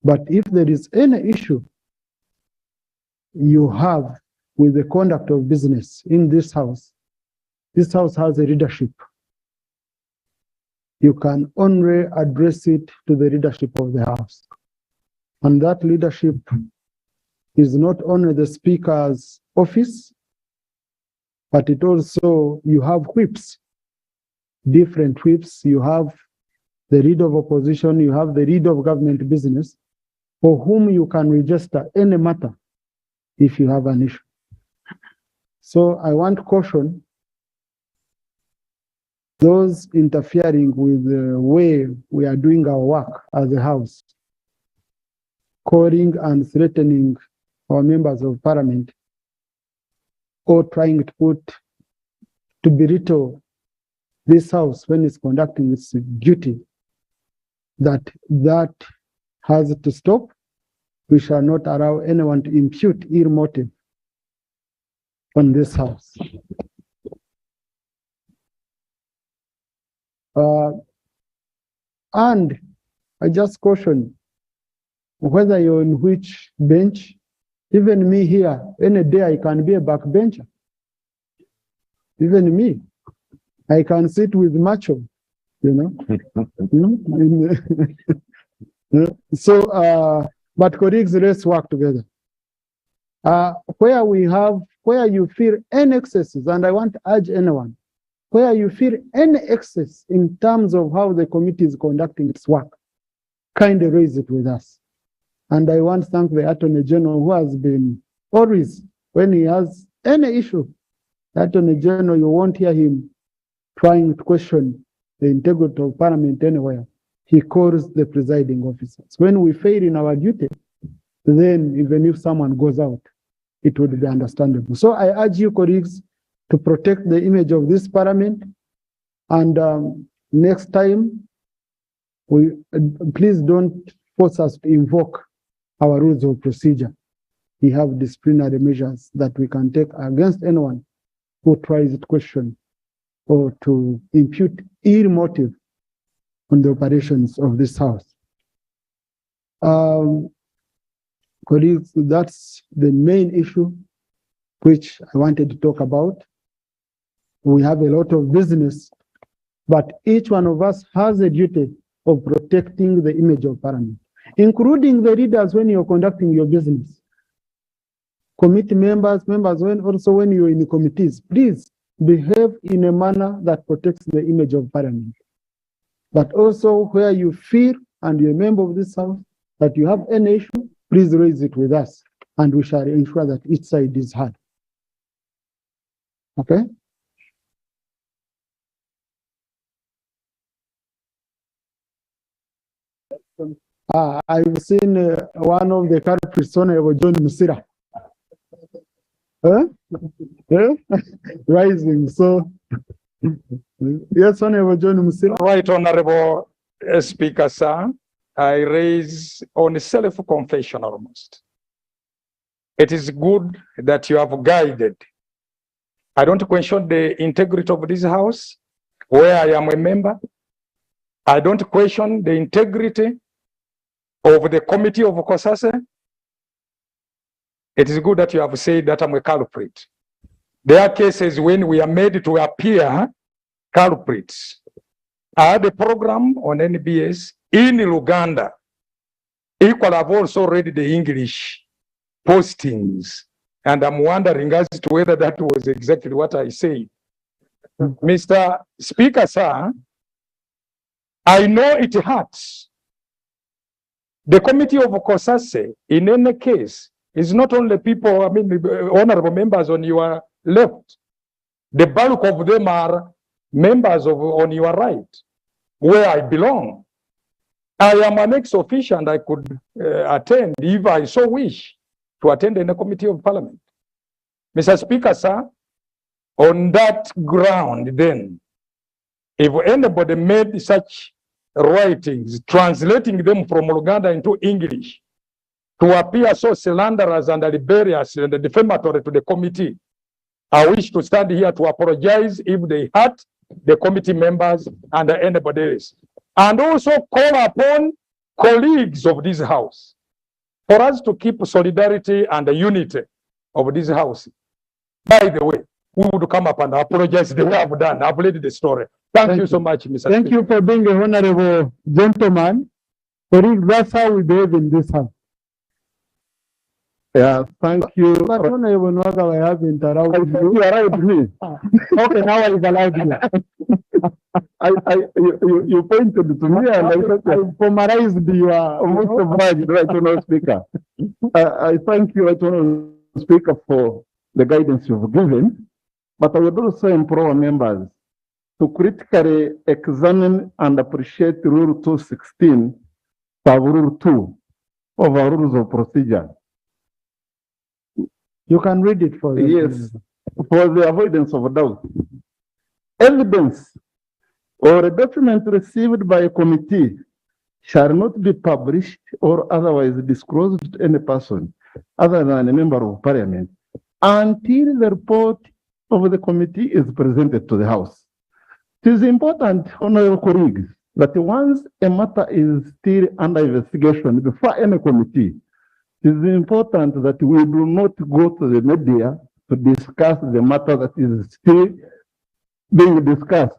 But if there is any issue you have with the conduct of business in this house has a leadership. You can only address it to the leadership of the house. And that leadership is not only the Speaker's office, but it also, you have whips, different whips. You have the leader of opposition, you have the leader of government business, for whom you can register any matter if you have an issue. So I want caution those interfering with the way we are doing our work as a house, calling and threatening our members of parliament, or trying to belittle this house when it's conducting its duty, that has to stop. We shall not allow anyone to impute ill motive on this house. And I just caution, whether you're in which bench, even me here, any day I can be a backbencher. Even me, I can sit with macho, you know. So, but colleagues, let's work together. Where you feel any excesses, and I want to urge anyone, where you feel any excess in terms of how the committee is conducting its work, kindly raise it with us. And I want to thank the Attorney General, who has been always, when he has any issue, the Attorney General, you won't hear him trying to question the integrity of Parliament anywhere. He calls the presiding officers. When we fail in our duty, then even if someone goes out, it would be understandable. So I urge you, colleagues, to protect the image of this Parliament. And next time, please don't force us to invoke our rules of procedure. We have disciplinary measures that we can take against anyone who tries to question or to impute ill motive on the operations of this house. Colleagues, that's the main issue which I wanted to talk about. We have a lot of business, but each one of us has a duty of protecting the image of Parliament, including the leaders when you're conducting your business. Committee members, also when you're in the committees, please behave in a manner that protects the image of Parliament. But also where you feel, and you're a member of this house, that you have any issue, please raise it with us, and we shall ensure that each side is heard. Okay? I've seen one of the culprits, Honorable John Musira. Rising, so yes, Honorable John Musira. Right, Honorable Speaker, sir. I raise on self-confession almost. It is good that you have guided. I don't question the integrity of this house, where I am a member. I don't question the integrity of the committee of COSASE. It is good that you have said that I'm a culprit. There are cases when we are made to appear culprits. I had a program on NBS in Uganda. Equal, I've also read the English postings, and I'm wondering as to whether that was exactly what I said. Mr. Speaker, sir, I know it hurts. The committee of COSASE, in any case, is not only people, I mean, honorable members on your left. The bulk of them are members of on your right, where I belong. I am an ex-official and I could attend, if I so wish, to attend in a committee of parliament. Mr. Speaker, sir, on that ground then, if anybody made such writings, translating them from Uganda into English, to appear so slanderous and rebellious and defamatory to the committee, I wish to stand here to apologize if they hurt the committee members and anybody else. And also call upon colleagues of this house, for us to keep solidarity and the unity of this house. By the way, we would come up and apologize the way I've done. I've read the story. Thank you so much, Mr. Thank you for being a honorable gentleman. That's how we behave in this house. Yeah, thank you. But honorable Nwaga, I haven't allowed you. You allowed me. Okay, now I is allowed you. You pointed to me and I said, formalized your most obliged, Right Honourable Speaker. I thank you, Right Honourable Speaker, for the guidance you've given. But I would also implore members to critically examine and appreciate Rule 216, Sub Rule 2 of our Rules of Procedure. You can read it for them. Yes, for the avoidance of doubt. Evidence or a document received by a committee shall not be published or otherwise disclosed to any person other than a member of parliament until the report of the committee is presented to the House. It is important, honorable colleagues, that once a matter is still under investigation before any committee, it is important that we do not go to the media to discuss the matter that is still being discussed.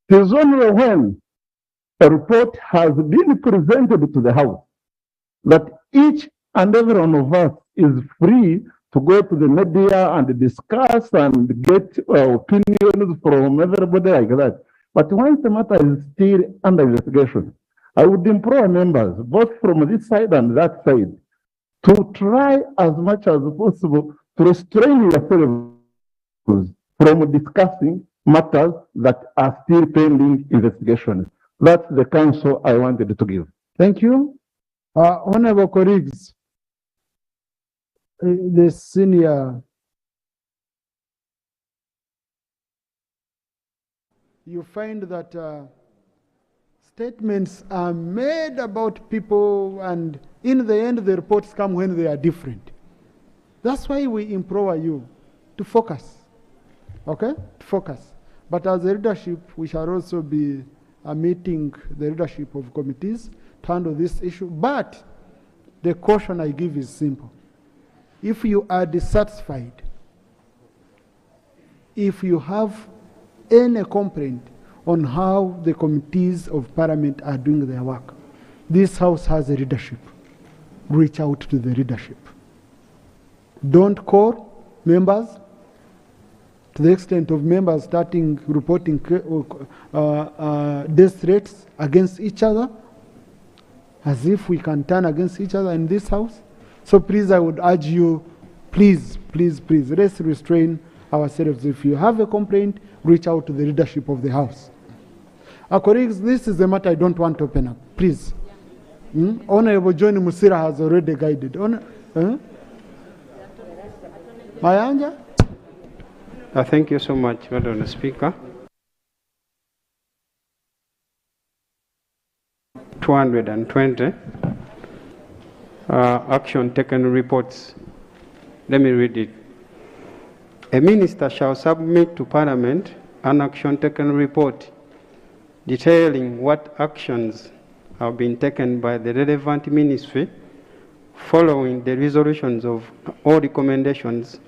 It is only when a report has been presented to the House that each and every one of us is free to go to the media and discuss and get opinions from everybody like that. But once the matter is still under investigation, I would implore members, both from this side and that side, to try as much as possible to restrain yourselves from discussing matters that are still pending investigation. That's the counsel I wanted to give. Thank you. Honorable colleagues, the senior, you find that statements are made about people and in the end the reports come when they are different. That's why we implore you to focus, okay? To focus. But as a leadership, we shall also be meeting the leadership of committees to handle this issue. But the caution I give is simple. If you are dissatisfied, if you have any complaint on how the committees of parliament are doing their work, this house has a leadership. Reach out to the leadership. Don't call members to the extent of members starting reporting death threats against each other, as if we can turn against each other in this house. So please, I would urge you, please, let's restrain ourselves. If you have a complaint, reach out to the leadership of the house. Our colleagues, this is a matter I don't want to open up. Please. Honorable John Musira has already guided. Mayanja? Thank you so much, Madam Speaker. 220 action taken reports. Let me read it. A minister shall submit to Parliament an action taken report detailing what actions have been taken by the relevant ministry following the resolutions of all recommendations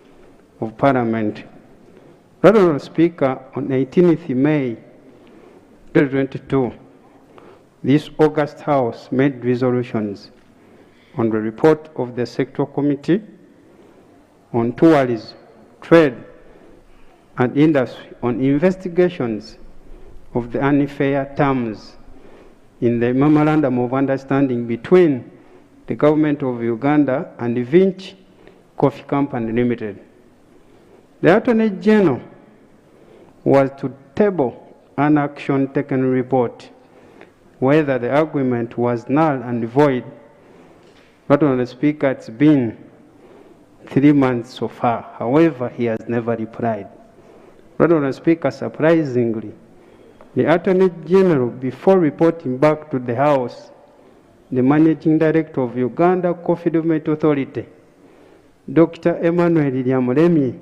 of Parliament. Madam Speaker, on 18th May 2022, this August House made resolutions on the report of the Sector Committee on Tourism, Trade and Industry on investigations of the unfair terms in the Memorandum of Understanding between the Government of Uganda and the Vinci Coffee Company Limited. The Attorney General was to table an action taken report whether the agreement was null and void. Madam Speaker, it's been 3 months so far. However, he has never replied. Madam Speaker, surprisingly, the Attorney General, before reporting back to the House, the Managing Director of Uganda Coffee Development Authority, Dr. Emmanuel Lyamulemi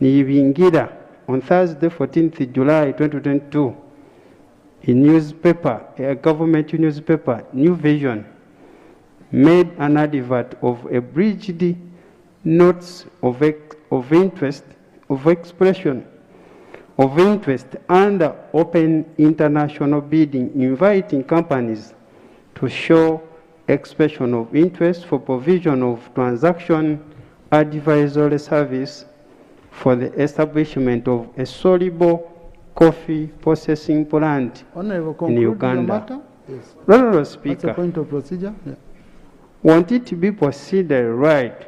Niyibingira, on Thursday, 14th July 2022, a newspaper, a government newspaper, New Vision, made an advert of abridged notes of interest, of expression of interest under open international bidding, inviting companies to show expression of interest for provision of transaction advisory service for the establishment of a soluble coffee processing plant Honorable, in conclude your Uganda. matter. Yes. Honorable That's a Speaker, point of procedure. Yeah. want it to be proceeded right,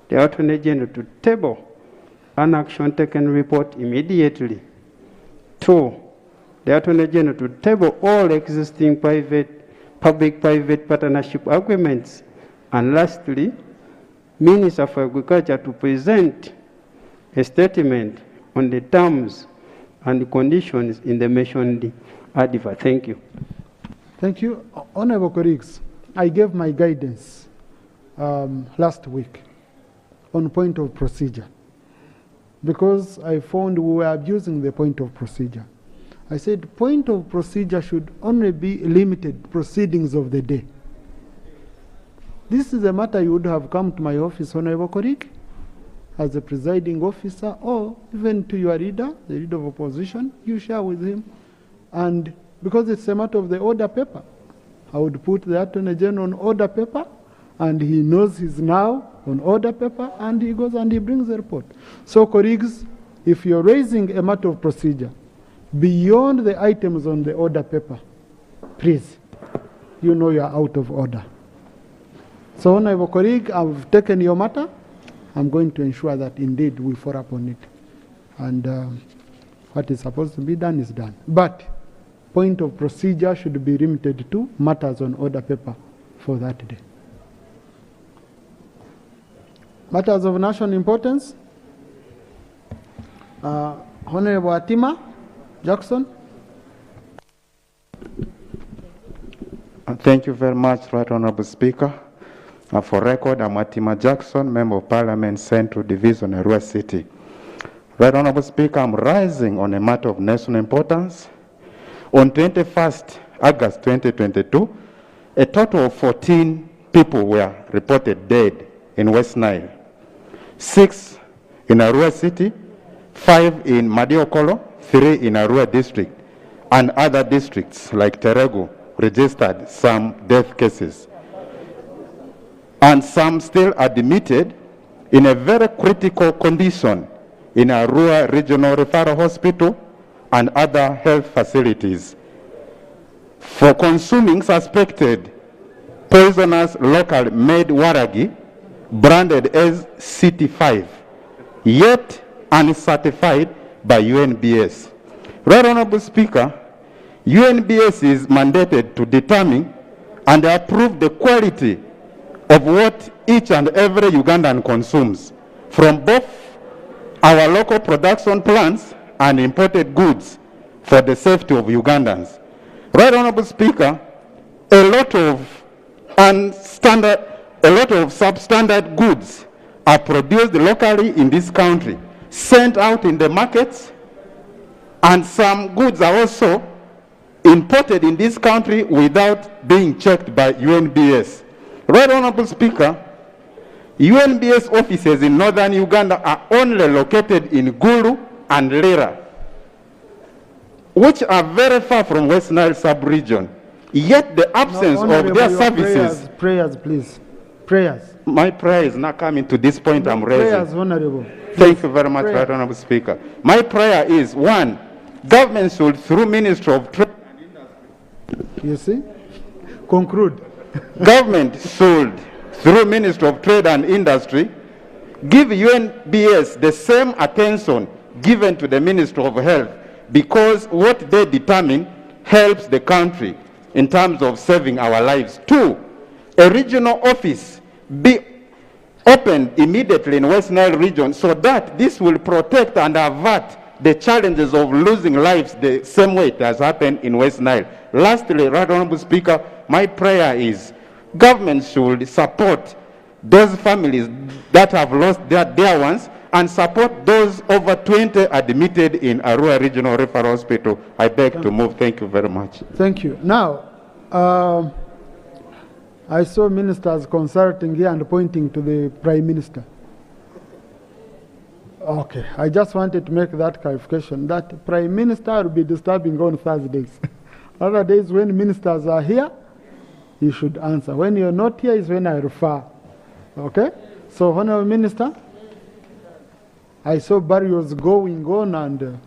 the Attorney General to table an action taken report immediately. 2, the Attorney General to table all existing public-private partnership agreements. And lastly, Minister for Agriculture to present a statement on the terms and conditions in the mentioned advert. Thank you. Thank you. Honorable colleagues, I gave my guidance last week on point of procedure because I found we were abusing the point of procedure. I said point of procedure should only be limited proceedings of the day. This is a matter you would have come to my office, Honorable colleague, as a presiding officer, or even to your leader, the leader of opposition, you share with him. And because it's a matter of the order paper, I would put the Attorney General on order paper, and he knows he's now on order paper, and he goes and he brings the report. So, colleagues, if you're raising a matter of procedure beyond the items on the order paper, please, you know you're out of order. So, Honorable colleague, I've taken your matter. I'm going to ensure that indeed we follow up on it. And what is supposed to be done is done. But point of procedure should be limited to matters on order paper for that day. Matters of national importance. Honorable Atima Jackson. Thank you very much, Right Honorable Speaker. For record, I'm Atima Jackson, Member of Parliament, Central Division, Arua City. Right Honorable Speaker, I'm rising on a matter of national importance. On 21st August 2022, a total of 14 people were reported dead in West Nile. 6 in Arua City, 5 in Madiokolo, 3 in Arua District, and other districts like Teregu registered some death cases. And some still admitted in a very critical condition in Arua Regional Referral Hospital and other health facilities for consuming suspected poisonous local made waragi branded as CT5, yet uncertified by UNBS. Right Honorable Speaker, UNBS is mandated to determine and approve the quality of what each and every Ugandan consumes from both our local production plants and imported goods for the safety of Ugandans. Right Honorable Speaker, a lot of substandard goods are produced locally in this country, sent out in the markets, and some goods are also imported in this country without being checked by UNBS. Right Honorable Speaker, UNBS offices in northern Uganda are only located in Gulu and Lira, which are very far from West Nile sub-region. Yet the absence of their services... Prayers, please. Prayers. My prayer is not coming to this point I'm raising. Prayers, Honorable. Thank you very much, Right Honorable Speaker. My prayer is, 1, government should, through Ministry of Trade and Industry... You see? Conclude. Government should, through Ministry of Trade and Industry, give UNBS the same attention given to the Ministry of Health, because what they determine helps the country in terms of saving our lives. 2, a regional office be opened immediately in West Nile region so that this will protect and avert the challenges of losing lives the same way it has happened in West Nile. Lastly, Right Honorable Speaker, my prayer is government should support those families that have lost their dear ones and support those over 20 admitted in Arua Regional Referral Hospital. I beg to move. Thank you very much. Thank you. Now, I saw ministers consulting here and pointing to the Prime Minister. Okay, I just wanted to make that clarification that Prime Minister will be disturbing on Thursdays. Other days when ministers are here, you should answer. When you're not here is when I refer. Okay? So, Honorable Minister, I saw barriers going on and...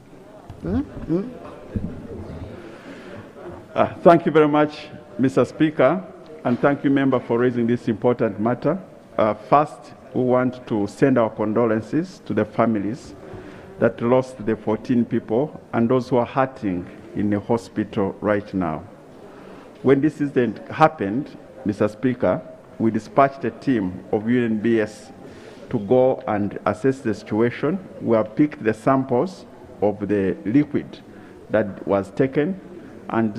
Thank you very much, Mr. Speaker, and thank you, member, for raising this important matter. First, we want to send our condolences to the families that lost the 14 people and those who are hurting in the hospital right now. When this incident happened, Mr. Speaker, we dispatched a team of UNBS to go and assess the situation. We have picked the samples of the liquid that was taken, and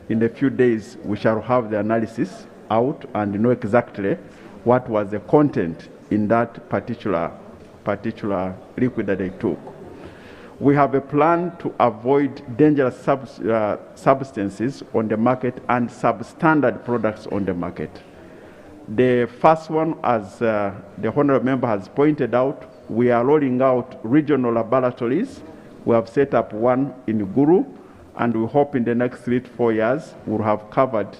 in a few days we shall have the analysis out and know exactly what was the content in that particular liquid that they took. We have a plan to avoid dangerous substances on the market and substandard products on the market. The first one, as the honorable member has pointed out, we are rolling out regional laboratories. We have set up one in Guru, and we hope in the next 3 to 4 years we'll have covered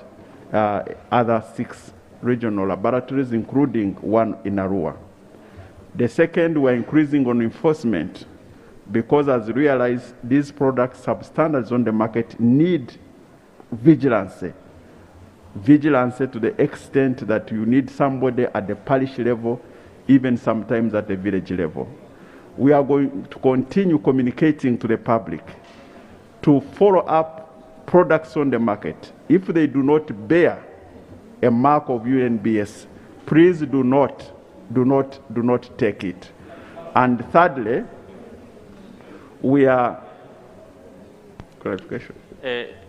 other 6 regional laboratories, including one in Arua. The second, we're increasing on enforcement, because as we realize, these products, substandards on the market, need vigilance. Vigilance to the extent that you need somebody at the parish level, even sometimes at the village level. We are going to continue communicating to the public to follow up products on the market. If they do not bear a mark of UNBS, please do not take it. And thirdly, we are clarification.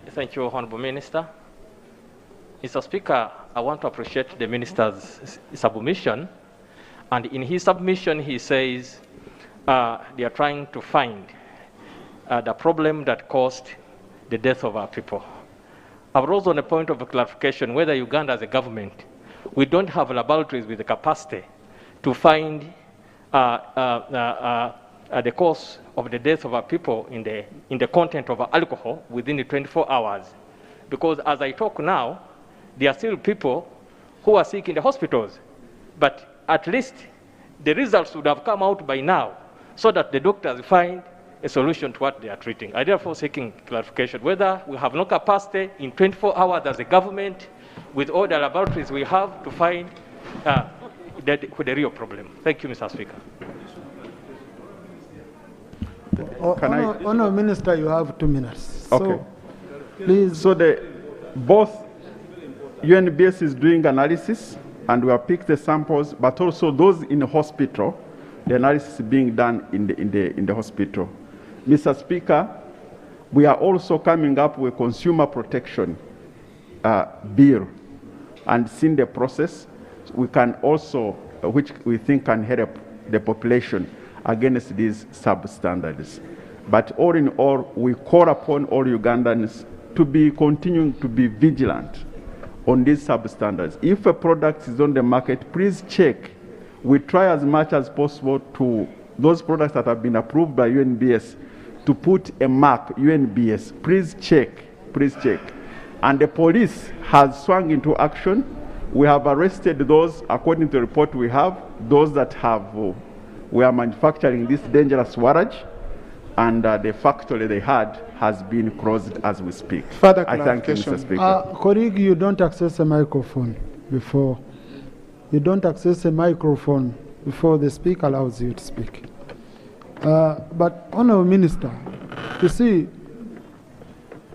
Thank you, Honorable Minister. Mr. Speaker, I want to appreciate the minister's submission. And in his submission, he says they are trying to find the problem that caused the death of our people. I was also on a point of clarification whether Uganda as a government, we don't have laboratories with the capacity to find the cause of the death of our people in the content of alcohol within the 24 hours. Because as I talk now, there are still people who are sick in the hospitals. But at least the results would have come out by now so that the doctors find a solution to what they are treating. I therefore seeking clarification whether we have no capacity in 24 hours as a government with all the laboratories we have to find the real problem. Thank you, Mr. Speaker. Honourable Minister, you have 2 minutes. Okay. So, please. So both UNBS is doing analysis, and we have picked the samples, but also those in the hospital, the analysis is being done in the hospital. Mr. Speaker, we are also coming up with consumer protection bill, and seeing the process, we can also, which we think can help the population against these substandards. But all in all, we call upon all Ugandans to be continuing to be vigilant on these substandards. If a product is on the market, please check. We try as much as possible to those products that have been approved by UNBS to put a mark, UNBS. Please check, please check. And the police has swung into action. We have arrested those, according to the report we have, those that we are manufacturing this dangerous warrage, and the factory they had has been closed as we speak. Further I thank you, Mr. Speaker. Colleague, you don't access a microphone before. You don't access a microphone before the speaker allows you to speak. But, Honourable Minister, you see,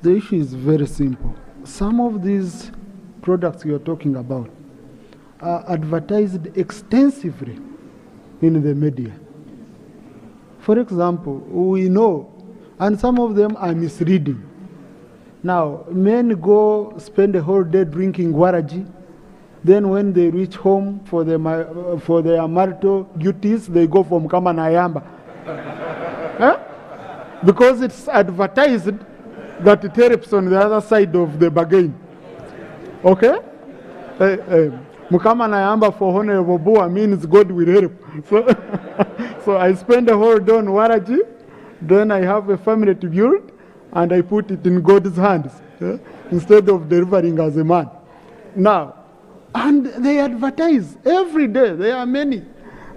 the issue is very simple. Some of these products you are talking about are advertised extensively in the media. For example, we know, and some of them are misleading. Now, men go spend a whole day drinking waraji, Then when they reach home for their marital duties, they go for Mkama Nayamba. Because it's advertised that it helps on the other side of the bargain. Okay? Mkama Nayamba for Honorable Bua means God will help. So I spend the whole day on Waraji, then I have a family to build, and I put it in God's hands instead of delivering as a man. Now, and they advertise every day. There are many.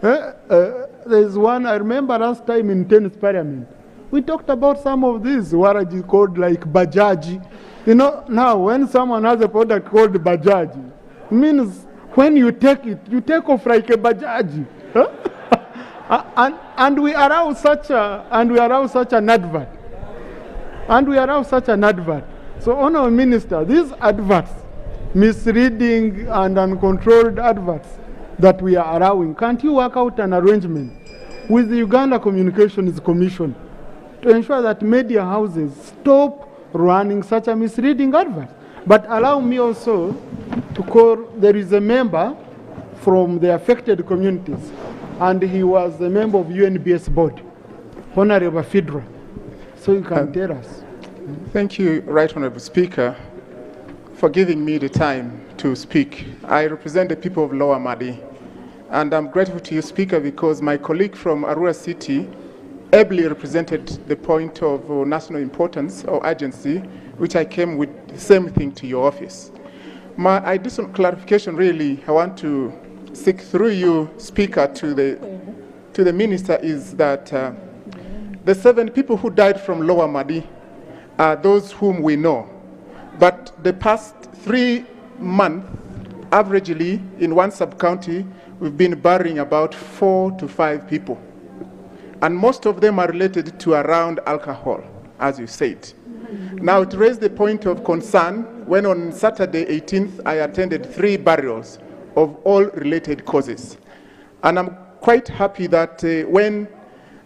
There's one, I remember last time in tennis parliament, we talked about some of these, Waraji called like Bajaji. You know, now when someone has a product called Bajaji, it means when you take it, you take off like a Bajaji. And we allow such an advert. So, Honourable Minister, these adverts, misleading and uncontrolled adverts that we are allowing, can't you work out an arrangement with the Uganda Communications Commission to ensure that media houses stop running such a misleading advert? But allow me also to call, there is a member from the affected communities, and he was a member of UNBS board, Honorable Fidra. So you can tell us. Thank you, Right Honorable Speaker, for giving me the time to speak. I represent the people of Lower Madi, and I'm grateful to you, Speaker, because my colleague from Arua City ably represented the point of national importance or urgency, which I came with the same thing to your office. I did some clarification, really. I want to seek through you, Speaker, to the Minister, is that the 7 people who died from Lower Madi are those whom we know. But the past 3 months, averagely, in one sub-county, we've been burying about 4 to 5 people. And most of them are related to around alcohol, as you said. Now, it raised the point of concern when on Saturday 18th, I attended 3 burials of all related causes. And I'm quite happy that when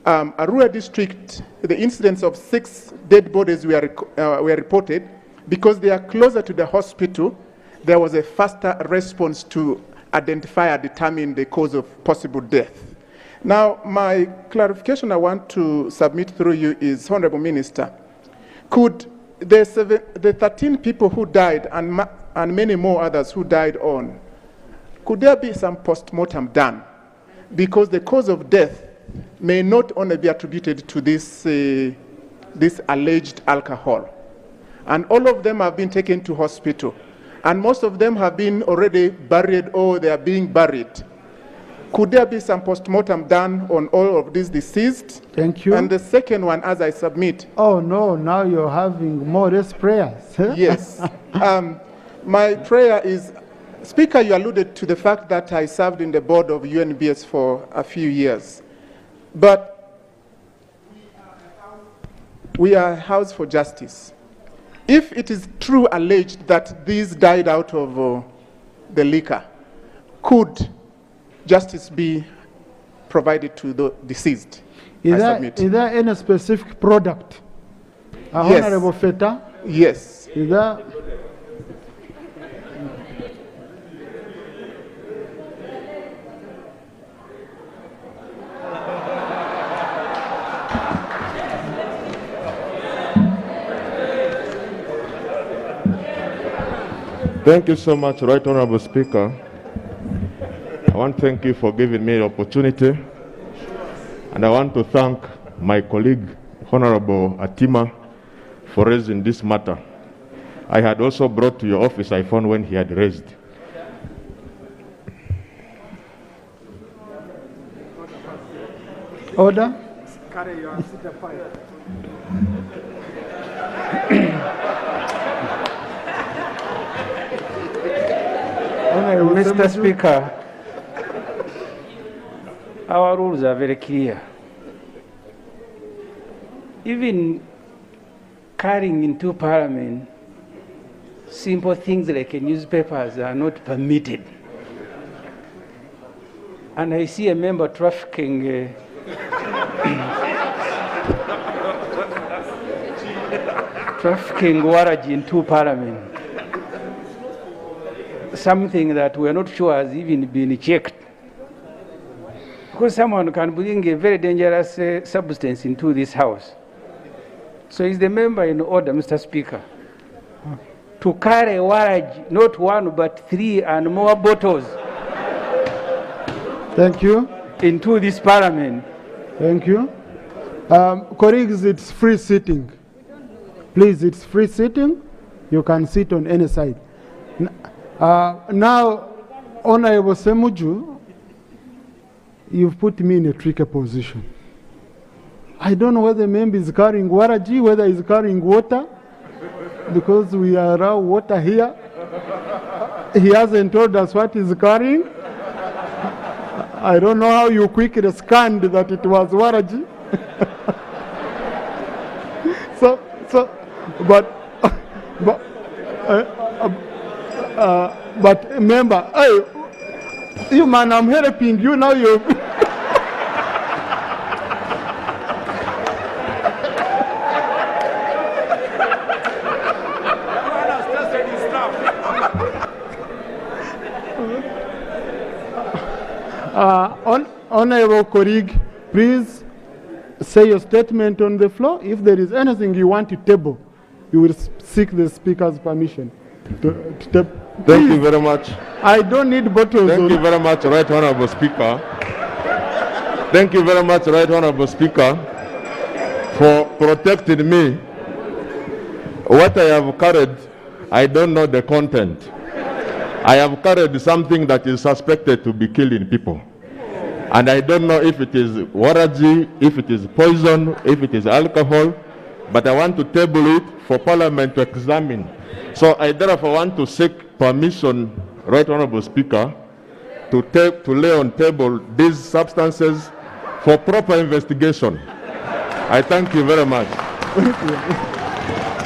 Arua district, the incidents of 6 dead bodies were reported, because they are closer to the hospital, there was a faster response to identify and determine the cause of possible death. Now, my clarification I want to submit through you is, Honorable Minister, could the 13 people who died and many more others who died on, could there be some post-mortem done? Because the cause of death may not only be attributed to this alleged alcohol. And all of them have been taken to hospital. And most of them have been already buried or they are being buried. Could there be some post-mortem done on all of these deceased? Thank you. And the second one, as I submit. Oh, no, now you're having more less prayers. Yes. My prayer is, Speaker, you alluded to the fact that I served in the board of UNBS for a few years. But we are a house for justice. If it is true alleged that these died out of the liquor, could justice be provided to the deceased? Is there any specific product? Yes. Honorable Feta? Yes. Is there? Thank you so much, Right Honorable Speaker. I want to thank you for giving me the opportunity, and I want to thank my colleague, Honorable Atima, for raising this matter. I had also brought to your office, I found when he had raised. Order. Mr. Speaker, our rules are very clear. Even carrying into Parliament, simple things like newspapers are not permitted. And I see a member trafficking trafficking Waraji into Parliament. something that we are not sure has even been checked. Because someone can bring a very dangerous substance into this house. So is the member in order, Mr. Speaker, to carry a warrant, not one but 3 and more bottles. Thank you. Into this parliament. Thank you. Colleagues, it's free sitting. Please, it's free sitting. You can sit on any side. Now, Honorable Semuju, you've put me in a tricky position. I don't know whether the member is carrying waraji, whether he's carrying water, because we allow water here. He hasn't told us what he's carrying. I don't know how you quickly scanned that it was waraji. But remember, hey, you man, I'm helping you now. You. Honorable colleague, please say your statement on the floor. If there is anything you want to table, you will seek the Speaker's permission. Thank you very much. I don't need bottles. Thank you very much, Right Honorable Speaker. Thank you very much, Right Honorable Speaker, for protecting me. What I have carried, I don't know the content. I have carried something that is suspected to be killing people. And I don't know if it is waraji, if it is poison, if it is alcohol, but I want to table it for Parliament to examine. So I therefore want to seek permission, Right Honorable Speaker, to lay on table these substances for proper investigation. I thank you very much.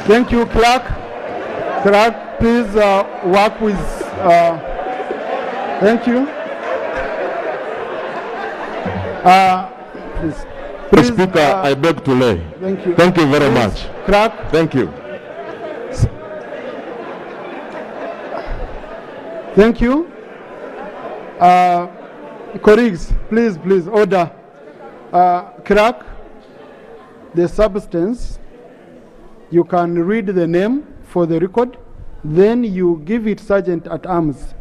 Thank you, Clerk. Clerk, please work with. Thank you. Please, Speaker, I beg to lay. Thank you. Thank you very much. Clerk. Thank you. Thank you. Colleagues, please, order. Clerk, the substance, you can read the name for the record, then you give it Sergeant at Arms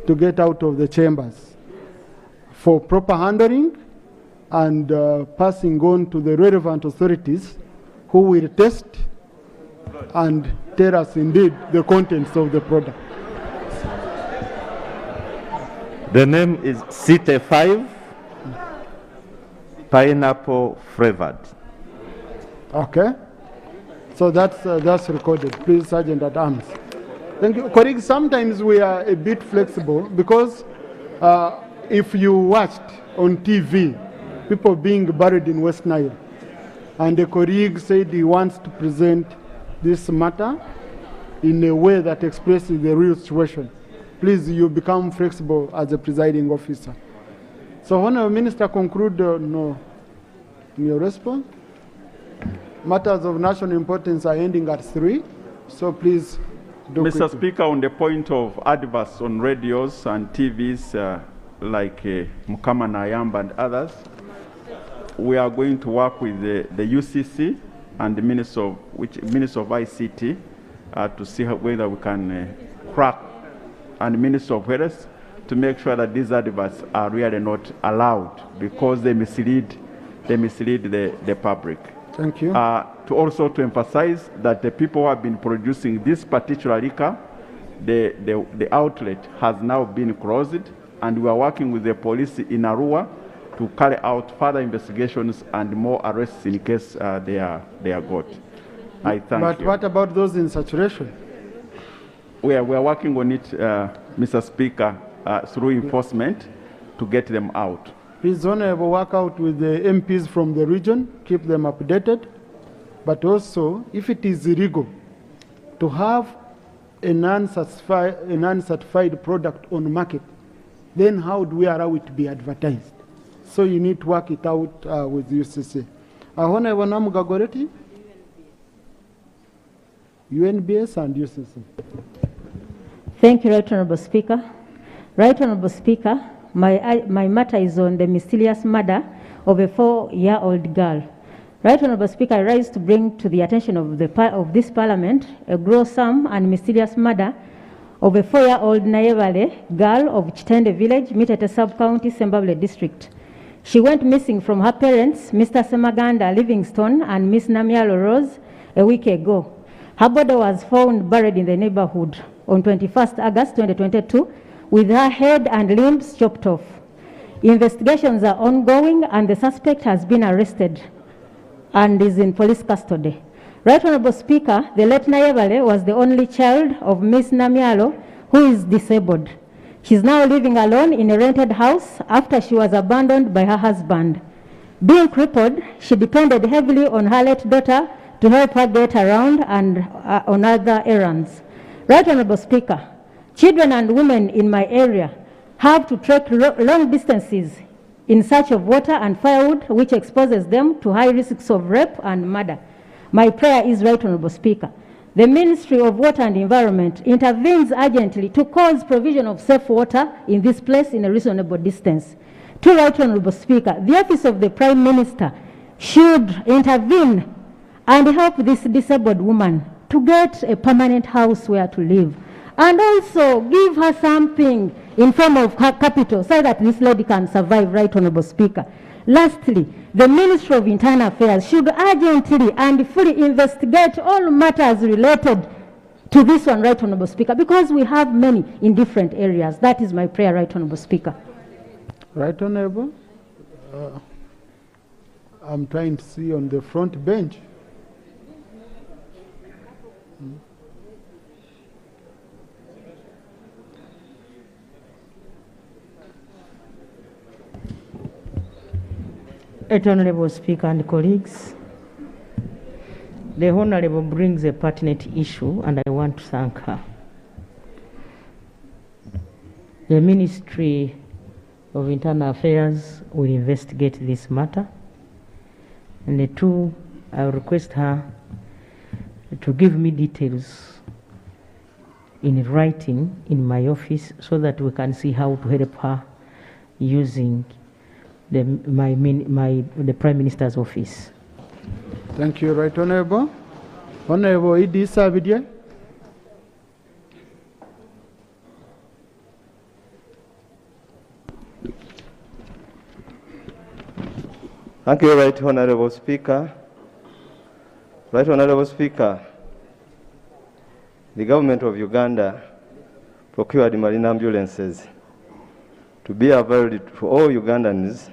to get out of the chambers for proper handling and passing on to the relevant authorities who will test and tell us indeed the contents of the product. The name is Cite 5 pineapple flavored. Okay. So that's recorded. Please, Sergeant at Arms. Thank you. Colleagues, sometimes we are a bit flexible because if you watched on TV, people being buried in West Nile, and the colleague said he wants to present this matter in a way that expresses the real situation, please, you become flexible as a presiding officer. So, Honourable Minister, conclude in your response. Matters of national importance are ending at 3, so please do Mr. quickly. Speaker, on the point of adverts on radios and TVs like Mukama Nayamba and others, we are going to work with the UCC and the Minister of ICT to see whether we can crack, and the Minister of Health to make sure that these adverts are really not allowed because they mislead the public. Thank you. To emphasize that the people who have been producing this particular liquor, the outlet has now been closed, and we are working with the police in Arua to carry out further investigations and more arrests in case they are got. I thank you. But what about those in saturation? We are working on it, Mr. Speaker, through enforcement to get them out. Please, Honourable, work out with the MPs from the region, keep them updated. But also, if it is illegal to have a non-certified product on the market, then how do we allow it to be advertised? So you need to work it out with UCC. Honourable Namugagoreti, UNBS and UCC. Thank you, Right Honorable Speaker. Right Honorable Speaker, my matter is on the mysterious murder of a 4-year-old girl. Right Honorable Speaker, I rise to bring to the attention of this Parliament a gruesome and mysterious murder of a 4-year-old Nayevale girl of Chitende Village, Mitete Sub-County, Sembabule District. She went missing from her parents, Mr. Semaganda Livingstone and Miss Namialo Rose, a week ago. Her body was found buried in the neighborhood on 21st August 2022 with her head and limbs chopped off. Investigations are ongoing and the suspect has been arrested and is in police custody. Right Honorable Speaker, the late Nayevale was the only child of Miss Namialo, who is disabled. She's now living alone in a rented house after she was abandoned by her husband. Being crippled, she depended heavily on her late daughter to help her get around and on other errands. Right Honorable Speaker, children and women in my area have to trek long distances in search of water and firewood, which exposes them to high risks of rape and murder. My prayer is, Right Honorable Speaker, the Ministry of Water and Environment intervenes urgently to cause provision of safe water in this place in a reasonable distance. To Right Honorable Speaker, the Office of the Prime Minister should intervene and help this disabled woman to get a permanent house where to live, and also give her something in form of capital so that this lady can survive, Right Honorable Speaker. Lastly, the Ministry of Internal Affairs should urgently and fully investigate all matters related to this one, Right Honorable Speaker, because we have many in different areas. That is my prayer, Right Honorable Speaker. Right Honorable. I'm trying to see on the front bench. Right Honorable Speaker and colleagues, the Honorable brings a pertinent issue and I want to thank her. The Ministry of Internal Affairs will investigate this matter, and the two, I will request her to give me details in writing in my office so that we can see how to help her using the Prime Minister's office. Thank you, Right Honorable. Honorable Idi Savidye. Thank you, Right Honorable Speaker. Right Honorable Speaker, the government of Uganda procured marine ambulances to be available to all Ugandans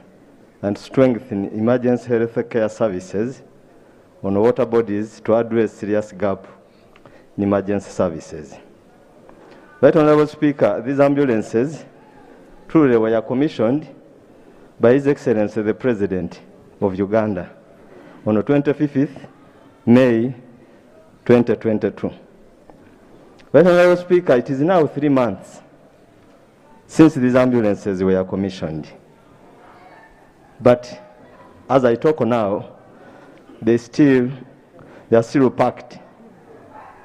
and strengthen emergency health care services on water bodies to address serious gap in emergency services. Right Honorable Speaker, these ambulances truly were commissioned by His Excellency the President of Uganda on the 25th May 2022. Right Honorable Speaker, it is now 3 months since these ambulances were commissioned. But as I talk now, they are still packed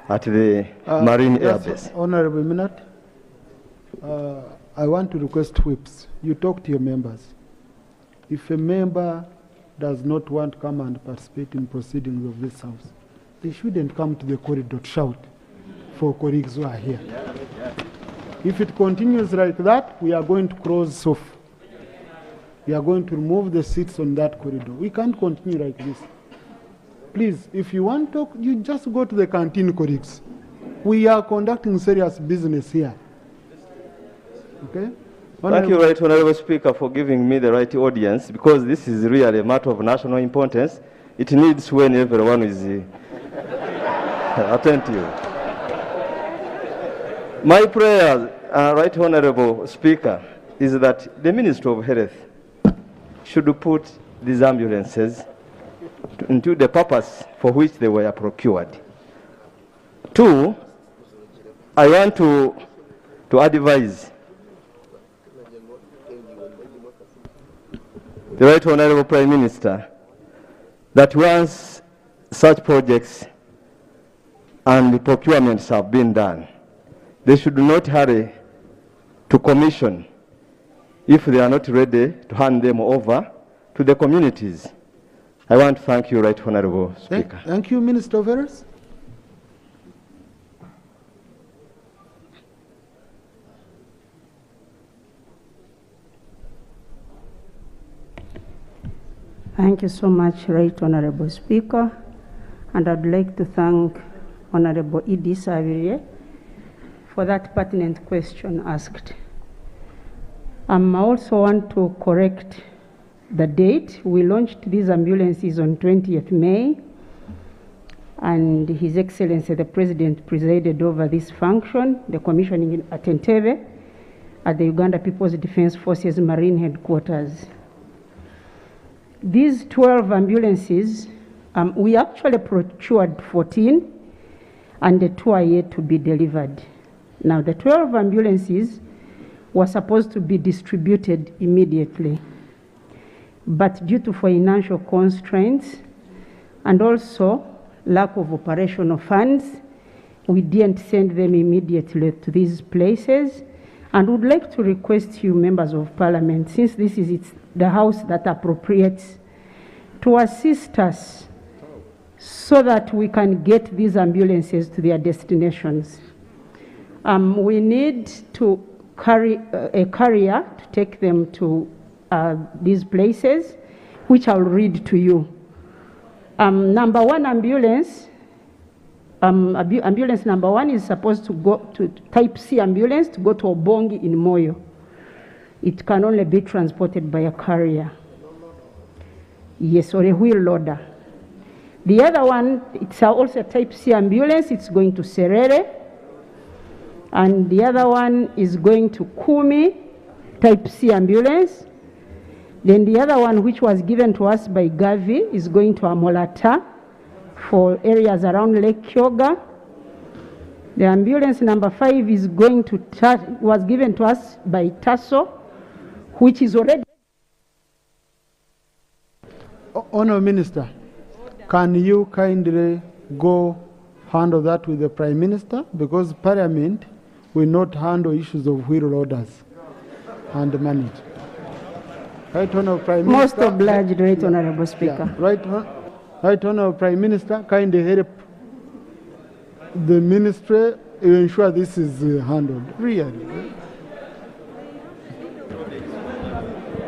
at the Marine Air Base. Honorable Minute, I want to request whips. You talk to your members. If a member does not want to come and participate in proceedings of this House, they shouldn't come to the corridor to shout for colleagues who are here. If it continues like that, we are going to close off. We are going to remove the seats on that corridor. We can't continue like this. Please, if you want to talk, you just go to the canteen, colleagues. We are conducting serious business here. Okay? Thank you, Right Honorable Speaker, for giving me the right audience, because this is really a matter of national importance. It needs when everyone is attentive. My prayer, Right Honorable Speaker, is that the Ministry of Health should put these ambulances into the purpose for which they were procured. Two, I want to advise the Right Honorable Prime Minister that once such projects and procurements have been done, they should not hurry to commission if they are not ready to hand them over to the communities. I want to thank you, Right Honorable Speaker. Thank you, Minister of Affairs. Thank you so much, Right Honorable Speaker. And I'd like to thank Honorable E.D. Savirie for that pertinent question asked. I also want to correct the date. We launched these ambulances on 20th May, and His Excellency the President presided over this function, the commissioning at Entebbe at the Uganda People's Defense Forces Marine Headquarters. These 12 ambulances, we actually procured 14, and the 2 are yet to be delivered. Now, the 12 ambulances were supposed to be distributed immediately, but due to financial constraints and also lack of operational funds, we didn't send them immediately to these places. And would like to request you, members of parliament, since this is the house that appropriates, to assist us so that we can get these ambulances to their destinations. We need to carry a carrier to take them to these places, which I'll read to you. Number 1 ambulance, ambulance number 1 is supposed to go to type C ambulance to go to Obongi in Moyo. It can only be transported by a carrier. Yes, or a wheel loader. The other one, it's also a type C ambulance. It's going to Serere. And the other one is going to Kumi, type C ambulance. Then the other one, which was given to us by Gavi, is going to Amolata for areas around Lake Kyoga. The ambulance number 5 is going to was given to us by Tasso, which is already. Honourable Minister, can you kindly go handle that with the Prime Minister? Because Parliament will not handle issues of wheel loaders and manage. Right Honourable Prime Minister. Most obliged, Right Honourable Speaker. Yeah, Right Honourable Prime Minister, kindly help the ministry to ensure this is handled. Really.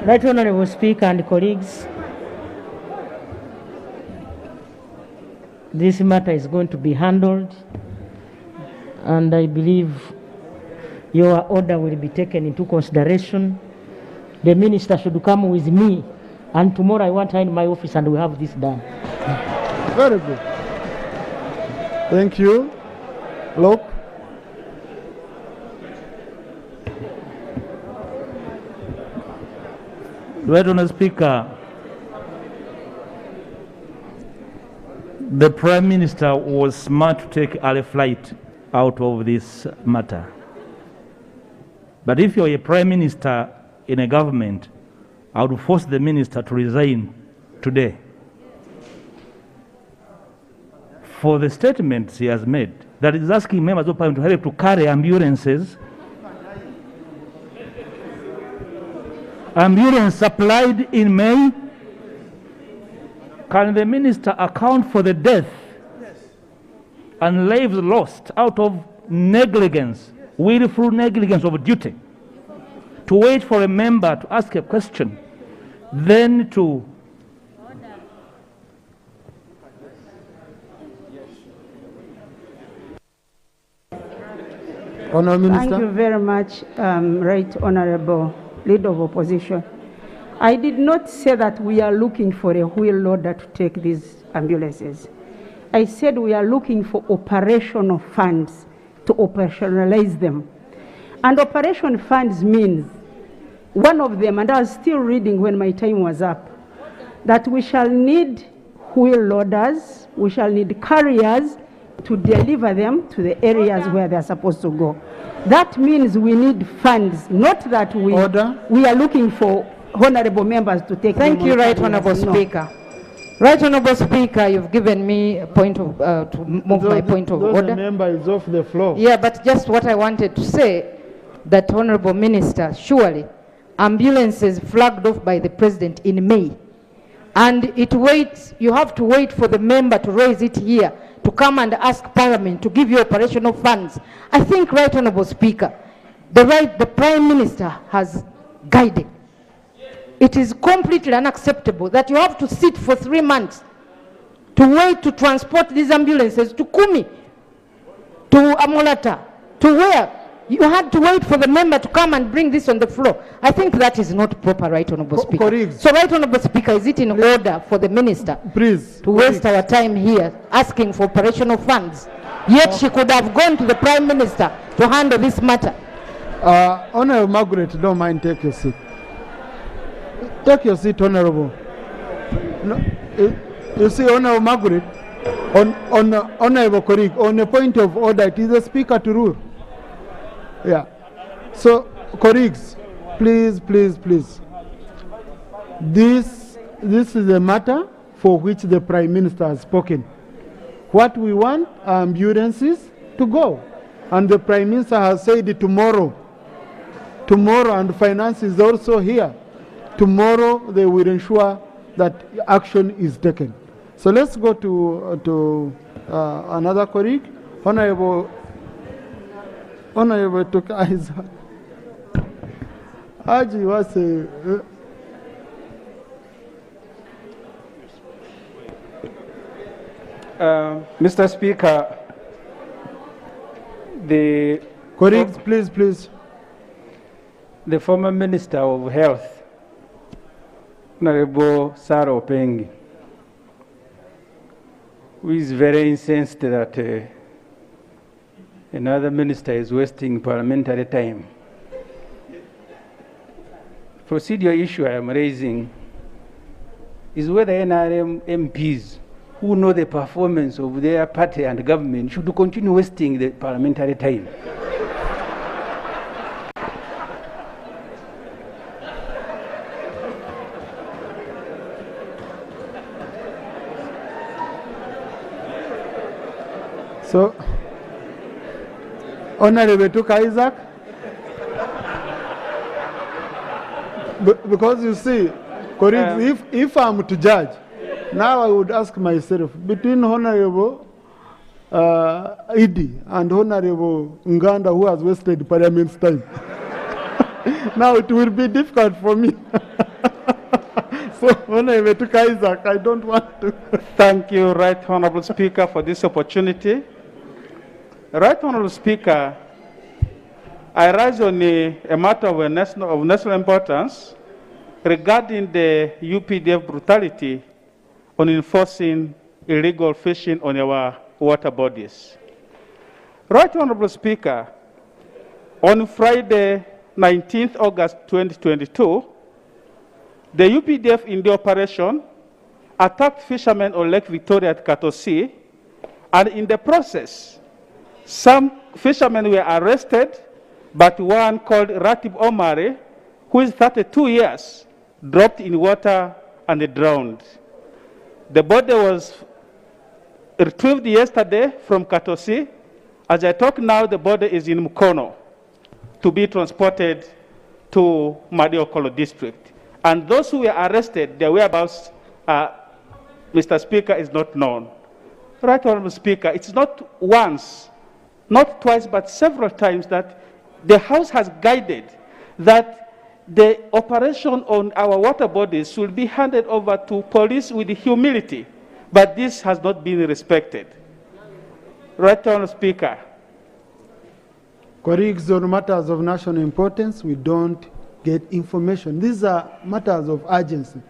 Right Honourable Speaker and colleagues, this matter is going to be handled, and I believe your order will be taken into consideration. The minister should come with me, and tomorrow I want her in my office and we have this done. Very good. Thank you. Look. Right Honourable Speaker, the Prime Minister was smart to take early flight out of this matter. But if you're a Prime Minister in a government, I would force the Minister to resign today for the statements he has made, that is asking members of Parliament to help to carry ambulances. Ambulance supplied in May. Can the minister account for the death and lives lost out of negligence, willful negligence of duty? To wait for a member to ask a question, then to Honourable Minister. Thank you very much, Right Honourable Leader of Opposition. I did not say that we are looking for a wheel loader to take these ambulances. I said we are looking for operational funds to operationalize them. And operation funds means one of them, and I was still reading when my time was up, that we shall need wheel loaders, we shall need carriers to deliver them to the areas where they're supposed to go. That means we need funds, not that we are looking for honorable members to take. Thank you, Right Honorable Speaker. Right, Honourable Speaker, you've given me a point of, to move my point of order. The member is off the floor. Yeah, but just what I wanted to say, that Honourable Minister, surely ambulances flagged off by the President in May, and it waits, you have to wait for the member to raise it here, to come and ask Parliament to give you operational funds. I think, Right Honourable Speaker, the Prime Minister has guided. It is completely unacceptable that you have to sit for 3 months to wait to transport these ambulances to Kumi, to Amolata, to where? You had to wait for the member to come and bring this on the floor. I think that is not proper, Right Honourable Speaker. Correct. So, Right Honourable Speaker, is it in order for the Minister to waste our time here asking for operational funds? Yet she could have gone to the Prime Minister to handle this matter. Honourable Margaret, don't mind, take your seat. Take your seat, Honourable. No, you see, Honourable Margaret, on Honourable colleague, on a point of order, it is the Speaker to rule. Yeah. So, colleagues, please. This is a matter for which the Prime Minister has spoken. What we want are ambulances to go. And the Prime Minister has said tomorrow, and finance is also here. Tomorrow they will ensure that action is taken. So let's go to another colleague, Honourable Tukaiza. Aji was Mr. Speaker, the colleagues, please. The former Minister of Health, Honorable Sarah Opengi, who is very incensed that another minister is wasting parliamentary time. Procedural issue I am raising is whether NRM MPs who know the performance of their party and government should continue wasting the parliamentary time. So, Honorable Isaac, because you see, colleagues, if I'm to judge, now I would ask myself, between Honorable Idi and Honorable Nganda, who has wasted Parliament's time, now it will be difficult for me. So, Honorable Isaac, I don't want to. Thank you, Right Honorable Speaker, for this opportunity. Right Honorable Speaker, I rise on a matter of national importance regarding the UPDF brutality on enforcing illegal fishing on our water bodies. Right Honorable Speaker, on Friday, 19th August 2022, the UPDF in the operation attacked fishermen on Lake Victoria at Katosi, and in the process, some fishermen were arrested, but one called Ratib Omari, who is 32 years, dropped in water and drowned. The body was retrieved yesterday from Katosi. As I talk now, the body is in Mukono to be transported to Madiokolo district. And those who were arrested, their whereabouts, Mr. Speaker, is not known. Right Honorable Speaker, it's not once, not twice, but several times that the House has guided that the operation on our water bodies should be handed over to police with humility, but this has not been respected. Right Honorable Speaker. Colleagues, on matters of national importance, we don't get information. These are matters of urgency.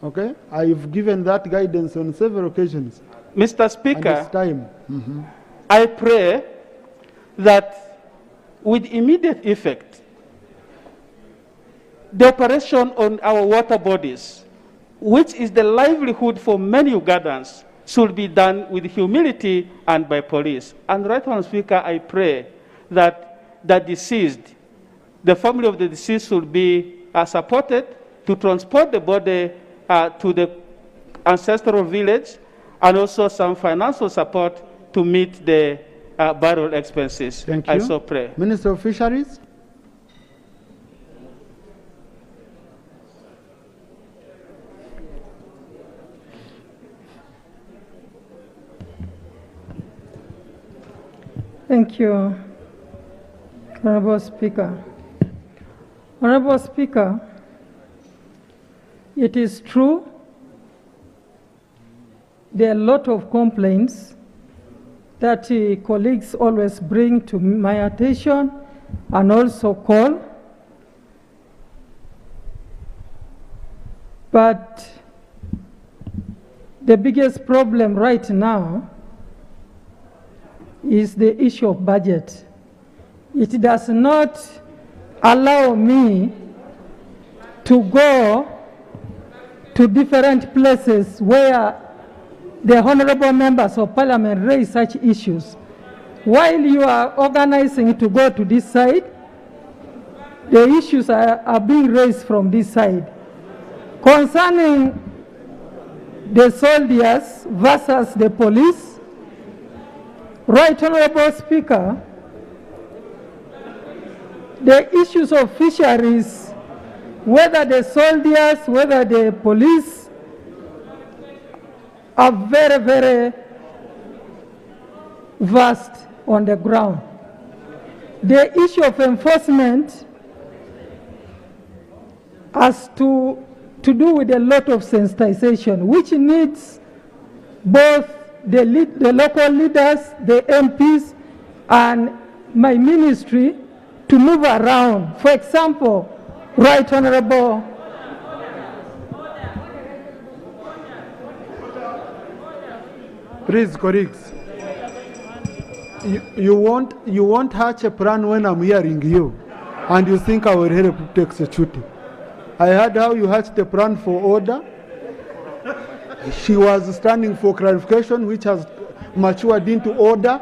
Okay? I've given that guidance on several occasions. Mr. Speaker, and it's time. I pray that with immediate effect, the operation on our water bodies, which is the livelihood for many Ugandans, should be done with humility and by police. And Right Honorable Speaker, I pray that the deceased, the family of the deceased should be supported to transport the body to the ancestral village, and also some financial support to meet the burial expenses. Thank you. I so pray. Minister of Fisheries. Thank you, Honorable Speaker. Honorable Speaker, it is true there are a lot of complaints that colleagues always bring to my attention and also call. But the biggest problem right now is the issue of budget. It does not allow me to go to different places where the honorable members of parliament raise such issues. While you are organizing to go to this side, the issues are being raised from this side. Concerning the soldiers versus the police, Right Honorable Speaker, the issues of fisheries, whether the soldiers, whether the police, are very, very vast on the ground. The issue of enforcement has to do with a lot of sensitization, which needs both the local leaders, the MPs, and my ministry to move around. For example, Right Honorable Please, colleagues. You won't hatch a plan when I'm hearing you, and you think I will help to execute it. I heard how you hatched a plan for order. She was standing for clarification, which has matured into order.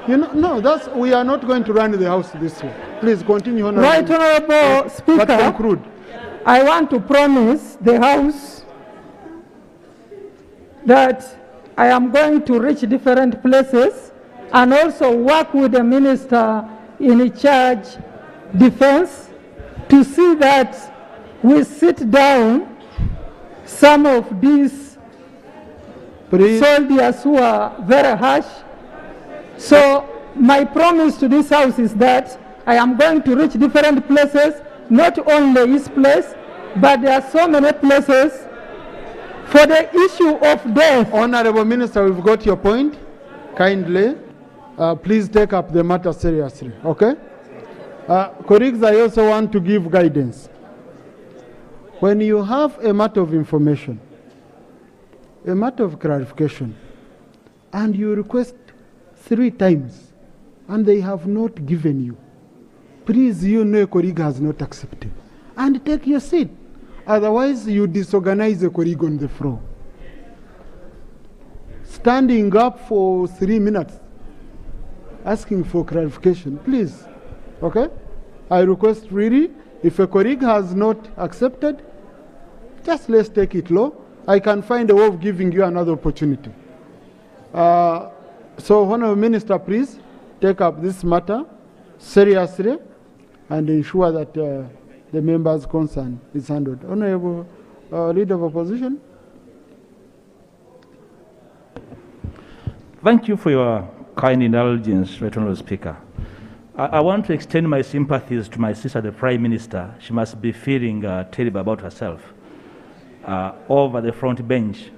You know, no, we are not going to run the house this way. Please continue, Honorable. Right Honorable Speaker, but conclude. I want to promise the House that I am going to reach different places and also work with the Minister in charge defense to see that we sit down some of these soldiers who are very harsh. So my promise to this House is that I am going to reach different places, not only East Place, but there are so many places for the issue of death. Honorable Minister, we've got your point. Kindly, please take up the matter seriously, okay? Colleagues, I also want to give guidance. When you have a matter of information, a matter of clarification, and you request 3 times, and they have not given you, please, you know a colleague has not accepted, and take your seat. Otherwise, you disorganize a colleague on the floor. Standing up for 3 minutes, asking for clarification, please, okay? I request really, if a colleague has not accepted, just let's take it low. I can find a way of giving you another opportunity. So, Honorable Minister, please take up this matter seriously and ensure that the members' concern is handled. Honorable Leader of Opposition. Thank you for your kind indulgence, Right Honorable Speaker. I want to extend my sympathies to my sister, the Prime Minister. She must be feeling terrible about herself over the front bench.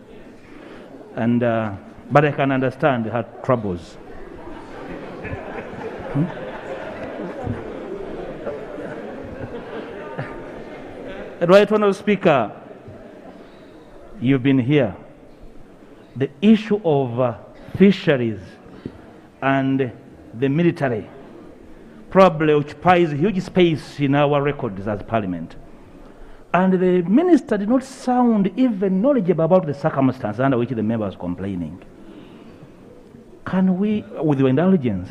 And, but I can understand her troubles. Right Honorable Speaker, you've been here. The issue of fisheries and the military probably occupies a huge space in our records as Parliament. And the minister did not sound even knowledgeable about the circumstances under which the member was complaining. Can we, with your indulgence,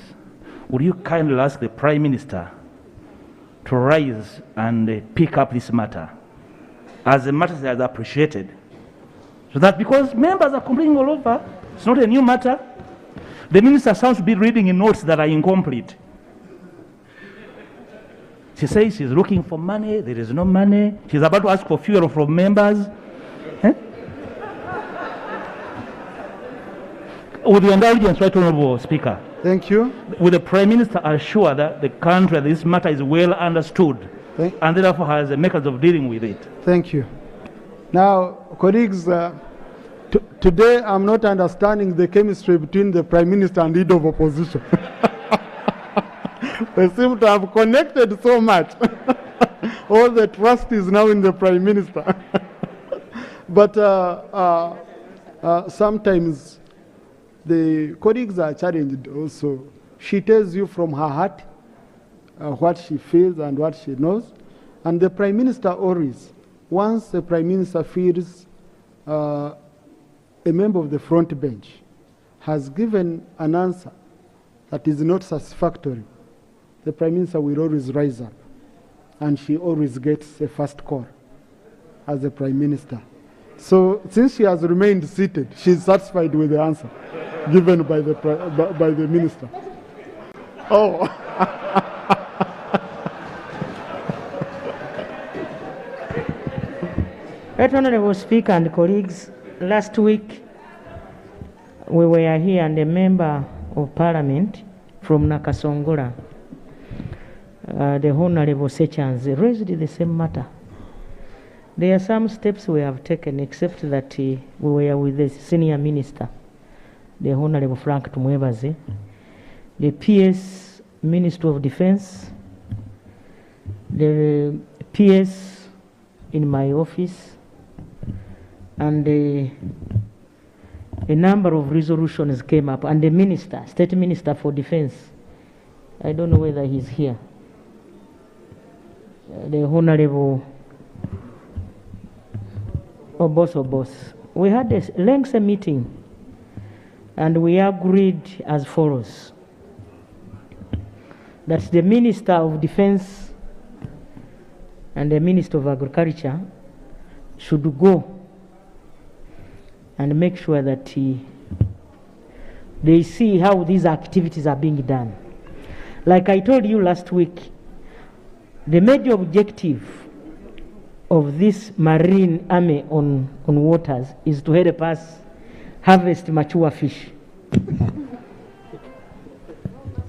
would you kindly ask the Prime Minister to rise and pick up this matter as a matter that is appreciated, so So that because members are complaining all over, it's not a new matter. The minister sounds to be reading in notes that are incomplete. She says she's looking for money, there is no money. She's about to ask for fuel from members. With your indulgence, Right Honourable Speaker. Thank you. Will the Prime Minister assure that the country, this matter is well understood and therefore has a mechanism of dealing with it? Thank you. Now, colleagues, today I'm not understanding the chemistry between the Prime Minister and leader of opposition. They seem to have connected so much. All the trust is now in the Prime Minister. But sometimes the colleagues are challenged also. She tells you from her heart what she feels and what she knows. And the Prime Minister always, once the Prime Minister feels a member of the front bench has given an answer that is not satisfactory, the Prime Minister will always rise up. And she always gets a first call as the Prime Minister. So since she has remained seated, she's satisfied with the answer given by the Minister. Oh. Right Honourable Speaker and colleagues, last week we were here and a member of Parliament from Nakasongola, the Honourable Sechans, raised the same matter. There are some steps we have taken, except that we were with the Senior Minister, the Honourable Frank Tumwebaze, the PS Minister of Defence, the PS in my office, and a number of resolutions came up, and the Minister, State Minister for Defence, I don't know whether he's here, the Honourable Obos. We had a lengthy meeting and we agreed as follows: that the Minister of Defence and the Minister of Agriculture should go and make sure that they see how these activities are being done. Like I told you last week, the major objective of this marine army on waters is to help us harvest mature fish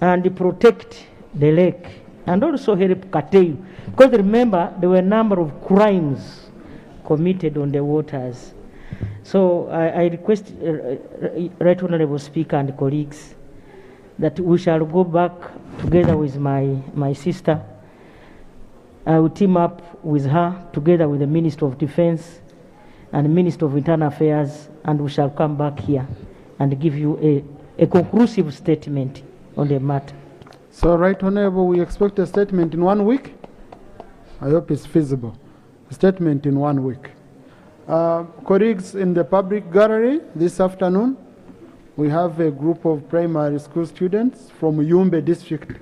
and protect the lake, and also help curtail. Because remember, there were a number of crimes committed on the waters. So I request, Right Honourable Speaker and colleagues, that we shall go back together with my sister. I will team up with her together with the Minister of Defence and Minister of Internal Affairs, and we shall come back here and give you a conclusive statement on the matter. So, Right Honourable, we expect a statement in 1 week. I hope it's feasible. A statement in 1 week. Colleagues in the public gallery this afternoon, we have a group of primary school students from Yumbe district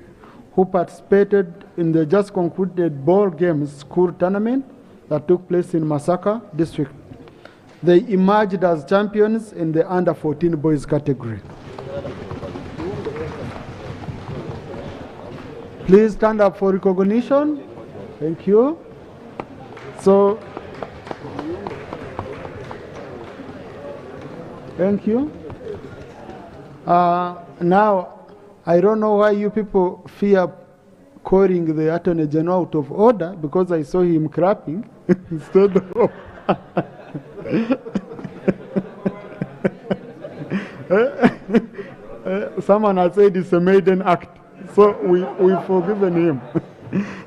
who participated in the just concluded ball games school tournament that took place in Masaka district. They emerged as champions in the under 14 boys category. Please stand up for recognition. Thank you. So, thank you. Now, I don't know why you people fear calling the Attorney General out of order, because I saw him clapping instead of... Someone has said it's a maiden act, so we've forgiven him.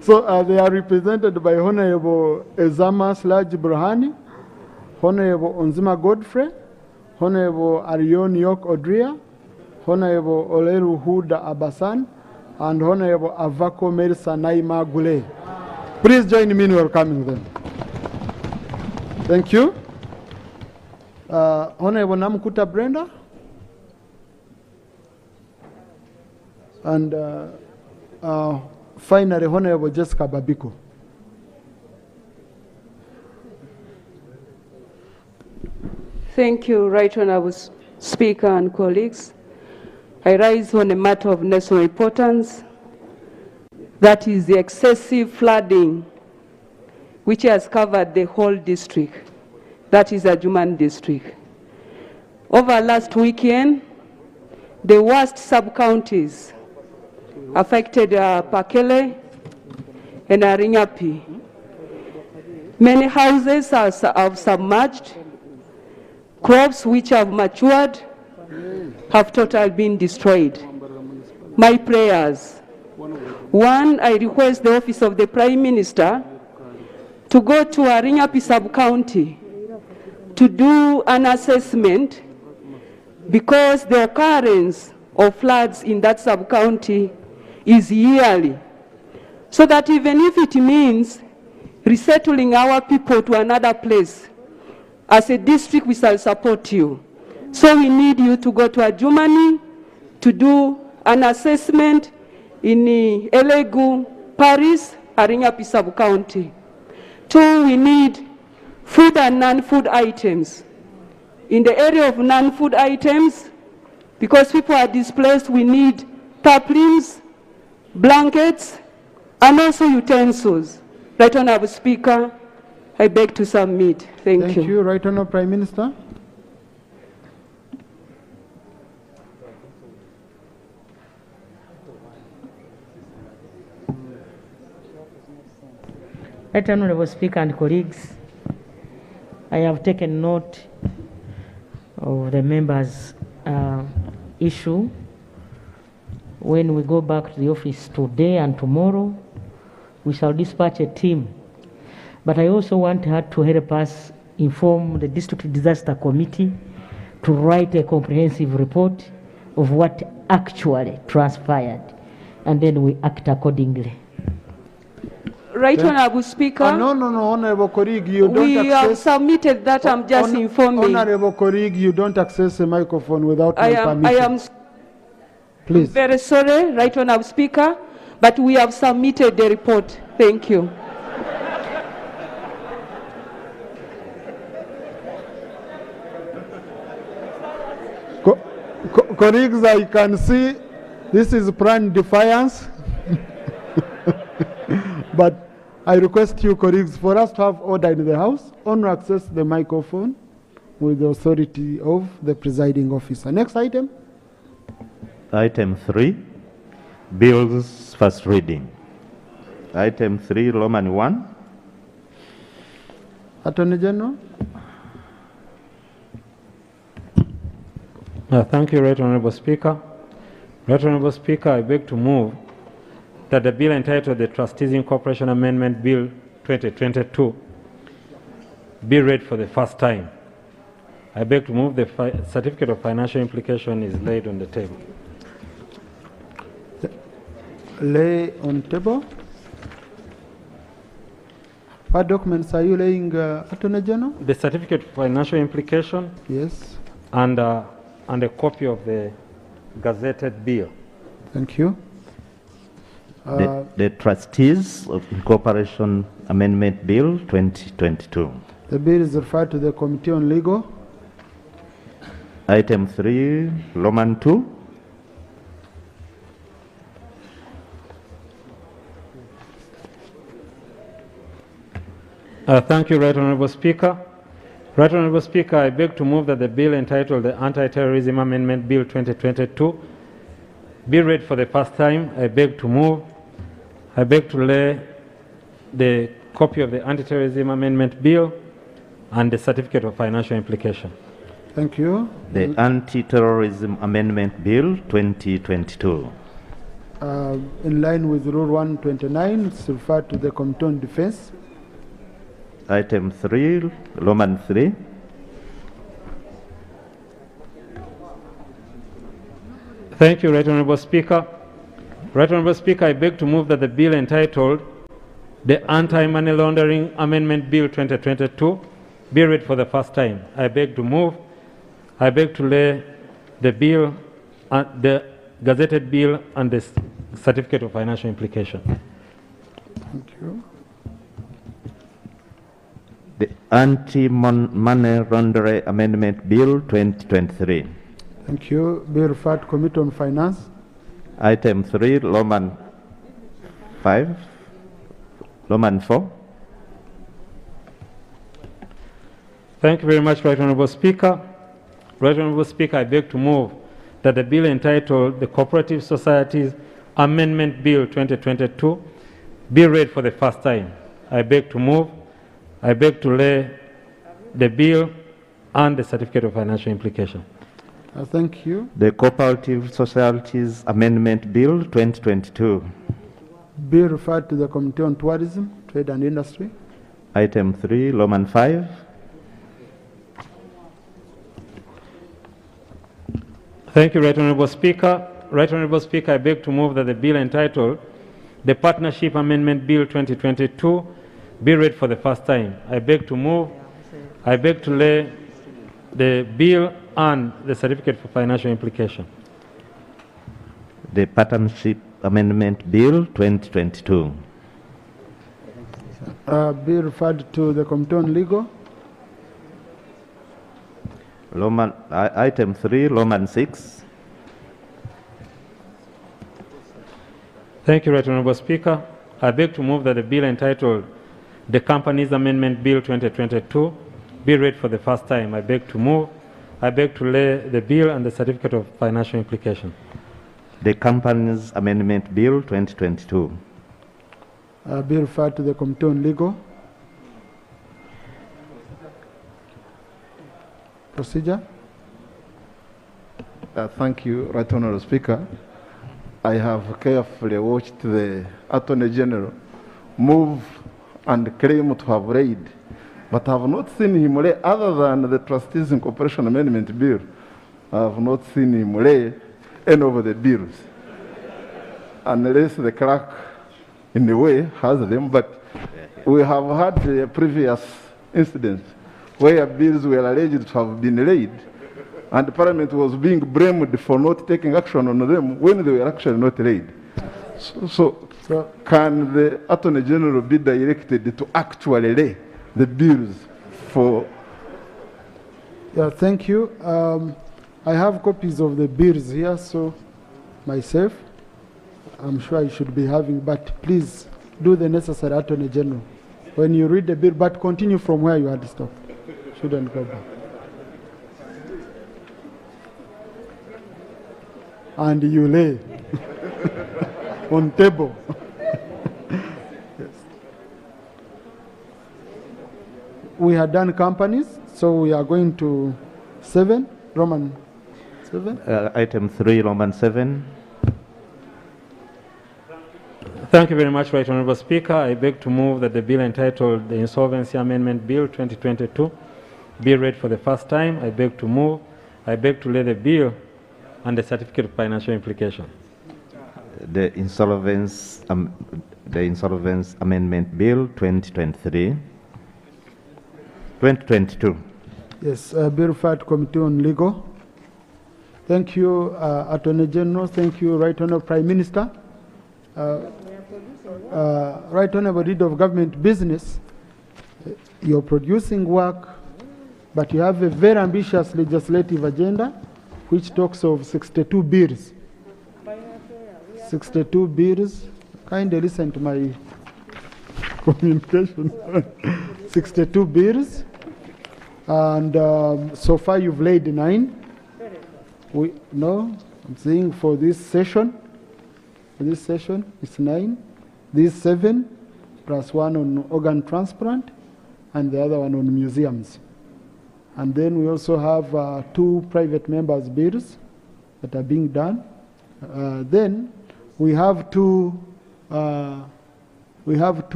So they are represented by Honorable Ezama Slaj Burhani, Honorable Onzima Godfrey, Honorable Arion Yok Odria, Honorable Oleru Huda Abasan, and Honorable Avako Mersa Naima Gule. Please join me in welcoming them. Thank you. Honorable Namkuta Brenda, and finally Honorable Jessica Babiko. Thank you, Right Honourable Speaker and colleagues. I rise on a matter of national importance, that is the excessive flooding which has covered the whole district, that is Adjuman district. Over last weekend, the worst sub-counties affected Pakele and Arinyapi. Many houses have submerged. Crops which have matured have totally been destroyed. My prayers. One, I request the Office of the Prime Minister to go to Arinyapi sub-county to do an assessment, because the occurrence of floods in that sub-county is yearly. So that even if it means resettling our people to another place, as a district we shall support you. So we need you to go to Adjumani to do an assessment in Elegu, Paris, Arinyapi sub-county. Two, we need food and non-food items. In the area of non-food items, because people are displaced, we need tarpaulins, blankets, and also utensils. Right Honourable Speaker, I beg to submit. Thank you. Thank you. Right Honourable Prime Minister. Right Honourable Speaker and colleagues, I have taken note of the members' issue. When we go back to the office today and tomorrow, we shall dispatch a team. But I also want her to help us inform the District Disaster Committee to write a comprehensive report of what actually transpired, and then we act accordingly. Right Honourable Speaker. No, Honourable colleague, you don't we have submitted that. I'm just informing. Honourable colleague, you don't access a microphone without my permission. I am Please. Very sorry, Right Honourable Speaker, but we have submitted the report. Thank you. Colleagues, I can see this is planned defiance. But I request you, colleagues, for us to have order in the House, honor access the microphone with the authority of the presiding officer. Next item. Item 3, bills first reading. Item 3, Roman 1. Attorney General. Thank you, Right Honourable Speaker. Right Honourable Speaker, I beg to move that the bill entitled the Trustees Incorporation Amendment Bill 2022 be read for the first time. I beg to move the certificate of financial implication is laid on the table. Lay on table. What documents are you laying, Attorney General? The certificate of financial implication. Yes. And a copy of the gazetted bill. Thank you. The Trustees of Incorporation Amendment Bill 2022. The bill is referred to the Committee on Legal. Item 3, Roman 2. Thank you, Right Honourable Speaker. Right Honourable Speaker, I beg to move that the bill entitled the Anti-Terrorism Amendment Bill 2022 be read for the first time. I beg to move. I beg to lay the copy of the Anti-Terrorism Amendment Bill and the certificate of financial implication. Thank you. The Anti-Terrorism Amendment Bill 2022. In line with Rule 129, it's referred to the Committee on Defense. Item 3, Roman 3. Thank you, Right Honourable Speaker. Right Honourable Speaker, I beg to move that the bill entitled the Anti-Money Laundering Amendment Bill 2022 be read for the first time. I beg to move. I beg to lay the bill, the gazetted bill and the certificate of financial implication. Thank you. The Anti-Money Laundering Amendment Bill 2023. Thank you. Bill referred to Committee on Finance. Item 3, Roman 5. Roman 4. Thank you very much, Right Honourable Speaker. Right Honourable Speaker, I beg to move that the bill entitled the Cooperative Societies Amendment Bill 2022 be read for the first time. I beg to move. I beg to lay the bill and the certificate of financial implication. Thank you. The Cooperative Societies Amendment Bill 2022. Bill referred to the Committee on Tourism, Trade and Industry. Item 3, Roman 5. Thank you, Right Honourable Speaker. Right Honourable Speaker, I beg to move that the bill entitled the Partnership Amendment Bill 2022 be read for the first time. I beg to move. I beg to lay the bill and the certificate for financial implication. The Partnership Amendment Bill 2022. Bill referred to the Committee on Legal. Item 3, Roman 6. Thank you, Right Honourable Speaker. I beg to move that the bill entitled the Companies Amendment Bill 2022 be read for the first time. I beg to move. I beg to lay the bill and the certificate of financial implication. The Companies Amendment Bill 2022. Bill referred to the Committee on Legal. Procedure. Thank you, Right Honourable Speaker. I have carefully watched the Attorney General move and claim to have read, but I have not seen him lay, other than the Trustees Incorporation Amendment Bill, I have not seen him lay any of the bills, unless the clerk in a way has them, but we have had previous incidents where bills were alleged to have been laid, and the Parliament was being blamed for not taking action on them when they were actually not laid. So can the Attorney General be directed to actually lay the bills for... Yeah, thank you. I have copies of the bills here, so myself, I'm sure I should be having, but please do the necessary, Attorney General, when you read the bill, but continue from where you had stopped. Shouldn't go back. And you lay on table. Yes. We had done companies, so we are going to 7, Roman 7. Item 3, Roman 7. Thank you very much, Right Honourable Speaker. I beg to move that the bill entitled the Insolvency Amendment Bill 2022 be read for the first time. I beg to move. I beg to lay the bill and the certificate of financial implication. The Insolvency Amendment Bill 2023. 2022. Yes, bill referred to Committee on Legal. Thank you, Attorney General. Thank you, Right Honourable Prime Minister. Right Honourable Leader of Government Business, you're producing work, but you have a very ambitious legislative agenda which talks of 62 bills. 62 bills. Kindly listen to my communication. 62 bills. And so far you've laid 9. I'm saying for this session, it's 9. These 7 plus 1 on organ transplant and the other one on museums. And then we also have 2 private members' bills that are being done. Then we have two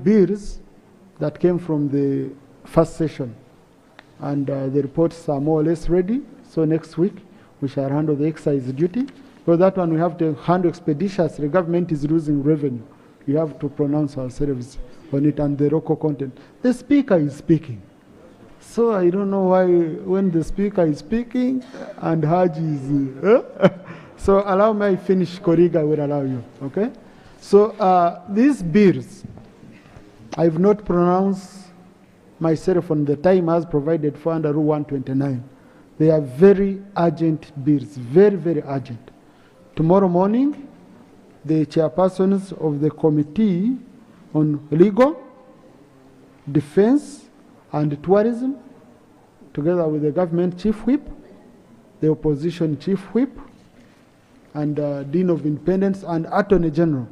bills that came from the first session, and the reports are more or less ready. So next week we shall handle the excise duty. For that one we have to handle expeditiously. The government is losing revenue. We have to pronounce ourselves on it, and the local content. The speaker is speaking. So I don't know why when the speaker is speaking and Haji is... So allow me to finish, colleague, I will allow you, okay? So these bills, I've not pronounced myself on the time as provided for under Rule 129. They are very urgent bills, very, very urgent. Tomorrow morning, the chairpersons of the Committee on Legal, Defense, and Tourism, together with the government chief whip, the opposition chief whip, and Dean of Independence and Attorney General,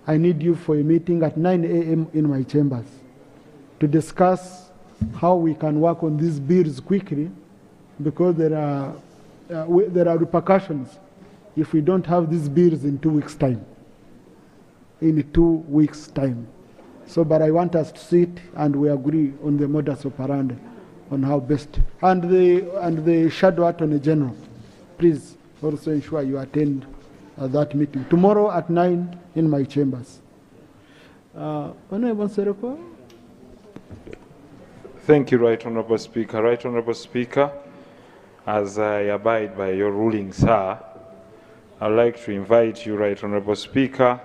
I need you for a meeting at 9 a.m. in my chambers to discuss how we can work on these bills quickly, because there are repercussions if we don't have these bills in 2 weeks' time. In 2 weeks' time. So, but I want us to sit and we agree on the modus operandi on how best. And the Shadow Attorney General, please also ensure you attend that meeting tomorrow at 9 in my chambers. Honorable Sereko. Thank you, Right Honorable Speaker. Right Honorable Speaker, as I abide by your ruling, sir, I'd like to invite you, Right Honorable Speaker,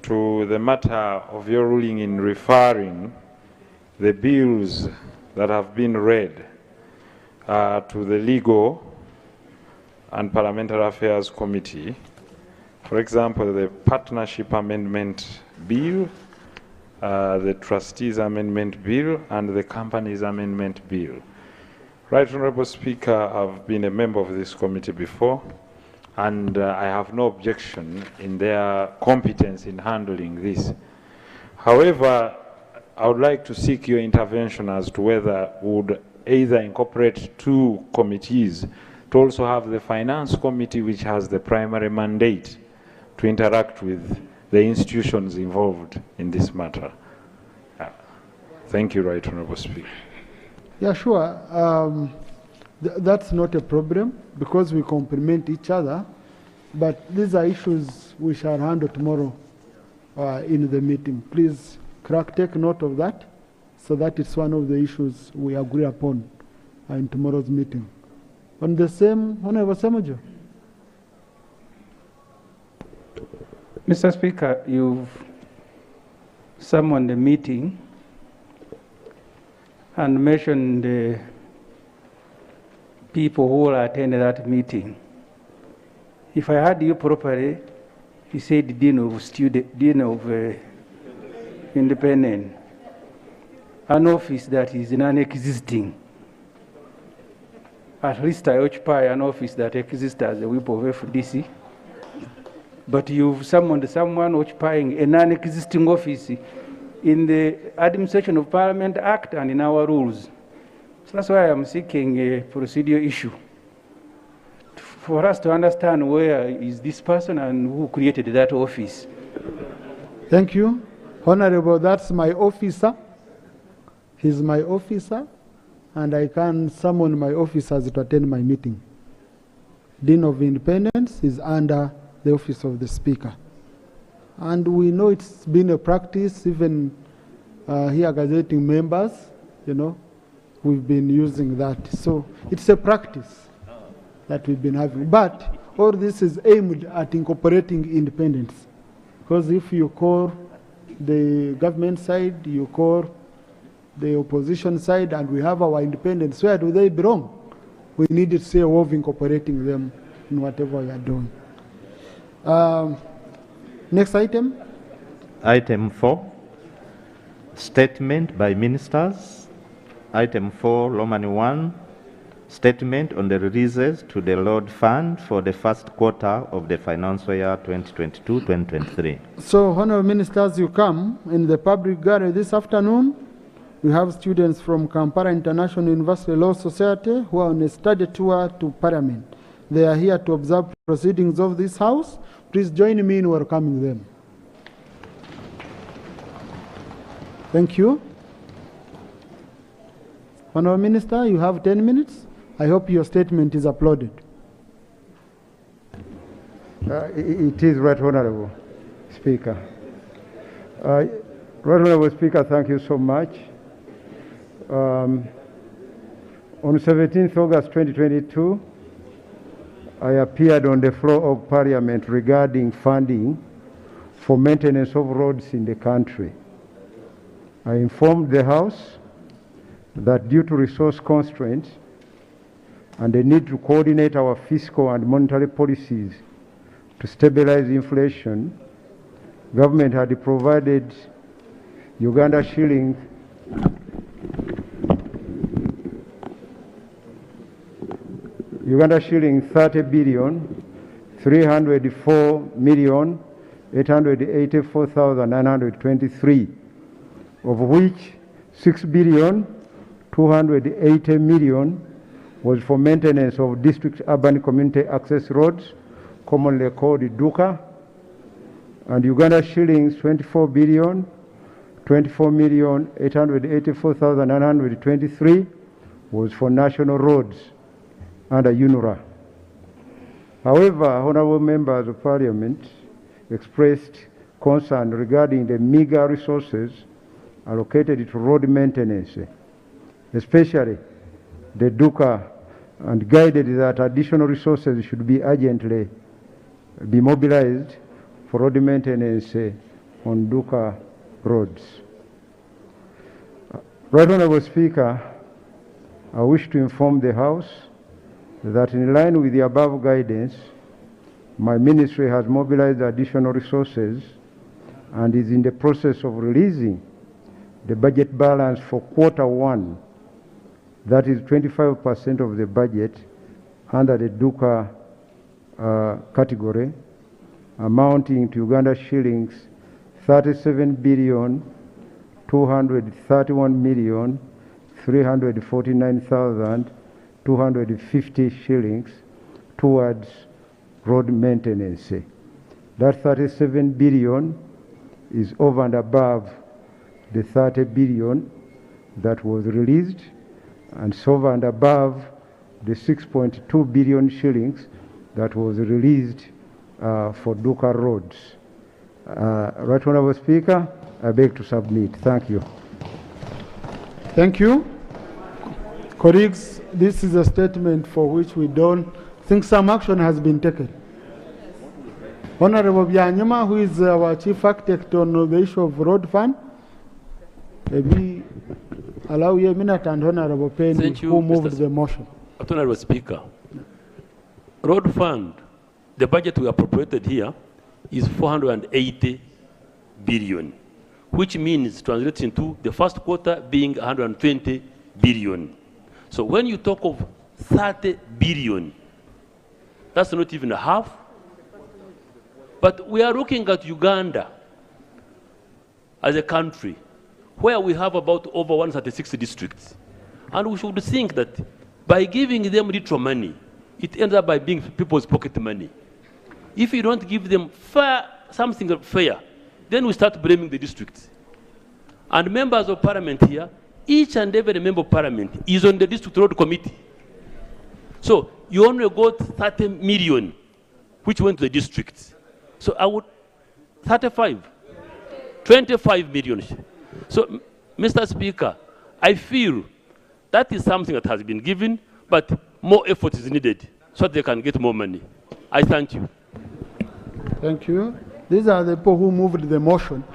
to the matter of your ruling in referring the bills that have been read to the Legal and Parliamentary Affairs Committee. For example, the Partnership Amendment Bill, the Trustees Amendment Bill, and the Companies Amendment Bill. Right Honorable Speaker, I've been a member of this committee before, and I have no objection in their competence in handling this. However, I would like to seek your intervention as to whether we would either incorporate two committees to also have the Finance Committee, which has the primary mandate to interact with the institutions involved in this matter. Thank you, Right Honorable Speaker. Yeah, sure. That's not a problem because we complement each other, but these are issues we shall handle tomorrow in the meeting. Please take note of that, so that it's one of the issues we agree upon in tomorrow's meeting. On the same, Honorable Samujo. Mr. Speaker, you've summoned the meeting and mentioned the people who will attend that meeting. If I heard you properly, you said Dean of Independent, an office that is non-existing. At least I occupy an office that exists as a whip of FDC. But you've summoned someone occupying a non-existing office in the Administration of Parliament Act and in our rules. So that's why I'm seeking a procedural issue, for us to understand where is this person and who created that office. Thank you. Honorable, that's my officer. He's my officer, and I can summon my officers to attend my meeting. Dean of Independence is under the office of the Speaker. And we know it's been a practice, even here gazetting members, you know, we've been using that. So it's a practice that we've been having. But all this is aimed at incorporating independence. Because if you call the government side, you call the opposition side, and we have our independence, where do they belong? We need to see a way of incorporating them in whatever we are doing. Next item. Item 4, statement by ministers. Item 4, Roman 1, statement on the releases to the Lord Fund for the first quarter of the financial year 2022-2023. So, Honourable Ministers, you come in the public gallery this afternoon. We have students from Kampala International University Law Society who are on a study tour to Parliament. They are here to observe proceedings of this House. Please join me in welcoming them. Thank you. Honourable Minister, you have 10 minutes. I hope your statement is uploaded. It is, Right Honourable Speaker. Right Honourable Speaker, thank you so much. On 17th August 2022, I appeared on the floor of Parliament regarding funding for maintenance of roads in the country. I informed the House that due to resource constraints and the need to coordinate our fiscal and monetary policies to stabilize inflation, government had provided Uganda shilling $30,304,884,923, of which $6,280,000,000 was for maintenance of district urban community access roads, commonly called DUCA, and Uganda shillings 24,884,923 was for national roads under UNRA. However, honorable members of parliament expressed concern regarding the meager resources allocated to road maintenance, especially the DUCA, and guided that additional resources should be urgently be mobilized for road maintenance on DUCA roads. Right Honorable Speaker, I wish to inform the House that in line with the above guidance, my ministry has mobilized additional resources and is in the process of releasing the budget balance for Q1, that is 25% of the budget under the DUCA category, amounting to Uganda shillings 37,231,349,250 shillings towards road maintenance. That 37 billion is over and above the 30 billion that was released, and it's over and above the 6.2 billion shillings that was released for DUCA roads. Right Honorable Speaker, I beg to submit. Thank you. Thank you. Colleagues, this is a statement for which we don't think some action has been taken. Honorable Byanyama, who is our chief architect on the issue of road fund, maybe allow you a minute, and Honorable Penny, who moved the motion. Honorable Speaker, road fund, the budget we appropriated here is 480 billion, which means translates into the first quarter being 120 billion. So when you talk of 30 billion, that's not even a half. But we are looking at Uganda as a country where we have about over 136 districts. And we should think that by giving them little money, it ends up by being people's pocket money. If you don't give them something fair, then we start blaming the districts. And members of parliament here, each and every member of parliament is on the district road committee. So you only got 30 million, which went to the districts. So I would, 25 million. So, Mr. Speaker, I feel that is something that has been given, but more effort is needed so that they can get more money. I thank you. Thank you. These are the people who moved the motion.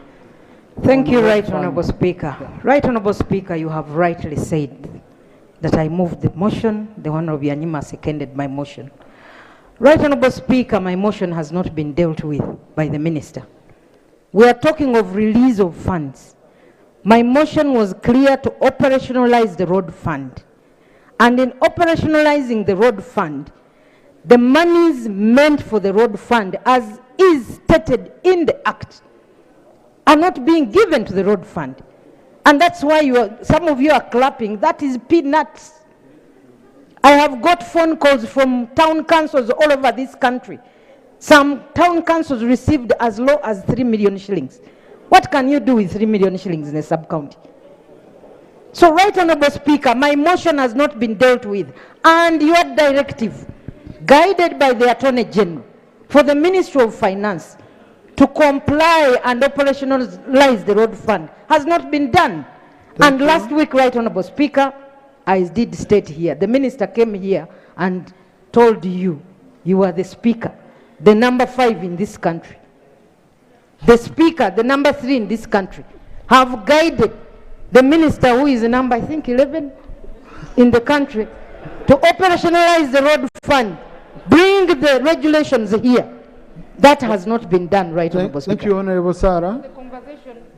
Thank you, Right Honorable Speaker. Right Honorable Speaker, you have rightly said that I moved the motion. The Honorable Byanyima seconded my motion. Right Honorable Speaker, my motion has not been dealt with by the Minister. We are talking of release of funds. My motion was clear to operationalize the road fund. And in operationalizing the road fund, the monies meant for the road fund, as is stated in the Act, are not being given to the road fund. And that's why some of you are clapping. That is peanuts. I have got phone calls from town councils all over this country. Some town councils received as low as 3 million shillings. What can you do with 3 million shillings in a sub-county? So, Right Honorable Speaker, my motion has not been dealt with, and your directive, guided by the Attorney General, for the Ministry of Finance to comply and operationalize the road fund has not been done. And last week, Right Honorable Speaker, I did state here, the Minister came here and told you, you are the Speaker, the number 5 in this country. The Speaker, the number 3 in this country, have guided the minister who is number, I think, 11 in the country, to operationalize the road fund, bring the regulations here. That has not been done, Right Honourable Speaker. Thank you, Honourable Sarah.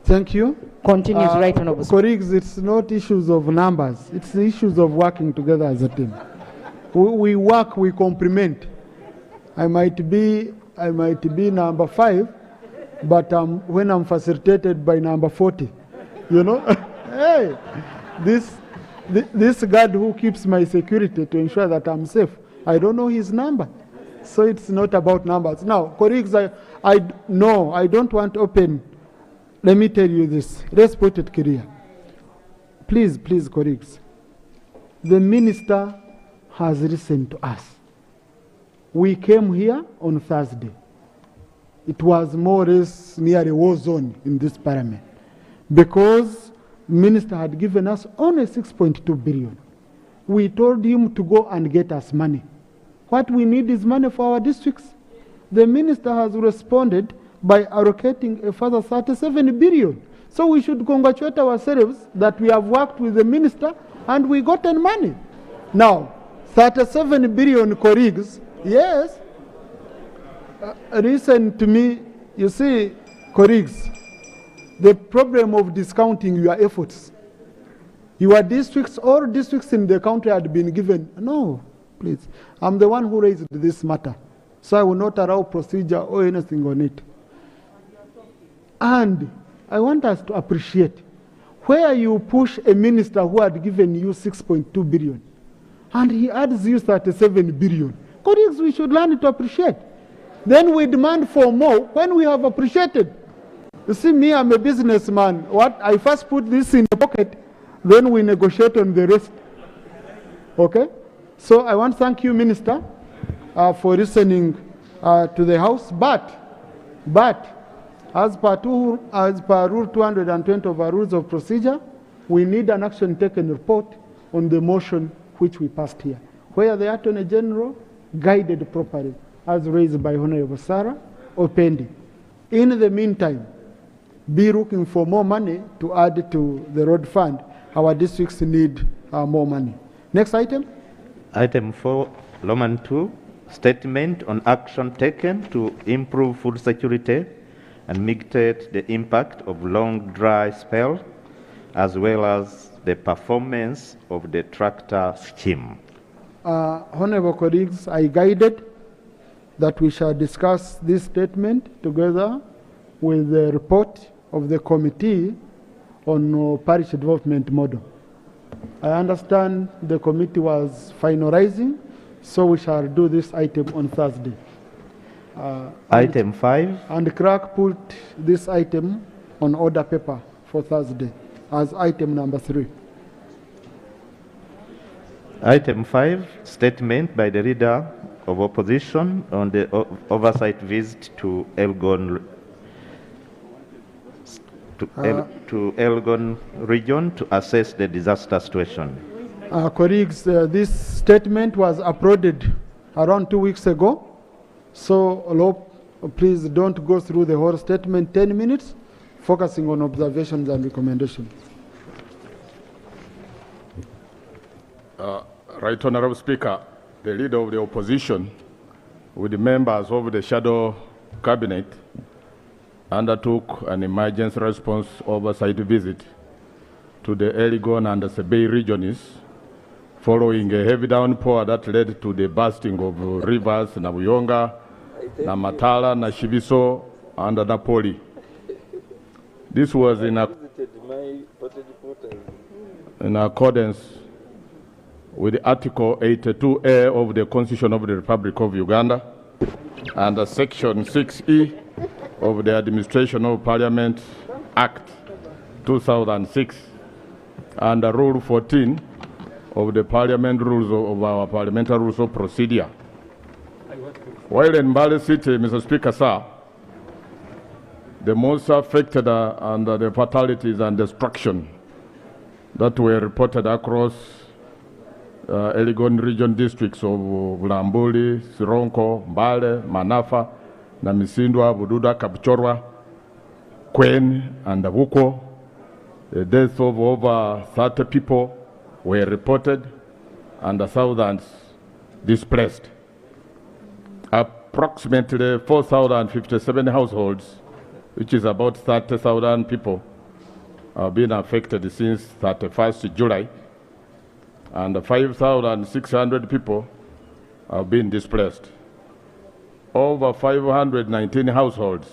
Thank you. Continues, Right Honourable Speaker. Colleagues, it's not issues of numbers. It's the issues of working together as a team. We work, we complement. I might be number 5, but when I'm facilitated by number 40, you know, hey, this guard who keeps my security to ensure that I'm safe, I don't know his number. So it's not about numbers. Now, colleagues, I don't want to open. Let me tell you this. Let's put it clear. Please, colleagues. The minister has listened to us. We came here on Thursday. It was more or less near a war zone in this parliament because the minister had given us only 6.2 billion. We told him to go and get us money. What we need is money for our districts. The minister has responded by allocating a further 37 billion. So we should congratulate ourselves that we have worked with the minister and we gotten money. Now, 37 billion, colleagues, yes. Listen to me, you see, colleagues, the problem of discounting your efforts. Your districts, all districts in the country had been given, no, please. I'm the one who raised this matter, so I will not allow procedure or anything on it. And I want us to appreciate where you push a minister who had given you 6.2 billion and he adds you 37 billion. Colleagues, we should learn to appreciate. Then we demand for more when we have appreciated. You see, me, I'm a businessman. I first put this in the pocket, then we negotiate on the rest. Okay? So I want to thank you, Minister, for listening to the House. But as per Rule 220 of our Rules of Procedure, we need an action taken report on the motion which we passed here, where the Attorney General guided properly, as raised by Honourable Sarah or pending. In the meantime, be looking for more money to add to the road fund. Our districts need more money. Next item. Item 4, Roman 2, statement on action taken to improve food security and mitigate the impact of long dry spell, as well as the performance of the tractor scheme. Honourable colleagues, I guided that we shall discuss this statement together with the report of the committee on parish development model. I understand the committee was finalizing, so we shall do this item on Thursday. Item 5. And the clerk put this item on order paper for Thursday as item number 3. Item 5, statement by the Leader of Opposition on the oversight visit to Elgon Elgon region to assess the disaster situation. Colleagues, this statement was uploaded around 2 weeks ago. So, please don't go through the whole statement, 10 minutes, focusing on observations and recommendations. Right Honourable Speaker, the Leader of the Opposition, with the members of the Shadow Cabinet, undertook an emergency response oversight visit to the Elgon and the Sebei regions following a heavy downpour that led to the bursting of rivers Nabuyonga, Namatala, Nashibiso, and Napoli. This was in accordance with Article 82A of the Constitution of the Republic of Uganda and Section 6E of the Administration of Parliament Act 2006 and Rule 14 of the Parliament rules of our Parliamentary Rules of Procedure. While in Mbale City, Mr. Speaker, sir, the most affected and the fatalities and destruction that were reported across Elgon region districts of Vulambuli, Sironko, Mbale, Manafa, Namisindwa, Bududa, Kapchorwa, Kwen, and Avuko The deaths of over 30 people were reported and thousands displaced. Approximately 4,057 households, which is about 30,000 people, have been affected since 31st July, and 5,600 people have been displaced. Over 519 households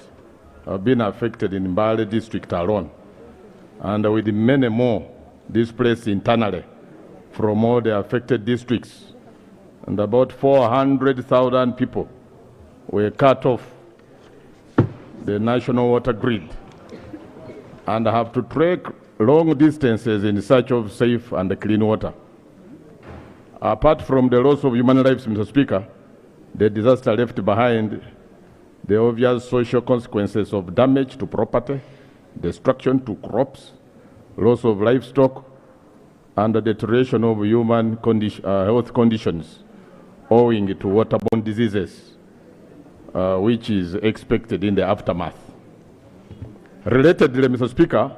have been affected in Mbale district alone, and with many more displaced internally from all the affected districts. And about 400,000 people were cut off the national water grid and have to trek long distances in search of safe and clean water. Apart from the loss of human lives, Mr. Speaker, the disaster left behind the obvious social consequences of damage to property, destruction to crops, loss of livestock, and the deterioration of human health conditions owing to waterborne diseases, which is expected in the aftermath. Relatedly, Mr. Speaker,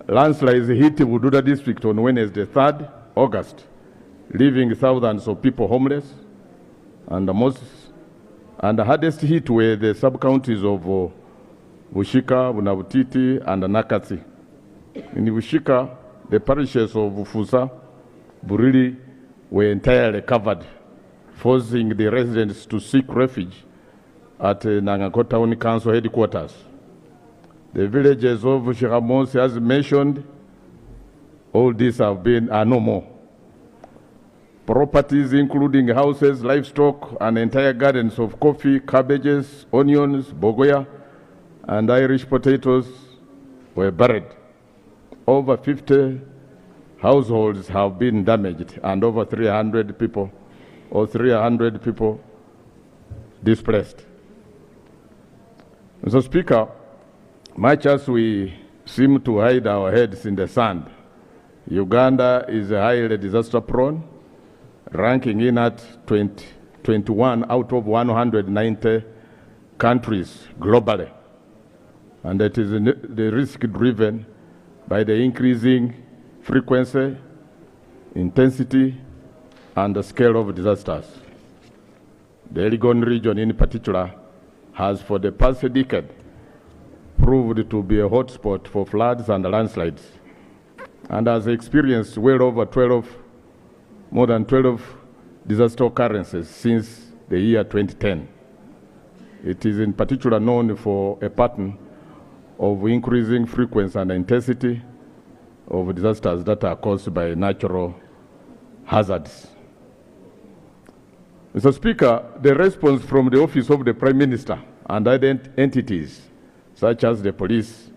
landslides hit Wududa district on Wednesday, 3rd August, leaving thousands of people homeless, and the hardest hit were the sub-counties of Bushika, Bunabutiti, and Nakati. In Bushika, the parishes of Fusa, Burili were entirely covered, forcing the residents to seek refuge at Nangako Town Council headquarters. The villages of Shiramos, as mentioned, all these are no more. Properties including houses, livestock, and entire gardens of coffee, cabbages, onions, bogoya, and Irish potatoes were buried. Over 50 households have been damaged and over 300 people displaced. Mr. Speaker, much as we seem to hide our heads in the sand, Uganda is highly disaster prone, ranking in at 21 out of 190 countries globally. And it is the risk driven by the increasing frequency, intensity, and the scale of disasters. The Elgon region in particular has for the past decade proved to be a hotspot for floods and landslides, and has experienced more than 12 disaster occurrences since the year 2010. It is in particular known for a pattern of increasing frequency and intensity of disasters that are caused by natural hazards. Mr. Speaker, the response from the Office of the Prime Minister and other entities, such as the police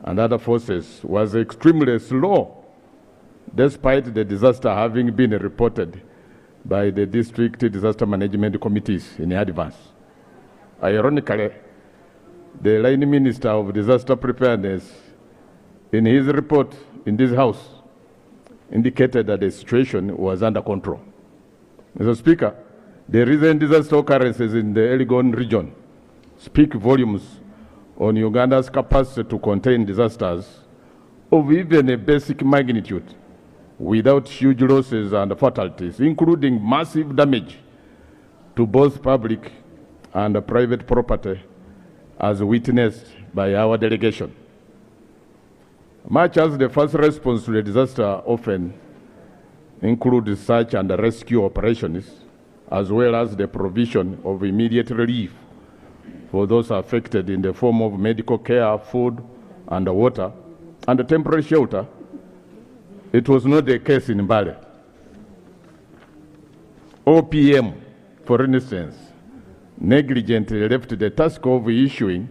and other forces, was extremely slow, despite the disaster having been reported by the district disaster management committees in advance. Ironically, the line minister of disaster preparedness, in his report in this House, indicated that the situation was under control. Mr. Speaker, the recent disaster occurrences in the Elgon region speak volumes on Uganda's capacity to contain disasters of even a basic magnitude without huge losses and fatalities, including massive damage to both public and private property, as witnessed by our delegation. Much as the first response to the disaster often includes search and rescue operations, as well as the provision of immediate relief for those affected in the form of medical care, food, and water, and temporary shelter, it was not the case in Mbale. OPM, for instance, negligently left the task of issuing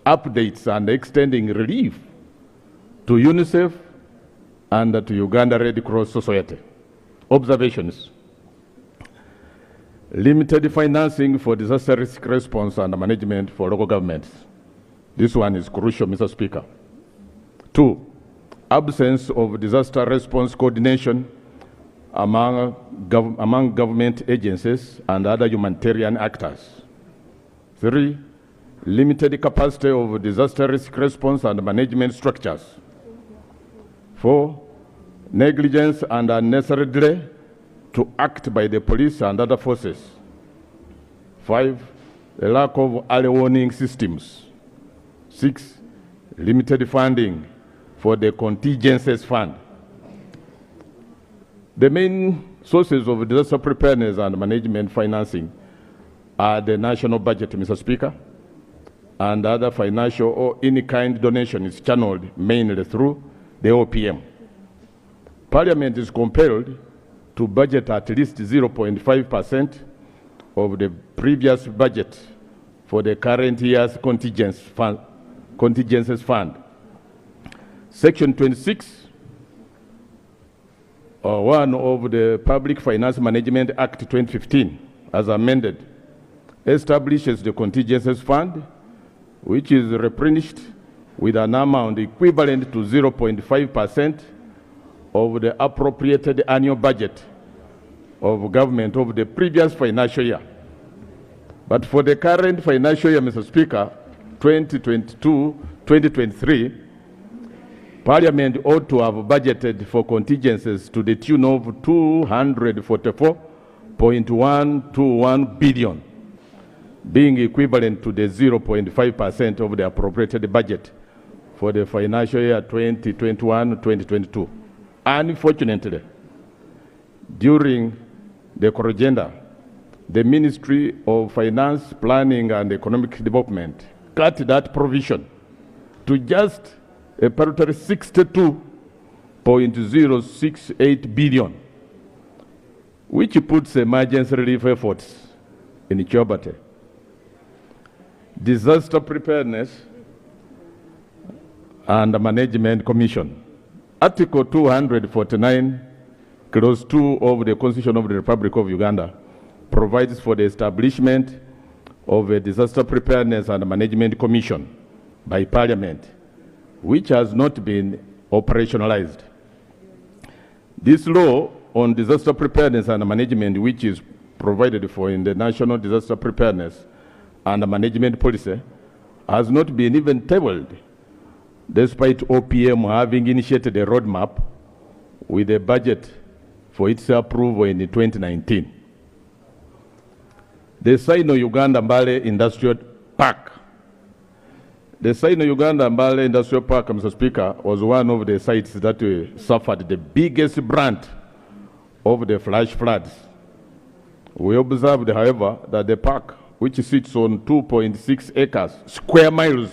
updates and extending relief to UNICEF and to Uganda Red Cross Society. Observations: limited financing for disaster risk response and management for local governments. This one is crucial, Mr. Speaker. 2, absence of disaster response coordination among government agencies and other humanitarian actors. 3, limited capacity of disaster risk response and management structures. 4, negligence and unnecessary delay to act by the police and other forces. 5, the lack of early warning systems. 6, limited funding for the contingencies fund. The main sources of disaster preparedness and management financing are the national budget, Mr. Speaker, and other financial or any kind donation is channeled mainly through the OPM. Parliament is compelled to budget at least 0.5% of the previous budget for the current year's contingencies fund. Section 26, 1 of the Public Finance Management Act 2015, as amended, establishes the contingencies fund, which is replenished with an amount equivalent to 0.5% of the appropriated annual budget of government of the previous financial year. But for the current financial year, Mr. Speaker, 2022-2023, Parliament ought to have budgeted for contingencies to the tune of 244.121 billion, being equivalent to the 0.5% of the appropriated budget for the financial year 2021-2022. Unfortunately, during the Korogenda, the Ministry of Finance, Planning and Economic Development cut that provision to just a paltry 62.068 billion, which puts emergency relief efforts in jeopardy. Disaster Preparedness and Management Commission. Article 249, Clause 2 of the Constitution of the Republic of Uganda provides for the establishment of a Disaster Preparedness and Management Commission by Parliament, which has not been operationalized. This law on disaster preparedness and management, which is provided for in the National Disaster Preparedness and Management Policy, has not been even tabled, despite OPM having initiated a roadmap with a budget for its approval in 2019. The Sino-Uganda Mbale Industrial Park. The Sino-Uganda Mbale Industrial Park, Mr. Speaker, was one of the sites that suffered the biggest brunt of the flash floods. We observed, however, that the park, which sits on 2.6 acres, square miles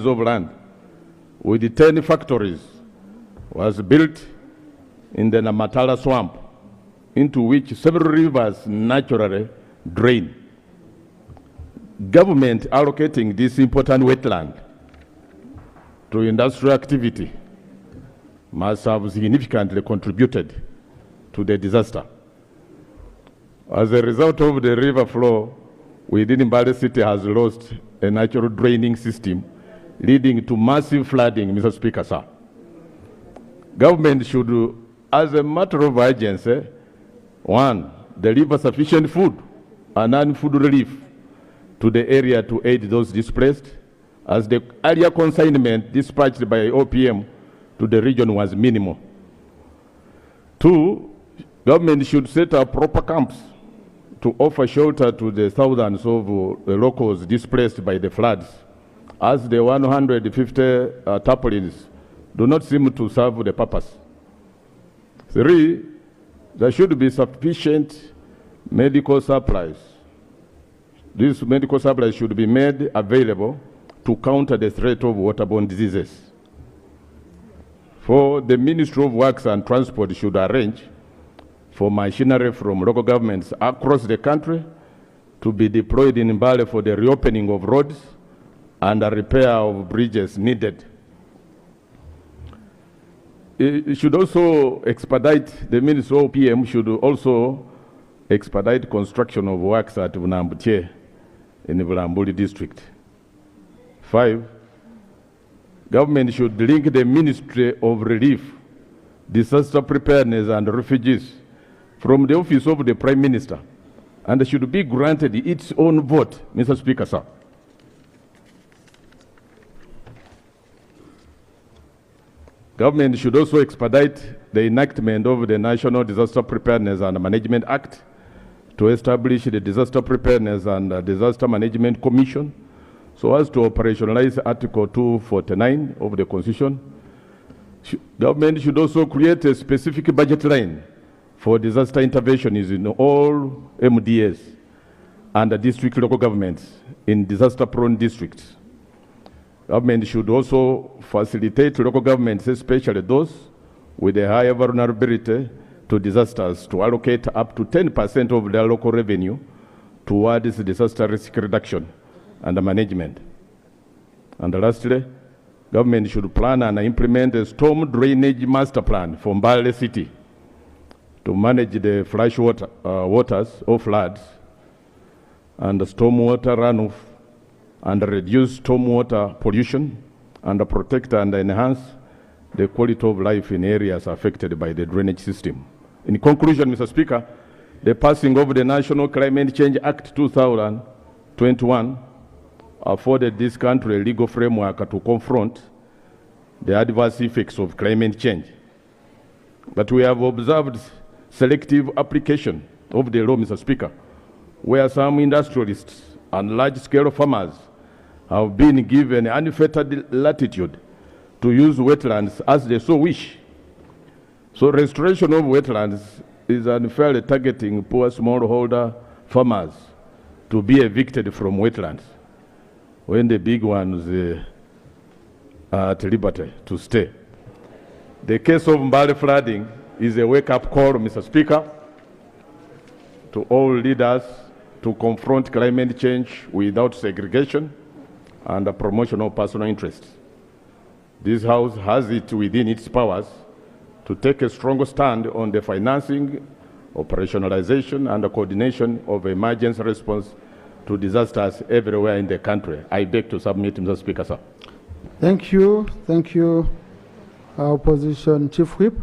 of land, with 10 factories, was built in the Namatala swamp, into which several rivers naturally drain. Government allocating this important wetland to industrial activity must have significantly contributed to the disaster. As a result of the river flow within Mbale City has lost a natural draining system, leading to massive flooding, Mr. Speaker, sir. Government should, as a matter of urgency, 1, deliver sufficient food and non-food relief to the area to aid those displaced, as the earlier consignment dispatched by OPM to the region was minimal. 2, government should set up proper camps to offer shelter to the thousands of locals displaced by the floods, as the 150 tarpaulins do not seem to serve the purpose. 3, there should be sufficient medical supplies. These medical supplies should be made available to counter the threat of waterborne diseases. 4, the Ministry of Works and Transport should arrange for machinery from local governments across the country to be deployed in Mbale for the reopening of roads and the repair of bridges needed. It should also expedite, the Ministry of OPM should also expedite construction of works at Vunambuche in the Bulambuli district. 5, government should link the Ministry of Relief, Disaster Preparedness and Refugees from the office of the Prime Minister, and should be granted its own vote, Mr. Speaker, sir. Government should also expedite the enactment of the National Disaster Preparedness and Management Act to establish the Disaster Preparedness and Disaster Management Commission so as to operationalize Article 249 of the Constitution. Government should also create a specific budget line for disaster interventions in all MDS and district local governments in disaster-prone districts. Government should also facilitate local governments, especially those with a higher vulnerability to disasters, to allocate up to 10% of their local revenue towards disaster risk reduction and management. And lastly, government should plan and implement a storm drainage master plan for Mbale City to manage the flash waters or floods and the stormwater runoff and reduce stormwater pollution and protect and enhance the quality of life in areas affected by the drainage system. In conclusion, Mr. Speaker, the passing of the National Climate Change Act 2021 afforded this country a legal framework to confront the adverse effects of climate change. But we have observed selective application of the law, Mr. Speaker, where some industrialists and large-scale farmers have been given unfettered latitude to use wetlands as they so wish. So restoration of wetlands is unfairly targeting poor smallholder farmers to be evicted from wetlands when the big ones are at liberty to stay. The case of Mbale flooding is a wake-up call, Mr. Speaker, to all leaders to confront climate change without segregation and the promotion of personal interests. This House has it within its powers to take a stronger stand on the financing, operationalization, and the coordination of emergency response to disasters everywhere in the country. I beg to submit, Mr. Speaker, sir. Thank you. Thank you, Opposition Chief Whip.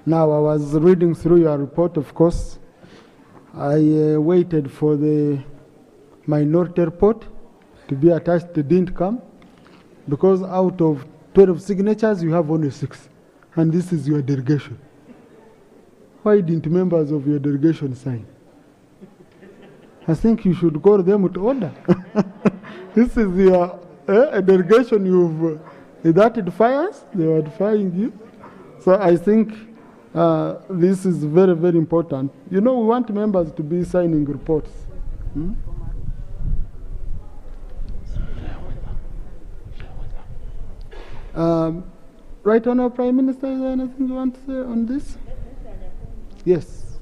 Now, I was reading through your report, of course. I waited for the minority report to be attached. It didn't come because out of 12 signatures, you have only 6. And this is your delegation. Why didn't members of your delegation sign? I think you should call them to order. This is your delegation. That defiance, they were defying you. So I think this is very, very important. You know, we want members to be signing reports. Right Honourable Prime Minister, is there anything you want to say on this? Yes.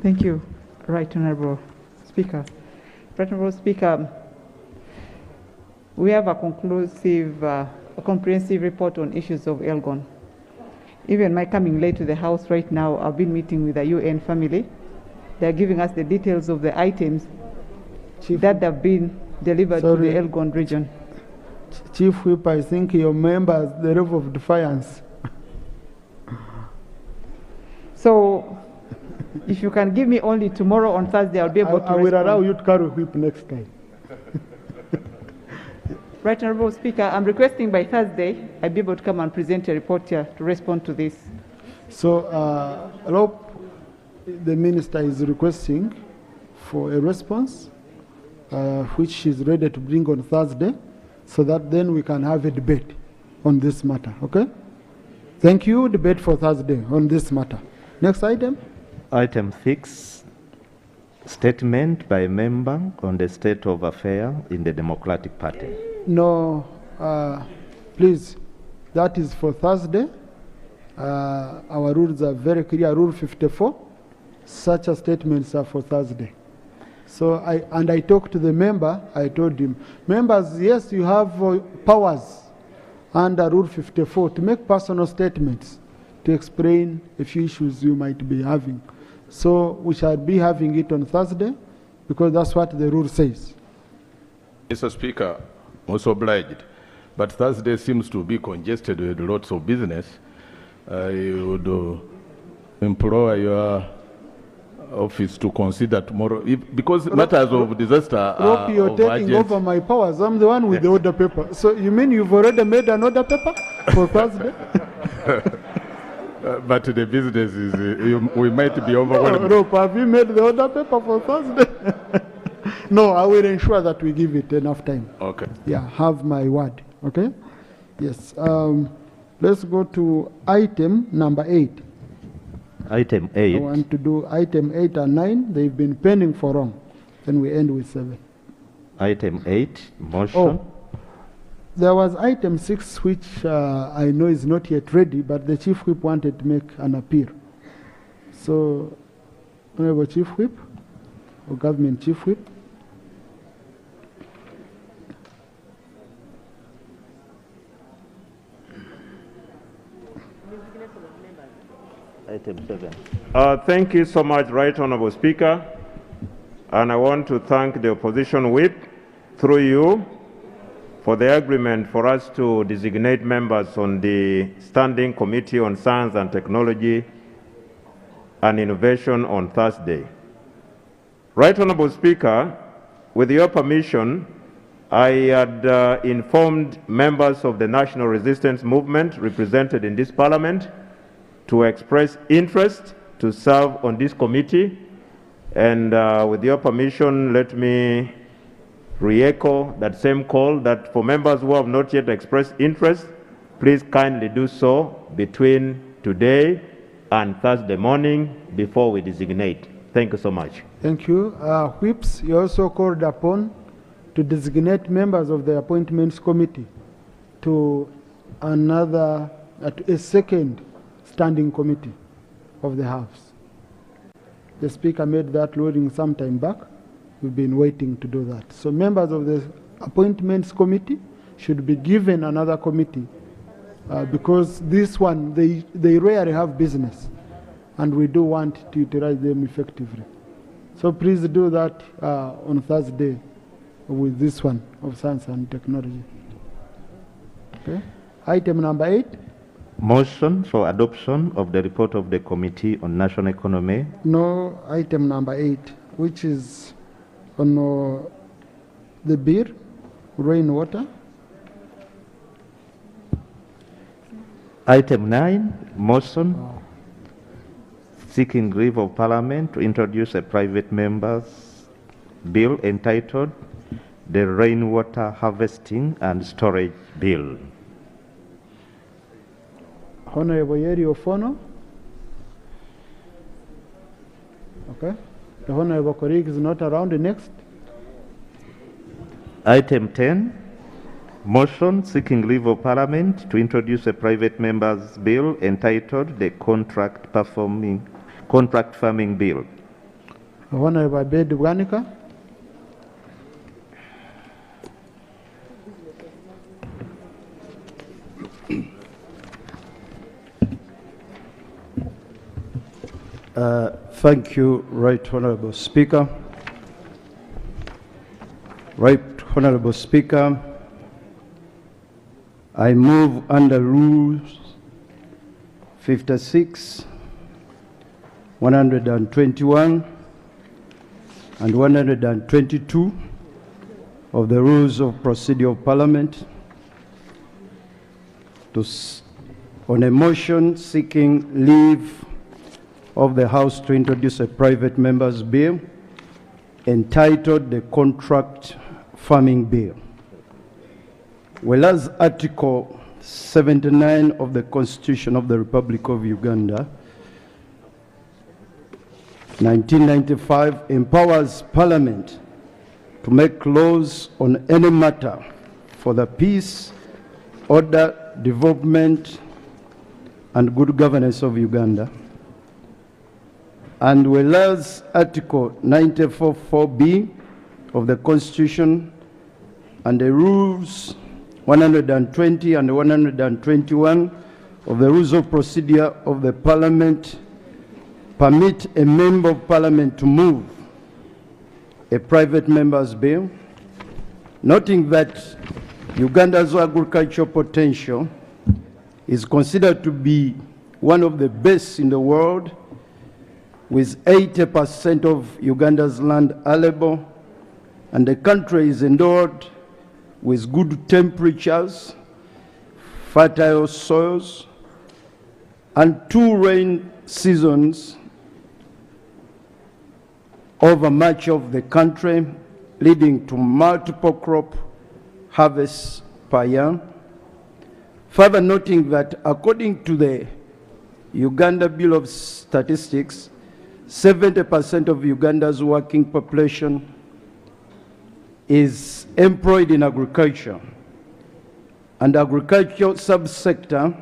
Thank you, Right Honourable Speaker. Right Honourable Speaker, we have a comprehensive report on issues of Elgon. Even my coming late to the House right now, I've been meeting with the UN family. They're giving us the details of the items that have been delivered to the Elgon region. Chief Whip, I think your members, the level of defiance. So, if you can give me only tomorrow on Thursday, I'll be able to I will allow you to carry whip next time. Right Honourable Speaker, I'm requesting by Thursday, I'll be able to come and present a report here to respond to this. So, the Minister is requesting for a response, which she's ready to bring on Thursday, so that then we can have a debate on this matter, okay? Thank you. Debate for Thursday on this matter. Next item. Item 6, statement by member on the state of affairs in the Democratic Party. No, please, that is for Thursday. Our rules are very clear. Rule 54, such a statements are for Thursday. So I talked to the member. I told him, members, yes, you have powers under Rule 54 to make personal statements to explain a few issues you might be having. So we shall be having it on Thursday because that's what the rule says. Mr. Speaker, most obliged, but Thursday seems to be congested with lots of business. I would implore your office to consider tomorrow, because matters of disaster are Rob, you're of taking urgency. over my powers. I'm the one with the order paper. So you mean you've already made an order paper for Thursday? But the business is, we might be overwhelmed. Rob, have you made the order paper for Thursday? No, I will ensure that we give it enough time. Okay. Yeah, have my word. Okay? Yes. Let's go to item number 8. Item 8. I want to do item 8 and 9. They've been pending for long. Then we end with 7. Item 8, motion. Oh, there was item 6, which I know is not yet ready, but the Chief Whip wanted to make an appeal. So, Honorable Chief Whip, or Government Chief Whip. Item 7. Thank you so much, Right Honourable Speaker. And I want to thank the opposition whip, through you, for the agreement for us to designate members on the Standing Committee on Science and Technology and Innovation on Thursday. Right Honourable Speaker, with your permission, I had informed members of the National Resistance Movement represented in this Parliament to express interest to serve on this committee. And with your permission, let me re-echo that same call that for members who have not yet expressed interest, please kindly do so between today and Thursday morning before we designate. Thank you so much. Thank you. Whips, you also called upon to designate members of the Appointments Committee to another, a second Standing Committee of the House. The Speaker made that ruling some time back. We've been waiting to do that. So members of the Appointments Committee should be given another committee because this one, they rarely have business, and we do want to utilize them effectively. So please do that on Thursday with this one of Science and Technology. Okay. Item number 8. Motion for adoption of the report of the Committee on National Economy. No, item number 8, which is on the beer, rainwater. Item 9, motion seeking leave of Parliament to introduce a private member's bill entitled the Rainwater Harvesting and Storage Bill. Honorable Yeri Ofono. Okay. The Honorable colleague is not around. The next. Item 10, motion seeking leave of Parliament to introduce a private member's bill entitled the Contract Farming Bill. The Honorable Abed Bwanika. Thank you, Right Honourable Speaker. Right Honourable Speaker, I move under Rules 56, 121, and 122 of the Rules of Procedure of Parliament on a motion seeking leave of the House to introduce a private member's bill entitled the Contract Farming Bill. Whereas Article 79 of the Constitution of the Republic of Uganda, 1995, empowers Parliament to make laws on any matter for the peace, order, development, and good governance of Uganda. And whereas Article 94(4)(b) of the Constitution and the Rules 120 and 121 of the Rules of Procedure of the Parliament permit a Member of Parliament to move a private member's bill, noting that Uganda's agricultural potential is considered to be one of the best in the world, with 80% of Uganda's land arable, and the country is endowed with good temperatures, fertile soils, and 2 rain seasons over much of the country, leading to multiple crop harvests per year. Further noting that according to the Uganda Bureau of Statistics, 70% of Uganda's working population is employed in agriculture, and agriculture sector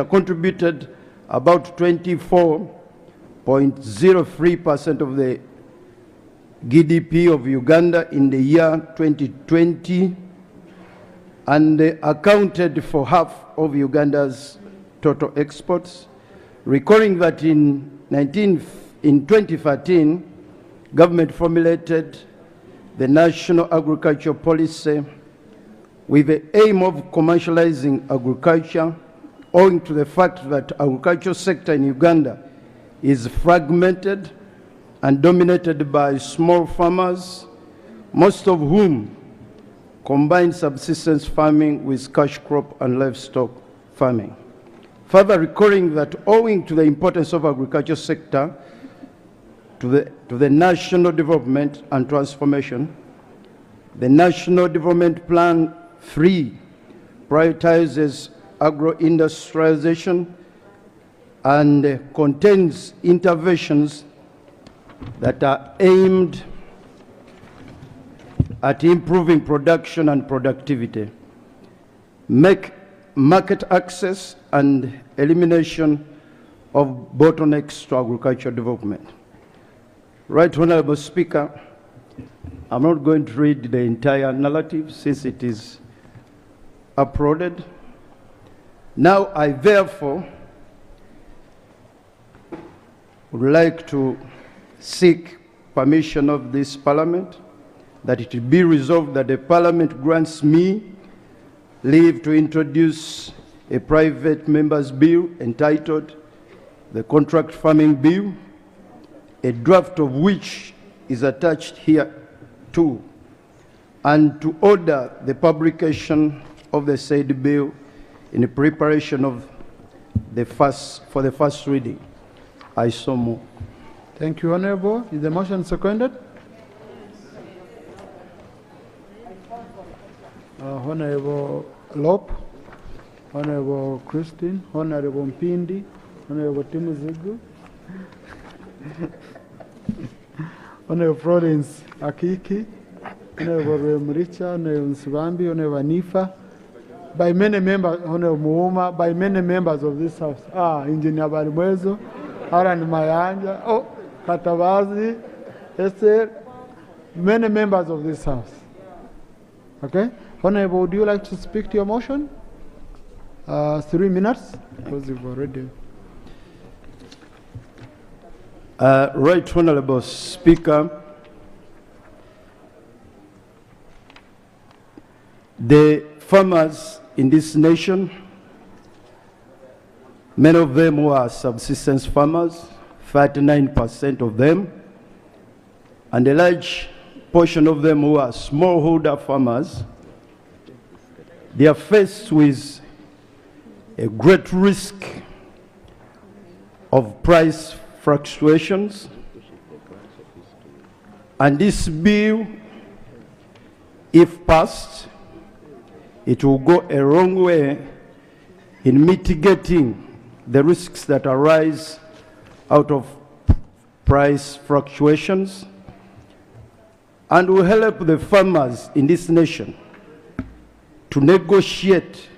contributed about 24.03% of the GDP of Uganda in the year 2020, and accounted for half of Uganda's total exports, recalling that in 2013, government formulated the National Agricultural Policy with the aim of commercializing agriculture, owing to the fact that agricultural sector in Uganda is fragmented and dominated by small farmers, most of whom combine subsistence farming with cash crop and livestock farming. Further recalling that owing to the importance of agriculture sector to the national development and transformation, the National Development Plan 3 prioritizes agro-industrialization and contains interventions that are aimed at improving production and productivity, market access, and elimination of bottlenecks to agricultural development. Right Honorable Speaker, I'm not going to read the entire narrative since it is uploaded. Now I therefore would like to seek permission of this Parliament that it be resolved that the Parliament grants me leave to introduce a private member's bill entitled the Contract Farming Bill, a draft of which is attached here too, and to order the publication of the said bill in the preparation of for the first reading. I so move. Thank you, Honorable. Is the motion seconded? Honorable Lop, Honorable Christine, Honorable Mpindi, Honorable Timuzigu, Honorable Florence Akiki, Honorable Mricha, Honorable Nsibambi, Honorable Nifa, by many members, Honorable Muuma, by many members of this House. Engineer Barimwezo, Aran Mayanja, Katabazi, Esther, many members of this House. Okay? Honorable, would you like to speak to your motion? 3 minutes, because you've already. Right Honorable Speaker, the farmers in this nation, many of them who are subsistence farmers, 39% of them, and a large portion of them who are smallholder farmers, they are faced with a great risk of price fluctuations, and this bill, if passed, it will go a long way in mitigating the risks that arise out of price fluctuations, and will help the farmers in this nation to negotiate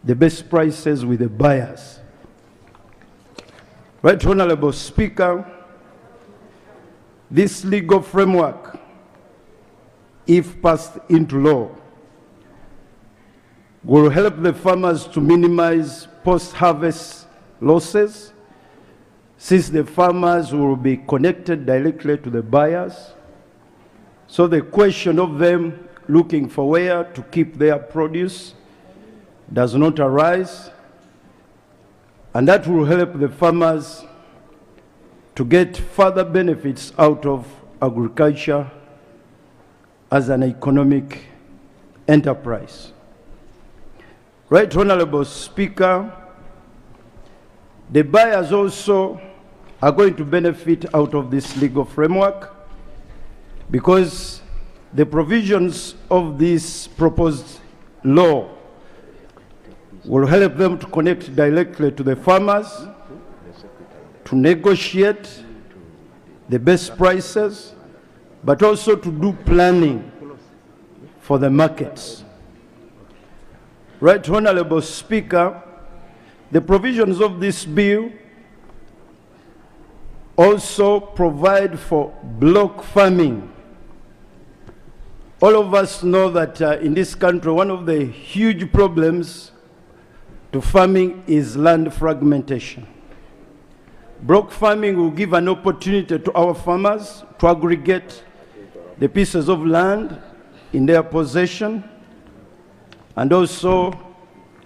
the best prices with the buyers. Right Honorable Speaker, this legal framework, if passed into law, will help the farmers to minimize post-harvest losses, since the farmers will be connected directly to the buyers. So the question of them looking for where to keep their produce does not arise, and that will help the farmers to get further benefits out of agriculture as an economic enterprise. Right Honorable Speaker, the buyers also are going to benefit out of this legal framework because the provisions of this proposed law will help them to connect directly to the farmers, to negotiate the best prices, but also to do planning for the markets. Right Honorable Speaker, the provisions of this bill also provide for block farming. All of us know that in this country, one of the huge problems to farming is land fragmentation. Block farming will give an opportunity to our farmers to aggregate the pieces of land in their possession and also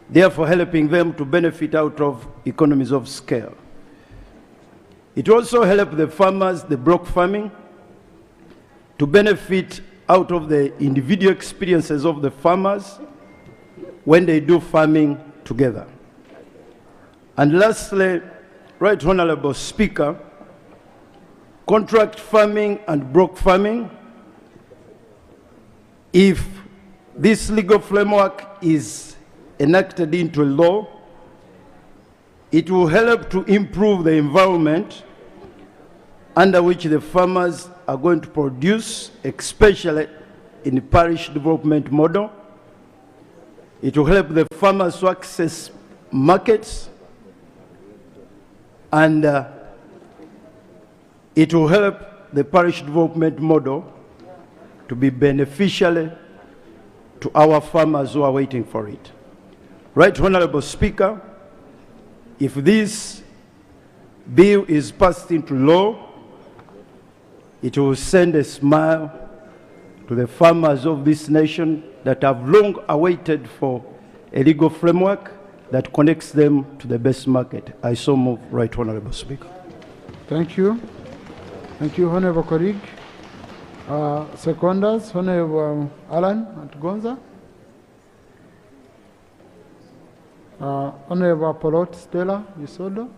therefore helping them to benefit out of economies of scale. It also helps the farmers, the block farming, to benefit out of the individual experiences of the farmers when they do farming together. And lastly, Right Honorable Speaker, contract farming and block farming, if this legal framework is enacted into law, it will help to improve the environment under which the farmers are going to produce, especially in the parish development model. It will help the farmers to access markets, and it will help the parish development model to be beneficial to our farmers who are waiting for it. Right Honorable Speaker, if this bill is passed into law, it will send a smile to the farmers of this nation that have long awaited for a legal framework that connects them to the best market. I so move, Right Honorable Speaker. Thank you. Thank you, Honorable colleague. Seconders, Honorable Alan Gonza. Honorable Polot Stella Isodo.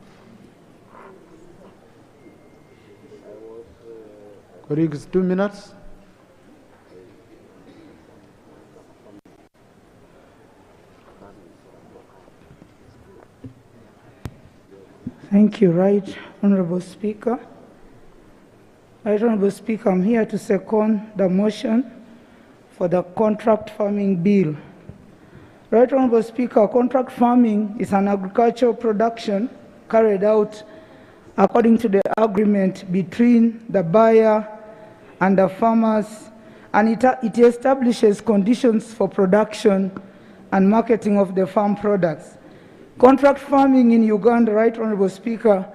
Colleagues, 2 minutes. Thank you, Right Honorable Speaker. Right Honorable Speaker, I'm here to second the motion for the contract farming bill. Right Honorable Speaker, contract farming is an agricultural production carried out according to the agreement between the buyer and the farmers, and it establishes conditions for production and marketing of the farm products. Contract farming in Uganda, Right Honorable Speaker,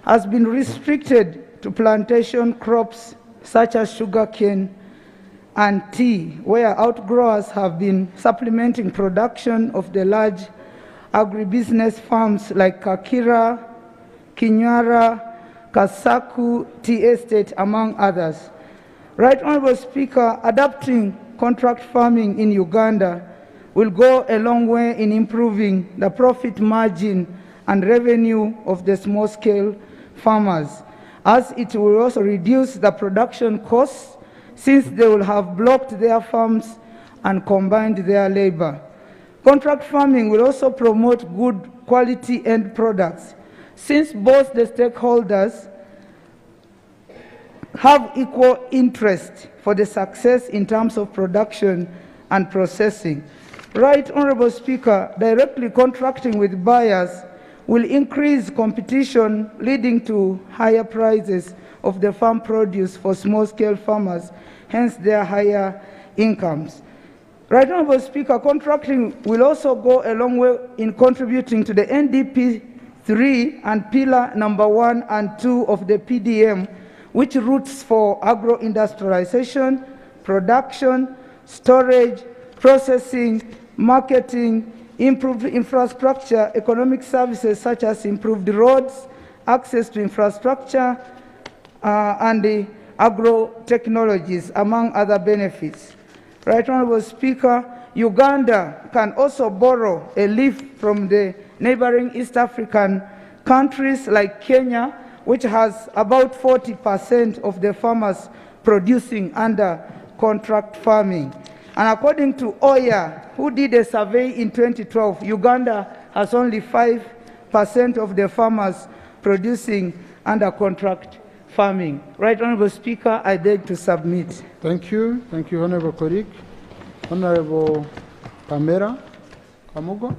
has been restricted to plantation crops such as sugarcane and tea, where outgrowers have been supplementing production of the large agribusiness farms like Kakira, Kinywara, Kasaku Tea Estate, among others. Right Honorable Speaker, adopting contract farming in Uganda will go a long way in improving the profit margin and revenue of the small-scale farmers, as it will also reduce the production costs since they will have blocked their farms and combined their labor. Contract farming will also promote good quality end products, since both the stakeholders have equal interest for the success in terms of production and processing. Right Honorable Speaker, directly contracting with buyers will increase competition, leading to higher prices of the farm produce for small-scale farmers, hence their higher incomes. Right Honorable Speaker, contracting will also go a long way in contributing to the NDP 3 and Pillar number 1 and 2 of the PDM, which routes for agro-industrialization, production, storage, processing, marketing, improved infrastructure, economic services such as improved roads, access to infrastructure, and the agro-technologies, among other benefits. Right Honorable Speaker, Uganda can also borrow a leaf from the neighboring East African countries like Kenya, which has about 40% of the farmers producing under contract farming. And according to OYA, who did a survey in 2012, Uganda has only 5% of the farmers producing under contract farming. Right Honorable Speaker, I beg to submit. Thank you. Thank you, Honorable colleague. Honorable Kamera Kamugo.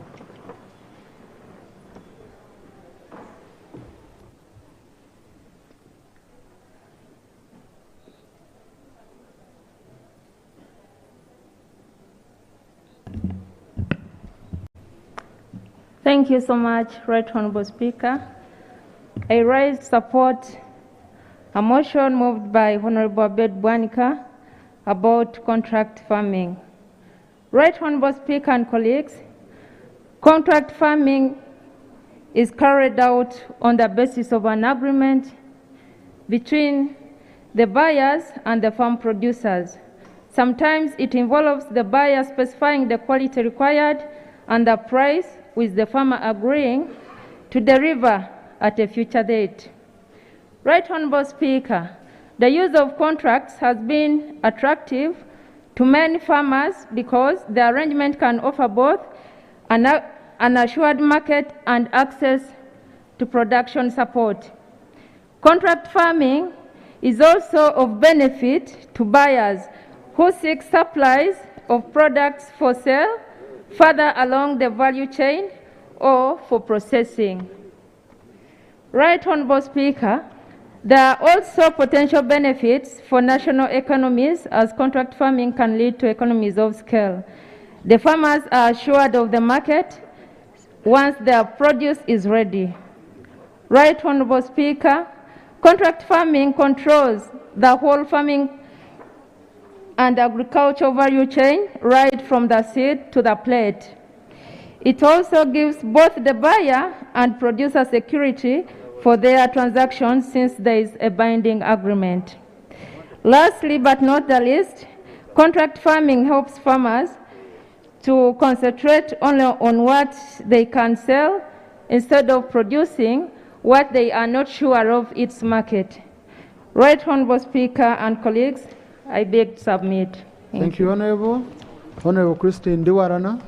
Thank you so much, Right Honorable Speaker. I raise support a motion moved by Honorable Abed Bwanika about contract farming. Right Honorable Speaker and colleagues, contract farming is carried out on the basis of an agreement between the buyers and the farm producers. Sometimes it involves the buyer specifying the quality required and the price, with the farmer agreeing to deliver at a future date. Right Honorable Speaker, the use of contracts has been attractive to many farmers because the arrangement can offer both an assured market and access to production support. Contract farming is also of benefit to buyers who seek supplies of products for sale further along the value chain or for processing. Right Honorable Speaker, there are also potential benefits for national economies as contract farming can lead to economies of scale. The farmers are assured of the market once their produce is ready. Right Honorable Speaker, contract farming controls the whole farming and agricultural value chain right from the seed to the plate. It also gives both the buyer and producer security for their transactions since there is a binding agreement. Lastly, but not the least, contract farming helps farmers to concentrate only on what they can sell instead of producing what they are not sure of its market. Right Honorable Speaker and colleagues, I beg to submit. Thank you, Honorable. Honorable Christine Diwarana.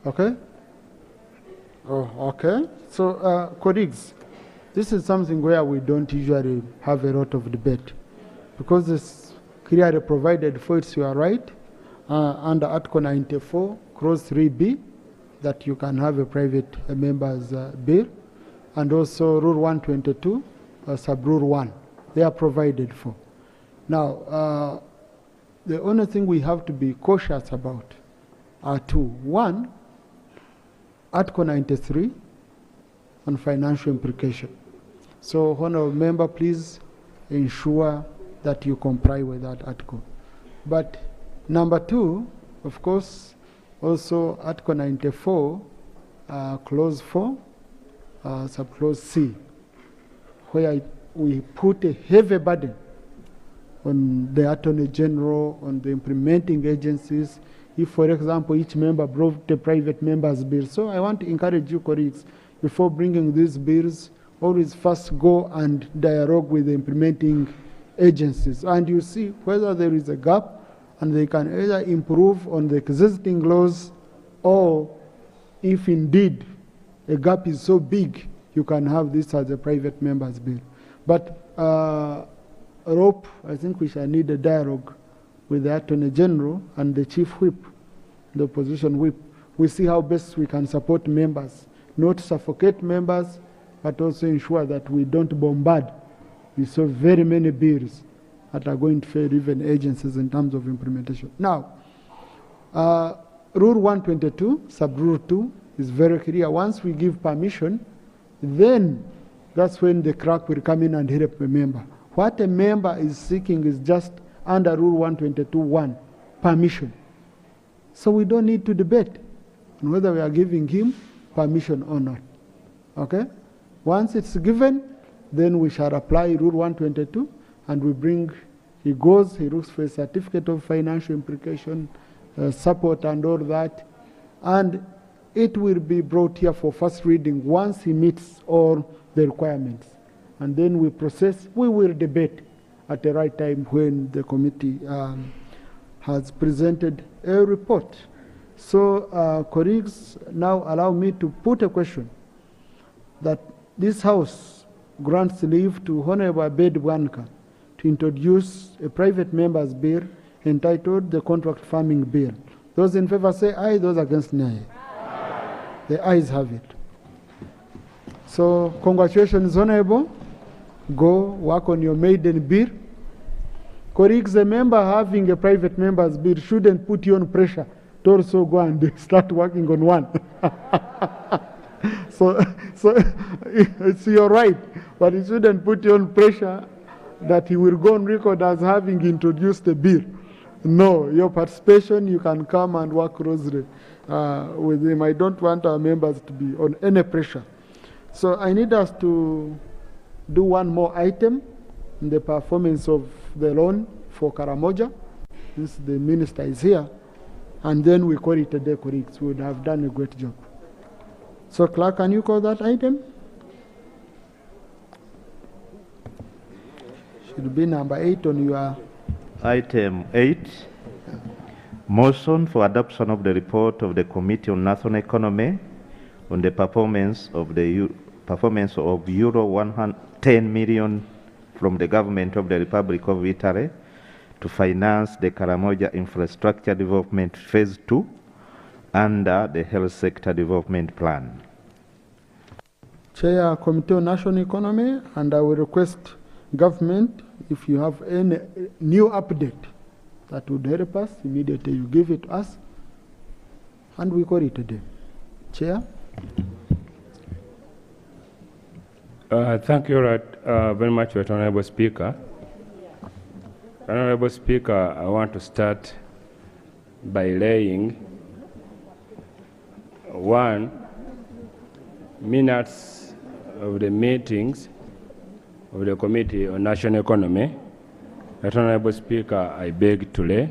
Okay. Oh, okay. So, colleagues, this is something where we don't usually have a lot of debate because it's clearly provided for it. You are right. Under Article 94, Clause 3B, that you can have a private member's bill, and also Rule 122, Sub-Rule 1. They are provided for. Now, the only thing we have to be cautious about are two. One, Article 93 on financial implication. So, Honourable Member, please ensure that you comply with that article. But number two, of course, also Article 94, Clause 4, Subclause C, where we put a heavy burden on the Attorney General, on the implementing agencies, if, for example, each member brought a private member's bill. So I want to encourage you, colleagues, before bringing these bills, always first go and dialogue with the implementing agencies. And you see whether there is a gap, and they can either improve on the existing laws, or if indeed a gap is so big, you can have this as a private member's bill. But Rope, I think we shall need a dialogue with the Attorney General and the Chief Whip, the opposition whip. We see how best we can support members, not suffocate members, but also ensure that we don't bombard with so very many bills that are going to fail even agencies in terms of implementation. Now, Rule 122, Sub-Rule 2 is very clear. Once we give permission, then that's when the crack will come in and help a member. What a member is seeking is just under Rule 122.1, permission. So we don't need to debate on whether we are giving him permission or not. Okay? Once it's given, then we shall apply Rule 122, and we bring, he goes, he looks for a certificate of financial implication, support and all that, and it will be brought here for first reading once he meets all the requirements. And then we process, we will debate at the right time when the committee has presented a report. So, colleagues, now allow me to put a question that this House grants leave to Honorable Abed Bwanka to introduce a private member's bill entitled the Contract Farming Bill. Those in favor say aye, those against nay. The ayes have it. So, congratulations, Honorable. Go work on your maiden bill. Colleagues, a member having a private member's bill shouldn't put you on pressure to also go and start working on one. So it's your right, but it shouldn't put you on pressure that he will go on record as having introduced the bill. No, your participation, you can come and work closely with him. I don't want our members to be on any pressure. So I need us to do one more item in the performance of the loan for Karamoja, since the minister is here, and then we call it a day, colleagues. We would have done a great job. So, Clerk, can you call that item? Should be number 8 on your... Item 8, motion for adoption of the report of the Committee on National Economy on the performance of euro 110 million from the government of the Republic of Italy to finance the Karamoja Infrastructure Development Phase 2 under the Health Sector Development Plan. Chair, Committee on National Economy, and I will request government, if you have any new update that would help us, immediately you give it to us, and we call it a day. Chair? Thank you very much, Honorable Speaker. Honorable Speaker, I want to start by laying minutes of the meetings of the Committee on National Economy. Honorable Speaker, I beg to lay.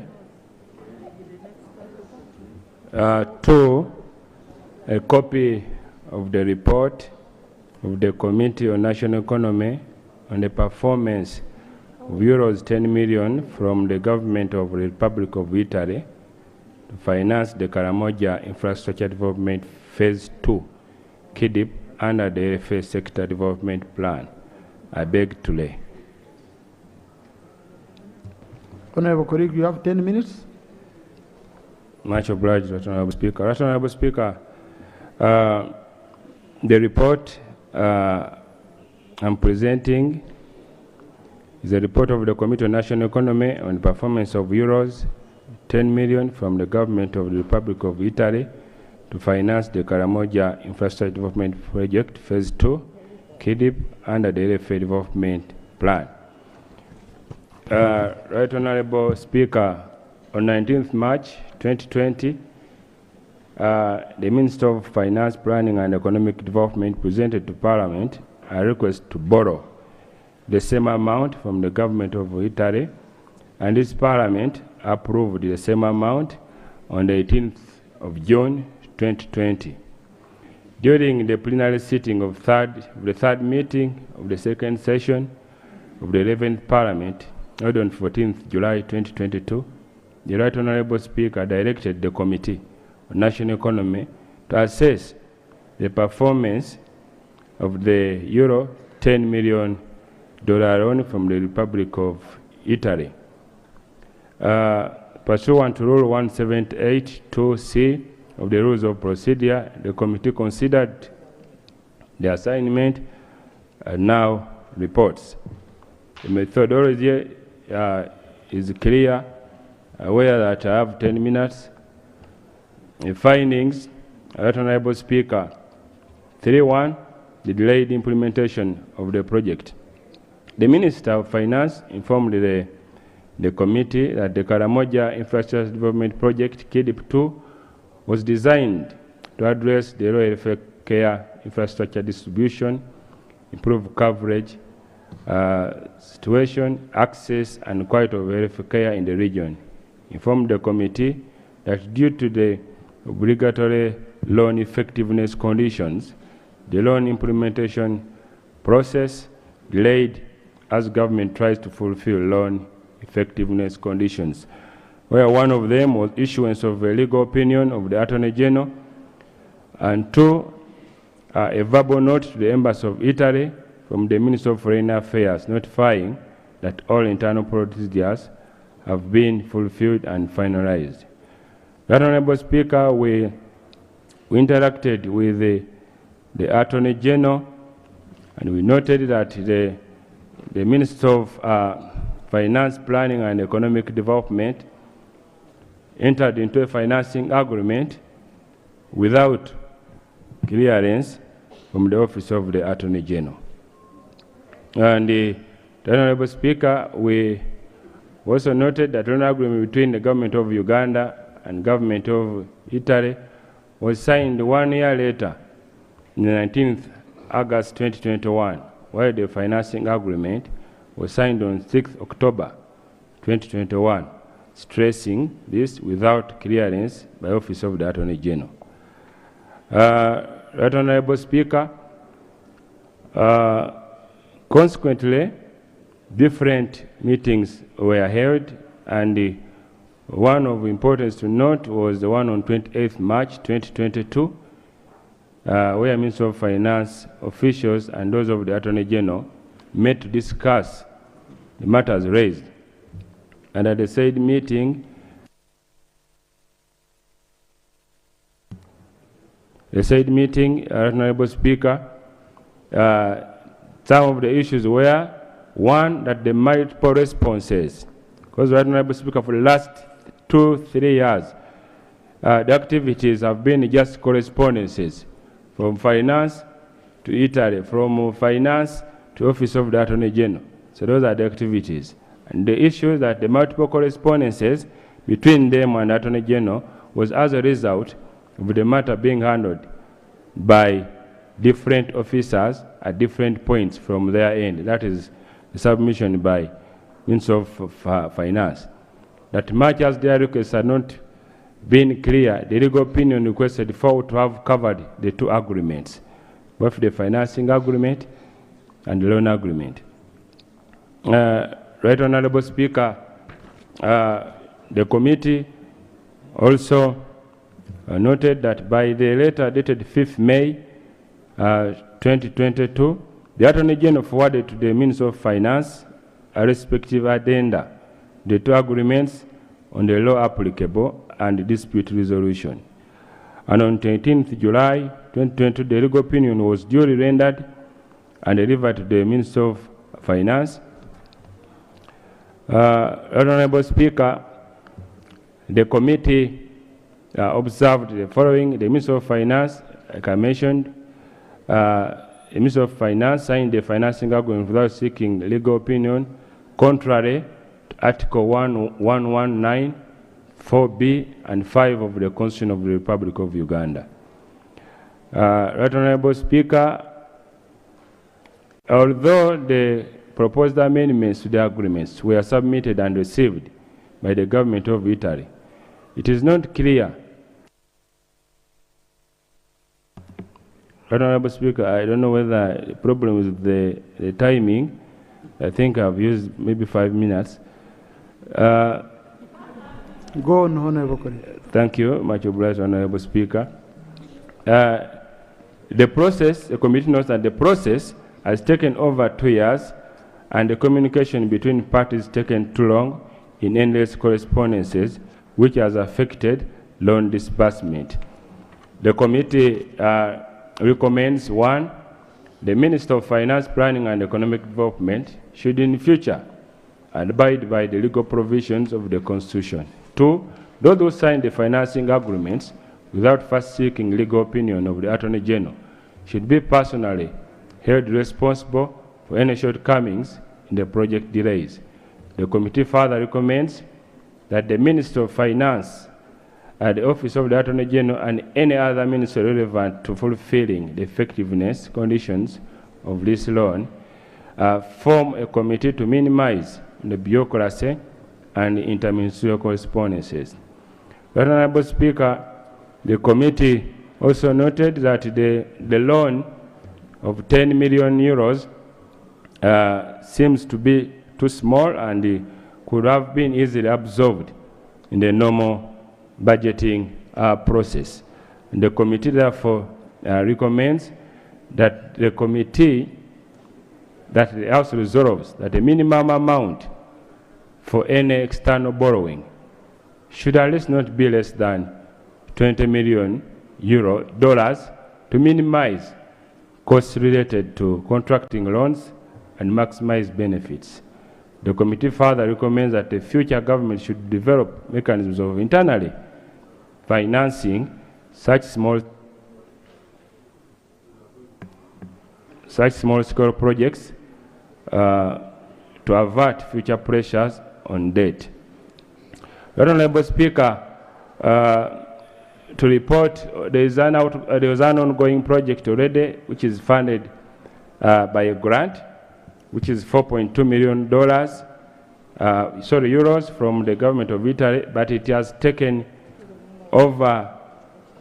2, a copy of the report of the Committee on National Economy on the performance of euros 10 million from the government of the Republic of Italy to finance the Karamoja Infrastructure Development Phase 2, KIDIP, under the Health Sector Development Plan. I beg to lay. Honorable colleague, you have 10 minutes. Much obliged, Honorable Speaker. Honorable Speaker, the report I'm presenting is a report of the Committee on National Economy on the performance of euros 10 million from the government of the Republic of Italy to finance the Karamoja Infrastructure Development Project Phase 2, KIDIP, under the LFA Development Plan. Right Honorable Speaker, on 19th March 2020, the Minister of Finance, Planning and Economic Development presented to Parliament a request to borrow the same amount from the government of Italy, and this Parliament approved the same amount on the 18th of June 2020. During the plenary sitting of the third meeting of the second session of the 11th Parliament, held on 14th July 2022, the Right Honorable Speaker directed the Committee on National Economy to assess the performance of the euro 10 million loan from the Republic of Italy. Pursuant to Rule 178(2)(c) of the Rules of Procedure, the committee considered the assignment and now reports. The methodology is clear, aware that I have 10 minutes. The findings, Right Honorable Speaker, 3.1, the delayed implementation of the project. The Minister of Finance informed the committee that the Karamoja Infrastructure Development Project, KIDIP 2, was designed to address the rural health care infrastructure distribution improve coverage, situation, access, and quality of health care in the region. Informed the committee that due to the obligatory loan effectiveness conditions, the loan implementation process delayed as government tries to fulfill loan effectiveness conditions, where one of them was issuance of a legal opinion of the Attorney General, and two, a verbal note to the Embassy of Italy from the Minister of Foreign Affairs notifying that all internal procedures have been fulfilled and finalized. That Honorable Speaker, we interacted with the Attorney General, and we noted that the Minister of Finance, Planning and Economic Development entered into a financing agreement without clearance from the Office of the Attorney General. And the Honorable Speaker, we also noted that an agreement between the government of Uganda and government of Italy was signed 1 year later, on the 19th August 2021, while the financing agreement was signed on 6th October 2021, stressing this without clearance by Office of the Attorney General. Right Honorable Speaker, consequently, different meetings were held, and one of importance to note was the one on 28th March 2022, where Minister of Finance officials and those of the Attorney General met to discuss the matters raised. And at the said meeting, Honorable Speaker, some of the issues were, one, that the multiple responses, because Honorable Speaker, for the last 2-3 years, the activities have been just correspondences from finance to Italy, from finance to Office of the Attorney General. So those are the activities. And the issue that the multiple correspondences between them and the Attorney General was as a result of the matter being handled by different officers at different points from their end. That is the submission by Minister of Finance. That much as their requests had not been clear, the legal opinion requested for to have covered the two agreements, both the financing agreement and the loan agreement. Right Honorable Speaker, the committee also noted that by the letter dated 5th May 2022, the Attorney General forwarded to the Minister of Finance a respective addenda, the two agreements on the law applicable and dispute resolution. And on 18th July 2022, the legal opinion was duly rendered and delivered to the Minister of Finance. Honorable Speaker, the committee observed the following. The Minister of Finance, like I mentioned, the Minister of Finance signed the financing agreement without seeking legal opinion, contrary to Article 119, 4B, and 5 of the Constitution of the Republic of Uganda. Right Honorable Speaker, although the proposed amendments to the agreements were submitted and received by the government of Italy, it is not clear. Honorable Speaker, I don't know whether the problem is the timing. I think I've used maybe 5 minutes. Go on, Honorable Colleague. Thank you, much obliged, Honorable Speaker. The process, the committee notes that the process has taken over 2 years, and the communication between parties taken too long in endless correspondences, which has affected loan disbursement. The committee recommends, one, the Minister of Finance, Planning and Economic Development should in future abide by the legal provisions of the Constitution. Two, those who sign the financing agreements without first seeking legal opinion of the Attorney General should be personally held responsible for any shortcomings in the project delays. The committee further recommends that the Minister of Finance, the Office of the Attorney General, and any other minister relevant to fulfilling the effectiveness conditions of this loan, form a committee to minimize the bureaucracy and interministerial correspondences. Honorable Speaker, the committee also noted that the loan of 10 million euros seems to be too small and could have been easily absorbed in the normal budgeting process. And the committee therefore recommends that the House resolves that the minimum amount for any external borrowing should at least not be less than 20 million dollars to minimize costs related to contracting loans and maximize benefits. The committee further recommends that the future government should develop mechanisms of internally financing such small-scale projects to avert future pressures on debt. Honorable Speaker, to report there was an ongoing project already which is funded by a grant, which is $4.2 million, euros from the government of Italy, but it has taken over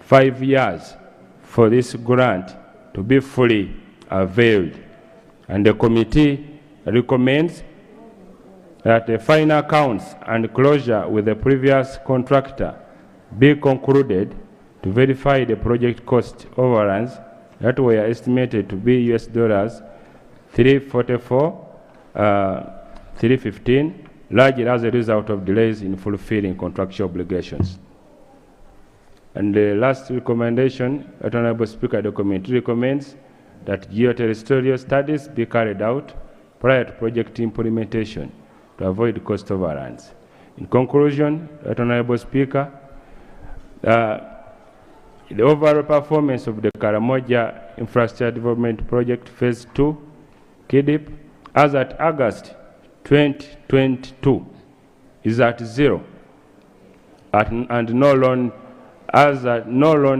5 years for this grant to be fully availed. And the committee recommends that the final accounts and closure with the previous contractor be concluded to verify the project cost overruns that were estimated to be US dollars 344, 315, largely as a result of delays in fulfilling contractual obligations. And the last recommendation, Honorable Speaker, the committee recommends that geoterrestrial studies be carried out prior to project implementation to avoid cost overruns. In conclusion, Honorable Speaker, the overall performance of the Karamoja Infrastructure Development Project Phase 2, KIDIP, as at August 2022, is at 0, and no loan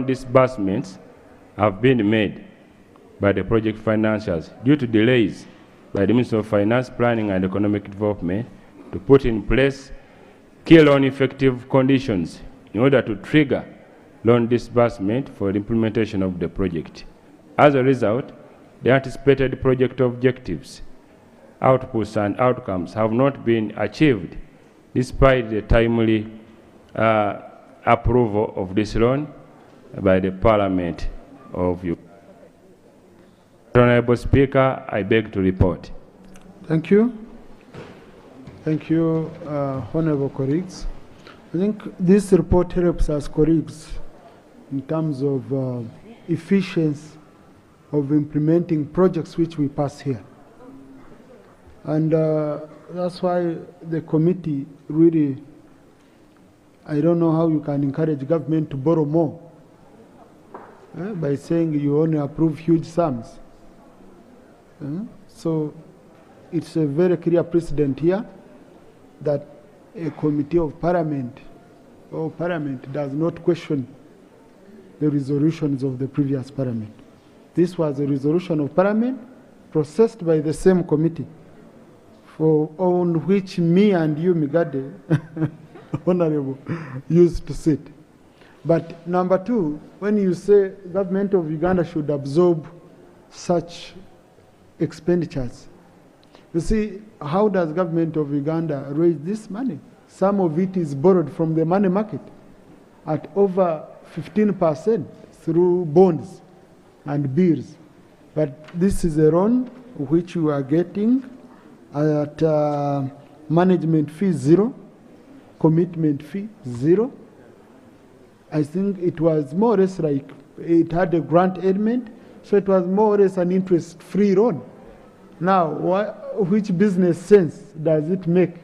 disbursements have been made by the project financiers due to delays by the Ministry of Finance, Planning and Economic Development to put in place key loan effective conditions in order to trigger loan disbursement for the implementation of the project. As a result, the anticipated project objectives, outputs and outcomes have not been achieved despite the timely approval of this loan by the Parliament of Uganda. Honorable Speaker, I beg to report. Thank you. Thank you, honorable colleagues. I think this report helps us colleagues in terms of efficiency of implementing projects which we pass here. And that's why the committee really, I don't know how you can encourage government to borrow more by saying you only approve huge sums. So it's a very clear precedent here that a committee of parliament or parliament does not question the resolutions of the previous parliament. This was a resolution of parliament processed by the same committee on which me and you, Migade, honorable, used to sit. But number two, when you say government of Uganda should absorb such expenditures, you see, how does government of Uganda raise this money? Some of it is borrowed from the money market at over 15% through bonds and bills. But this is a loan which you are getting at management fee 0, commitment fee 0. I think it was more or less like it had a grant element, so it was more or less an interest-free loan. Now, which business sense does it make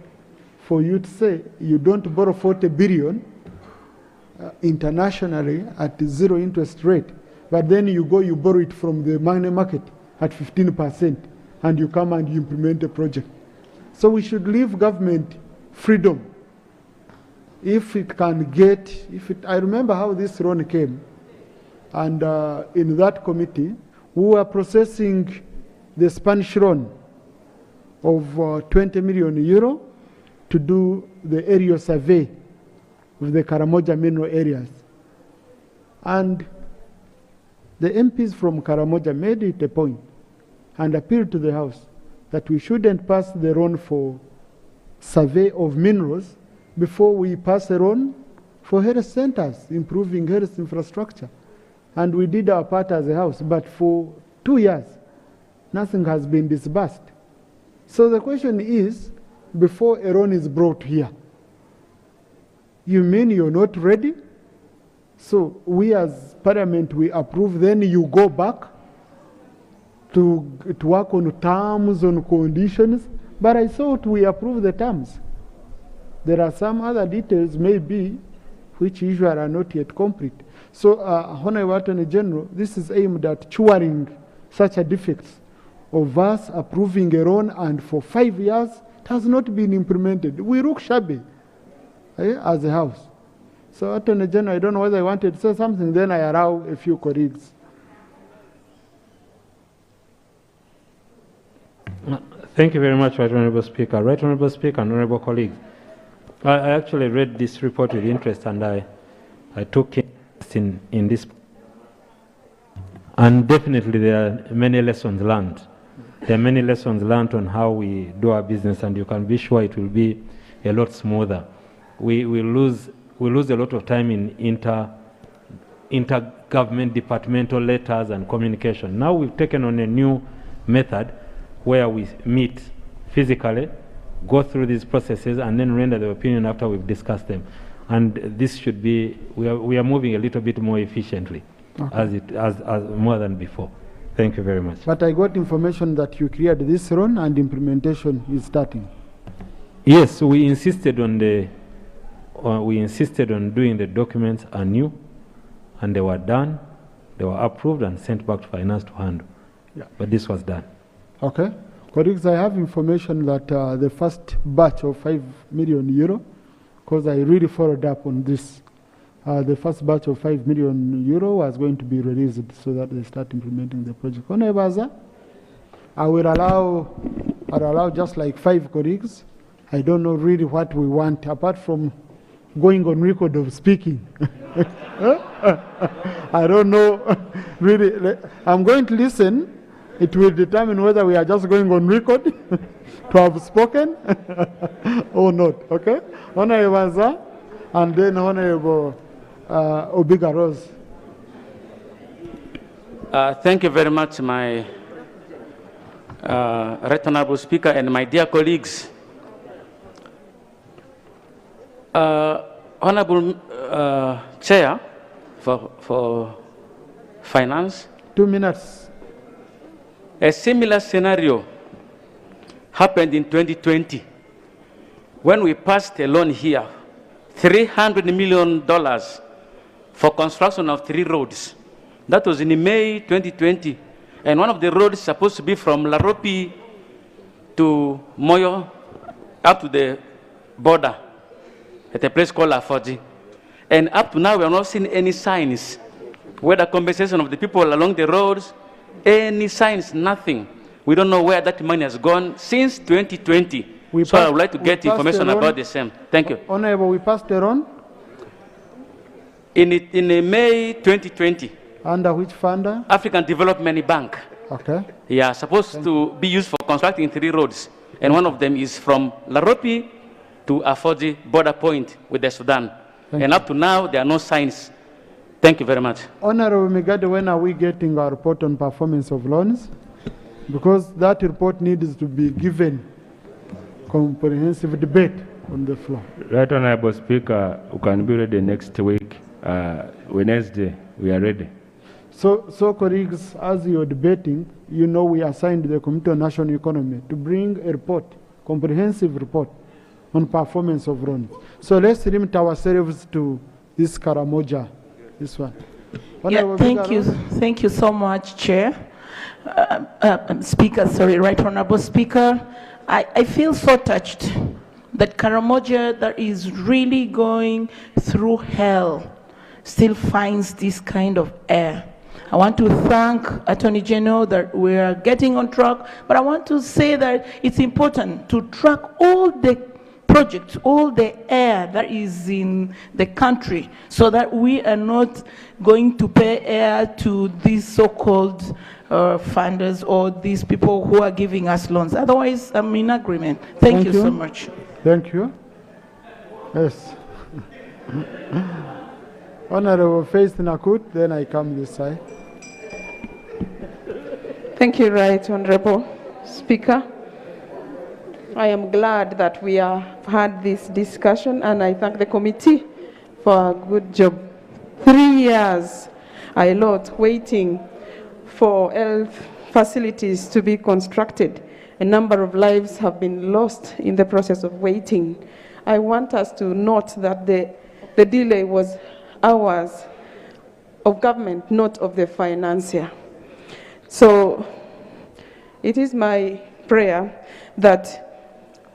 for you to say you don't borrow 40 billion internationally at 0 interest rate, but then you borrow it from the money market at 15%, and you come and you implement a project? So we should leave government freedom. If it can get, I remember how this loan came, and in that committee, we were processing the Spanish loan of 20 million euro to do the aerial survey of the Karamoja mineral areas. And the MPs from Karamoja made it a point and appealed to the House that we shouldn't pass the loan for survey of minerals before we pass a loan for health centers, improving health infrastructure. And we did our part as a House, but for 2 years, nothing has been disbursed. So the question is, before a loan is brought here, you mean you're not ready? So we as Parliament, we approve, then you go back to work on terms, on conditions, but I thought we approved the terms. There are some other details maybe which usually are not yet complete. So, Honorable Attorney General, this is aimed at curing such a defect of us approving a loan and for 5 years it has not been implemented. We look shabby as a House. So, Attorney General, I don't know whether I wanted to say something, then I allow a few colleagues. Thank you very much, Right Honourable Speaker. Right Honourable Speaker and honourable colleagues, I actually read this report with interest, and I took interest in this. And definitely there are many lessons learned. There are many lessons learned on how we do our business, and you can be sure it will be a lot smoother. We lose a lot of time in intergovernment departmental letters and communication. Now we've taken on a new method where we meet physically, go through these processes, and then render the opinion after we've discussed them. And this should be, we are moving a little bit more efficiently, okay, as more than before. Thank you very much. But I got information that you cleared this run and implementation is starting. Yes, we insisted on doing the documents anew, and they were done, they were approved and sent back to finance to handle. Yeah. But this was done. Okay. Colleagues, I have information that the first batch of 5 million euro, because I really followed up on this, the first batch of 5 million euro was going to be released so that they start implementing the project. Honorable, I will allow just like 5 colleagues. I don't know really what we want, apart from going on record of speaking. I don't know really. I'm going to listen. It will determine whether we are just going on record to have spoken or not. Okay? Honorable Azza, and then Honorable Obiga Rose. Thank you very much, my Right Honorable Speaker and my dear colleagues. Honorable Chair for Finance. 2 minutes. A similar scenario happened in 2020 when we passed a loan here, $300 million for construction of 3 roads. That was in May 2020. And one of the roads is supposed to be from Laropi to Moyo up to the border at a place called Afoji. And up to now, we have not seen any signs, whether compensation of the people along the roads, any signs, nothing. We don't know where that money has gone since 2020. So I would like to get information about the same. Thank you. Honorable, we passed the loan? In May 2020. Under which fund? African Development Bank. Okay. Yeah, supposed to be used for constructing 3 roads. And one of them is from Laropi to Afoji border point with the Sudan. And up to now, there are no signs. Thank you very much. Honorable Migade, when are we getting our report on performance of loans? Because that report needs to be given comprehensive debate on the floor. Right Honorable Speaker, we can be ready next week. Wednesday, we are ready. So colleagues, as you're debating, you know we assigned the Committee on National Economy to bring a report, comprehensive report on performance of loans. So let's limit ourselves to this Karamoja. This one. Yeah, thank you so much, Chair. Speaker, sorry, Right Honorable Speaker. I feel so touched that Karamoja, that is really going through hell, still finds this kind of air. I want to thank Attorney General that we are getting on track, but I want to say that it's important to track all the projects, all the air that is in the country, so that we are not going to pay air to these so-called funders or these people who are giving us loans. Otherwise, I'm in agreement. Thank you so much. Thank you. Yes. Honorable Faith Nakut, then I come this side. Thank you, Right Honorable Speaker. I am glad that we have had this discussion, and I thank the committee for a good job. 3 years, a lot, waiting for health facilities to be constructed. A number of lives have been lost in the process of waiting. I want us to note that the delay was ours of government, not of the financier. So it is my prayer that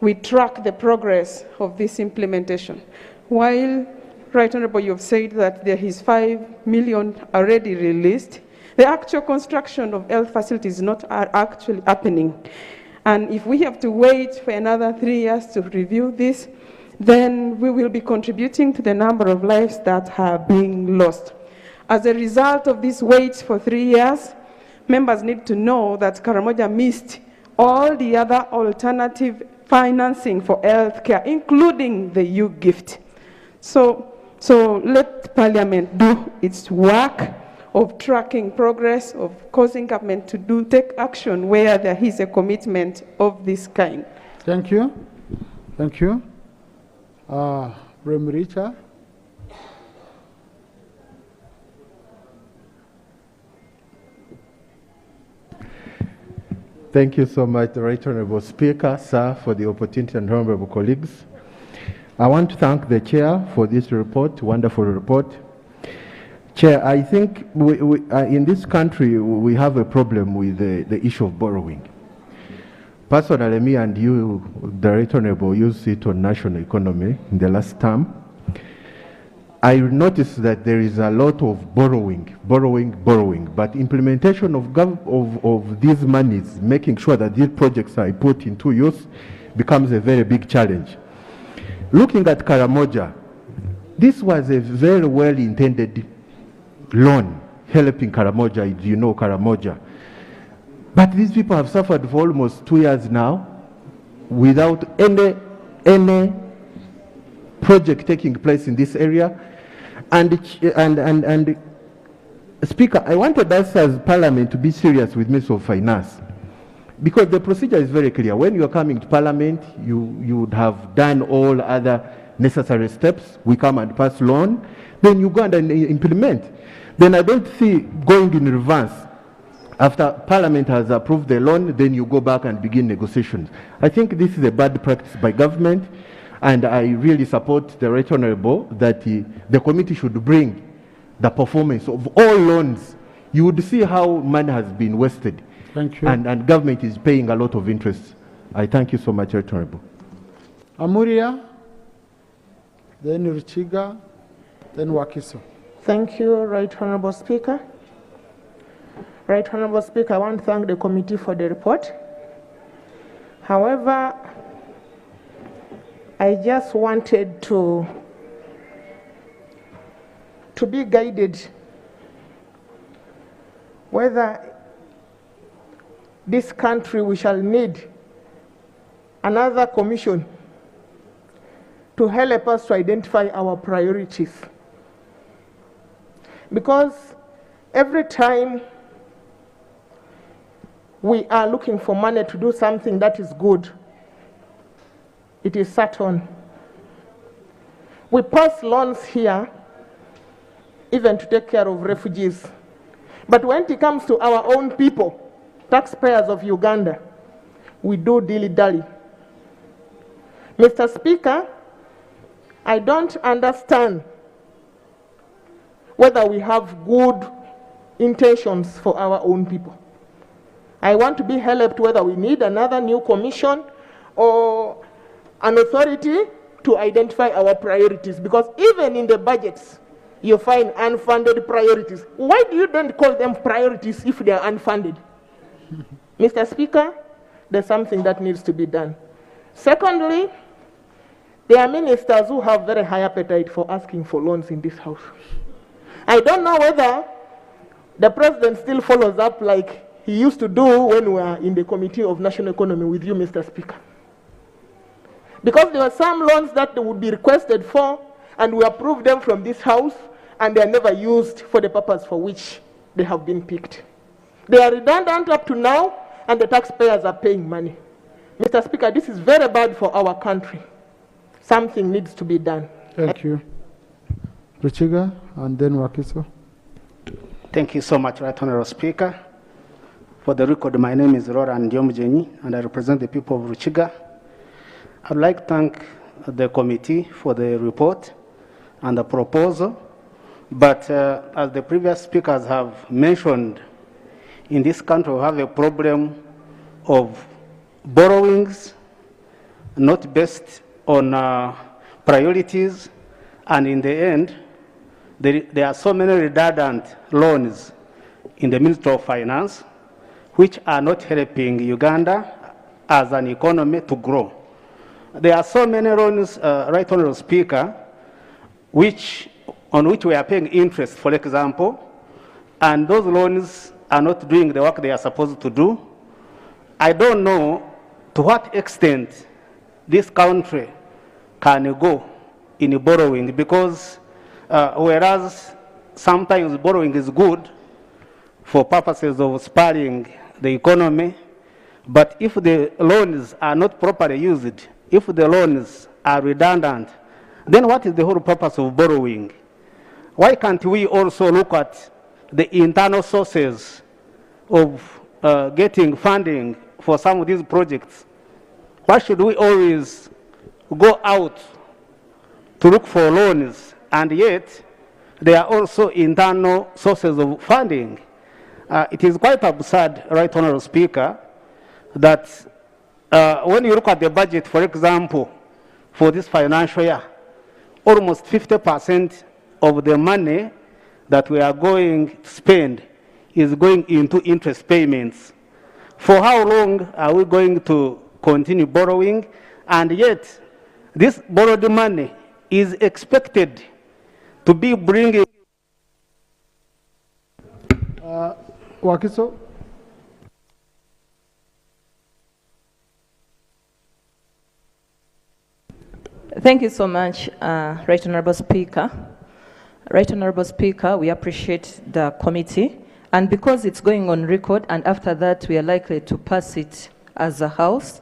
we track the progress of this implementation. While, Right Honorable, you've said that there is 5 million already released, the actual construction of health facilities is not actually happening. And if we have to wait for another 3 years to review this, then we will be contributing to the number of lives that are being lost. As a result of this wait for 3 years, members need to know that Karamoja missed all the other alternative financing for healthcare, including the U-Gift. So let Parliament do its work of tracking progress, of causing government to take action where there is a commitment of this kind. Thank you. Thank you. Remricha. Thank you so much, the Right Honorable Speaker, sir, for the opportunity, and honorable colleagues. I want to thank the chair for this report, wonderful report. Chair, I think in this country we have a problem with the issue of borrowing. Personally, me and you, the Right Honorable, used it on national economy in the last term. I noticed that there is a lot of borrowing, but implementation of these monies, making sure that these projects are put into use, becomes a very big challenge. Looking at Karamoja, this was a very well-intended loan helping Karamoja, you know Karamoja. But these people have suffered for almost 2 years now without any project taking place in this area. And Speaker, I wanted us as Parliament to be serious with Minister of Finance, because the procedure is very clear. When you are coming to Parliament, you would have done all other necessary steps. We come and pass loan, then you go and implement. Then I don't see going in reverse. After Parliament has approved the loan, then you go back and begin negotiations. I think this is a bad practice by government, and I really support the Right Honorable that the committee should bring the performance of all loans. You would see how money has been wasted. Thank you. And government is paying a lot of interest. I thank you so much, Right Honorable. Amuria, then Ruchiga, then Wakiso. Thank you, Right Honorable Speaker. Right Honorable Speaker, I want to thank the committee for the report. However, I just wanted to be guided whether this country we shall need another commission to help us to identify our priorities. Because every time we are looking for money to do something that is good, it is sat on. We pass loans here even to take care of refugees. But when it comes to our own people, taxpayers of Uganda, we do dilly-dally. Mr. Speaker, I don't understand whether we have good intentions for our own people. I want to be helped whether we need another new commission or an authority to identify our priorities, because even in the budgets, you find unfunded priorities. Why do you don't call them priorities if they are unfunded? Mr. Speaker, there's something that needs to be done. Secondly, there are ministers who have very high appetite for asking for loans in this house. I don't know whether the president still follows up like he used to do when we were in the Committee of National Economy with you, Mr. Speaker. Because there were some loans that would be requested for, and we approved them from this house, and they are never used for the purpose for which they have been picked. They are redundant up to now, and the taxpayers are paying money. Mr. Speaker, this is very bad for our country. Something needs to be done. Thank you. Ruchiga, and then Wakiso. Thank you so much, Right Honorable Speaker. For the record, my name is Roran Diomjeni, and I represent the people of Ruchiga. I'd like to thank the committee for the report and the proposal. But as the previous speakers have mentioned, in this country we have a problem of borrowings not based on priorities, and in the end, there are so many redundant loans in the Ministry of Finance which are not helping Uganda as an economy to grow. There are so many loans, Right Honorable Speaker, on which we are paying interest, for example, and those loans are not doing the work they are supposed to do. I don't know to what extent this country can go in borrowing, because whereas sometimes borrowing is good for purposes of spurring the economy, but if the loans are not properly used, if the loans are redundant, then what is the whole purpose of borrowing? Why can't we also look at the internal sources of getting funding for some of these projects? Why should we always go out to look for loans, and yet there are also internal sources of funding? It is quite absurd, Right Honorable Speaker, that when you look at the budget, for example, for this financial year, almost 50% of the money that we are going to spend is going into interest payments. For how long are we going to continue borrowing? And yet, this borrowed money is expected to be bringing... Wakiso? Thank you so much, Right Honorable Speaker. Right Honorable Speaker, we appreciate the committee, and because it's going on record, and after that we are likely to pass it as a House,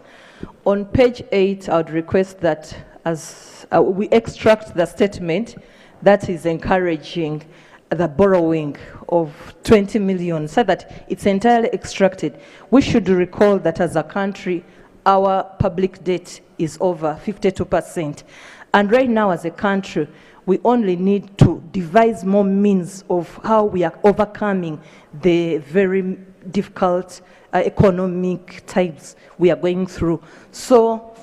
on page 8, I would request that as we extract the statement that is encouraging the borrowing of 20 million, so that it's entirely extracted. We should recall that as a country, our public debt is over 52%. And right now as a country, we only need to devise more means of how we are overcoming the very difficult economic times we are going through. So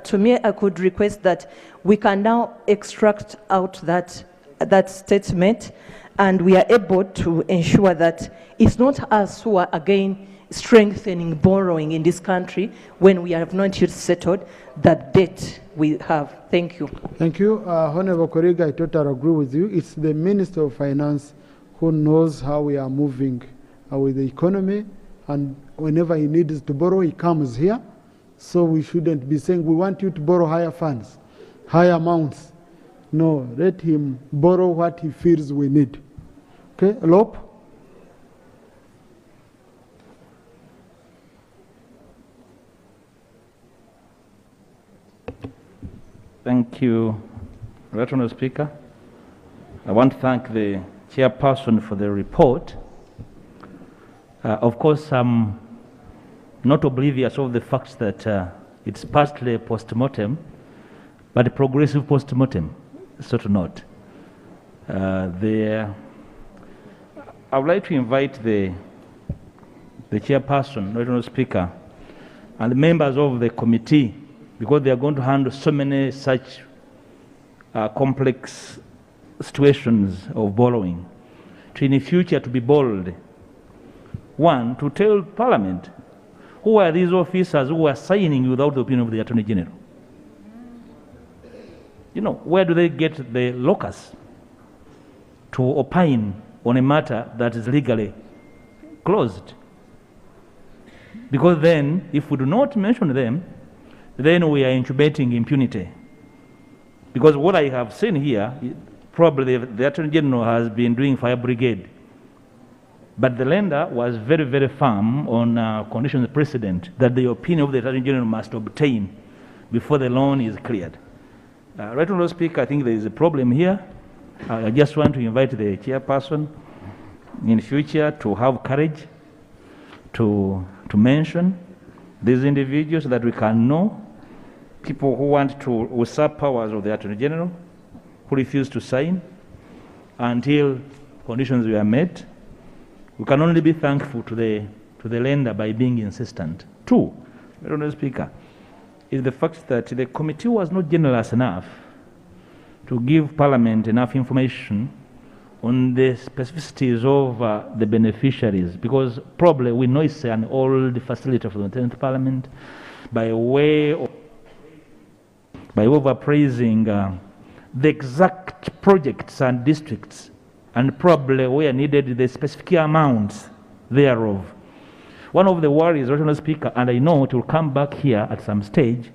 to me, I could request that we can now extract out that statement, and we are able to ensure that it's not us who are again strengthening borrowing in this country when we have not yet settled that debt we have. Thank you. Thank you. Honorable Koriga, I totally agree with you. It's the Minister of Finance who knows how we are moving with the economy, and whenever he needs to borrow, he comes here. So we shouldn't be saying, we want you to borrow higher funds, higher amounts. No, let him borrow what he feels we need. Okay, Lop? Thank you, Right Honourable Speaker. I want to thank the chairperson for the report. Of course, I'm not oblivious of the fact that it's partly post-mortem, but a progressive post-mortem, so to note. I would like to invite the chairperson, Right Honourable Speaker, and the members of the committee, because they are going to handle so many such complex situations of borrowing, to in the future to be bold. One, to tell Parliament who are these officers who are signing without the opinion of the Attorney General. You know, where do they get the locus to opine on a matter that is legally closed? Because then, if we do not mention them, then we are incubating impunity. Because what I have seen here, probably the Attorney General has been doing fire brigade. But the lender was very, very firm on conditions precedent that the opinion of the Attorney General must obtain before the loan is cleared. Right Honourable Speaker, I think there is a problem here. I just want to invite the chairperson in future to have courage to mention these individuals so that we can know people who want to usurp powers of the Attorney General, who refuse to sign until conditions were met. We can only be thankful to the lender by being insistent. Two, Honourable Speaker, is the fact that the committee was not generous enough to give Parliament enough information on the specificities of the beneficiaries, because probably we know it's an old facility for the 10th Parliament, by way of appraising the exact projects and districts, and probably where needed the specific amounts thereof. One of the worries, Honourable Speaker, and I know it will come back here at some stage,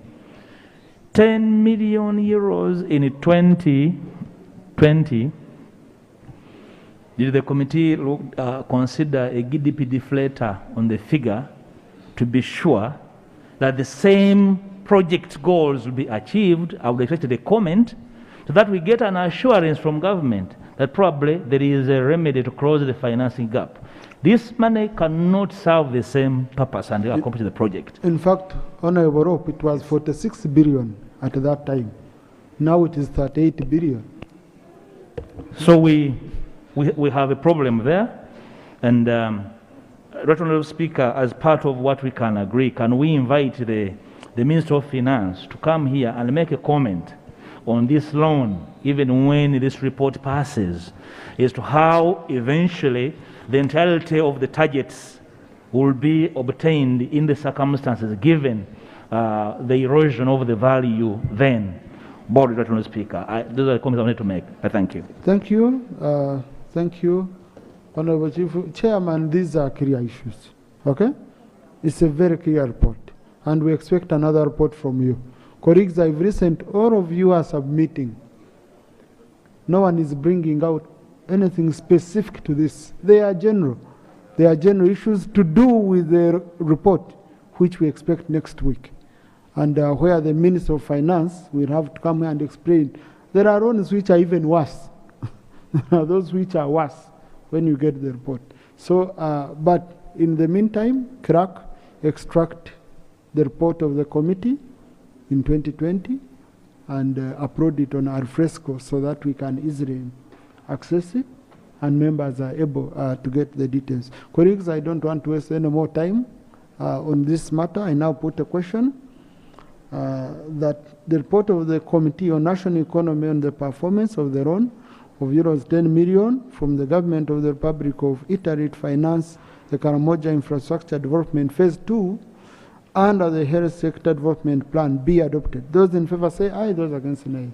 10 million euros in 2020. Did the committee consider a GDP deflator on the figure to be sure that the same project goals will be achieved? I would expect a comment so that we get an assurance from government that probably there is a remedy to close the financing gap. This money cannot serve the same purpose and accomplish the project. In fact, Honourable Rope, it was 46 billion at that time. Now it is 38 billion. So we have a problem there. And Honourable Speaker, as part of what we can agree, can we invite the Minister of Finance to come here and make a comment on this loan, even when this report passes, as to how eventually the entirety of the targets will be obtained in the circumstances given the erosion of the value then. Board Honourable Speaker, those are the comments I wanted to make. I thank you. Thank you. Thank you, Honourable Chief Chairman. These are clear issues. Okay? It's a very clear report, and we expect another report from you. Colleagues, I've listened, all of you are submitting. No one is bringing out anything specific to this. They are general. They are general issues to do with the report, which we expect next week. And where the Minister of Finance will have to come here and explain. There are ones which are even worse. There are those which are worse when you get the report. So, but in the meantime, extract the report of the committee in 2020 and upload it on our fresco so that we can easily access it and members are able to get the details. Colleagues, I don't want to waste any more time on this matter. I now put a question that the report of the Committee on National Economy on the performance of the loan of euros 10 million from the Government of the Republic of Italy to finance the Karamoja Infrastructure Development Phase 2 under the Health Sector Development Plan be adopted. Those in favor say aye, those against nay.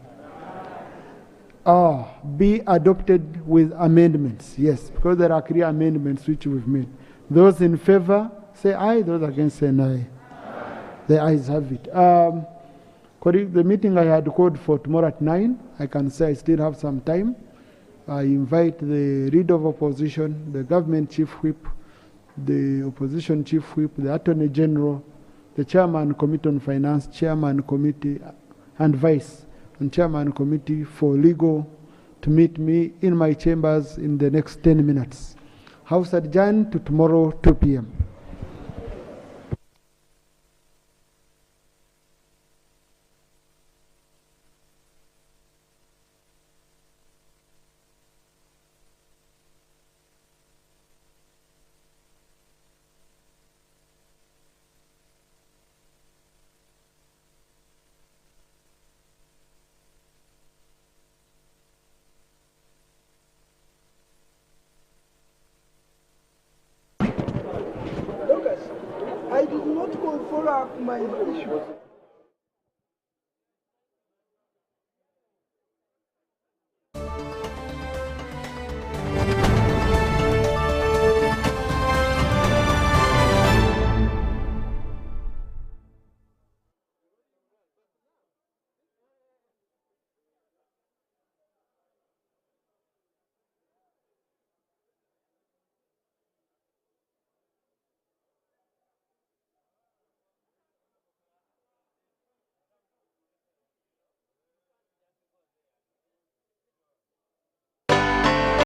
Be adopted with amendments, yes, because there are clear amendments which we've made. Those in favor say aye, those against say nay. The ayes have it. The meeting I had called for tomorrow at 9, I can say I still have some time. I invite the Leader of Opposition, the Government Chief Whip, the Opposition Chief Whip, the Attorney General, the Chairman Committee on Finance, Chairman Committee and Vice, and Chairman Committee for Legal to meet me in my chambers in the next 10 minutes. House adjourned to tomorrow 2 p.m. follow up my issue.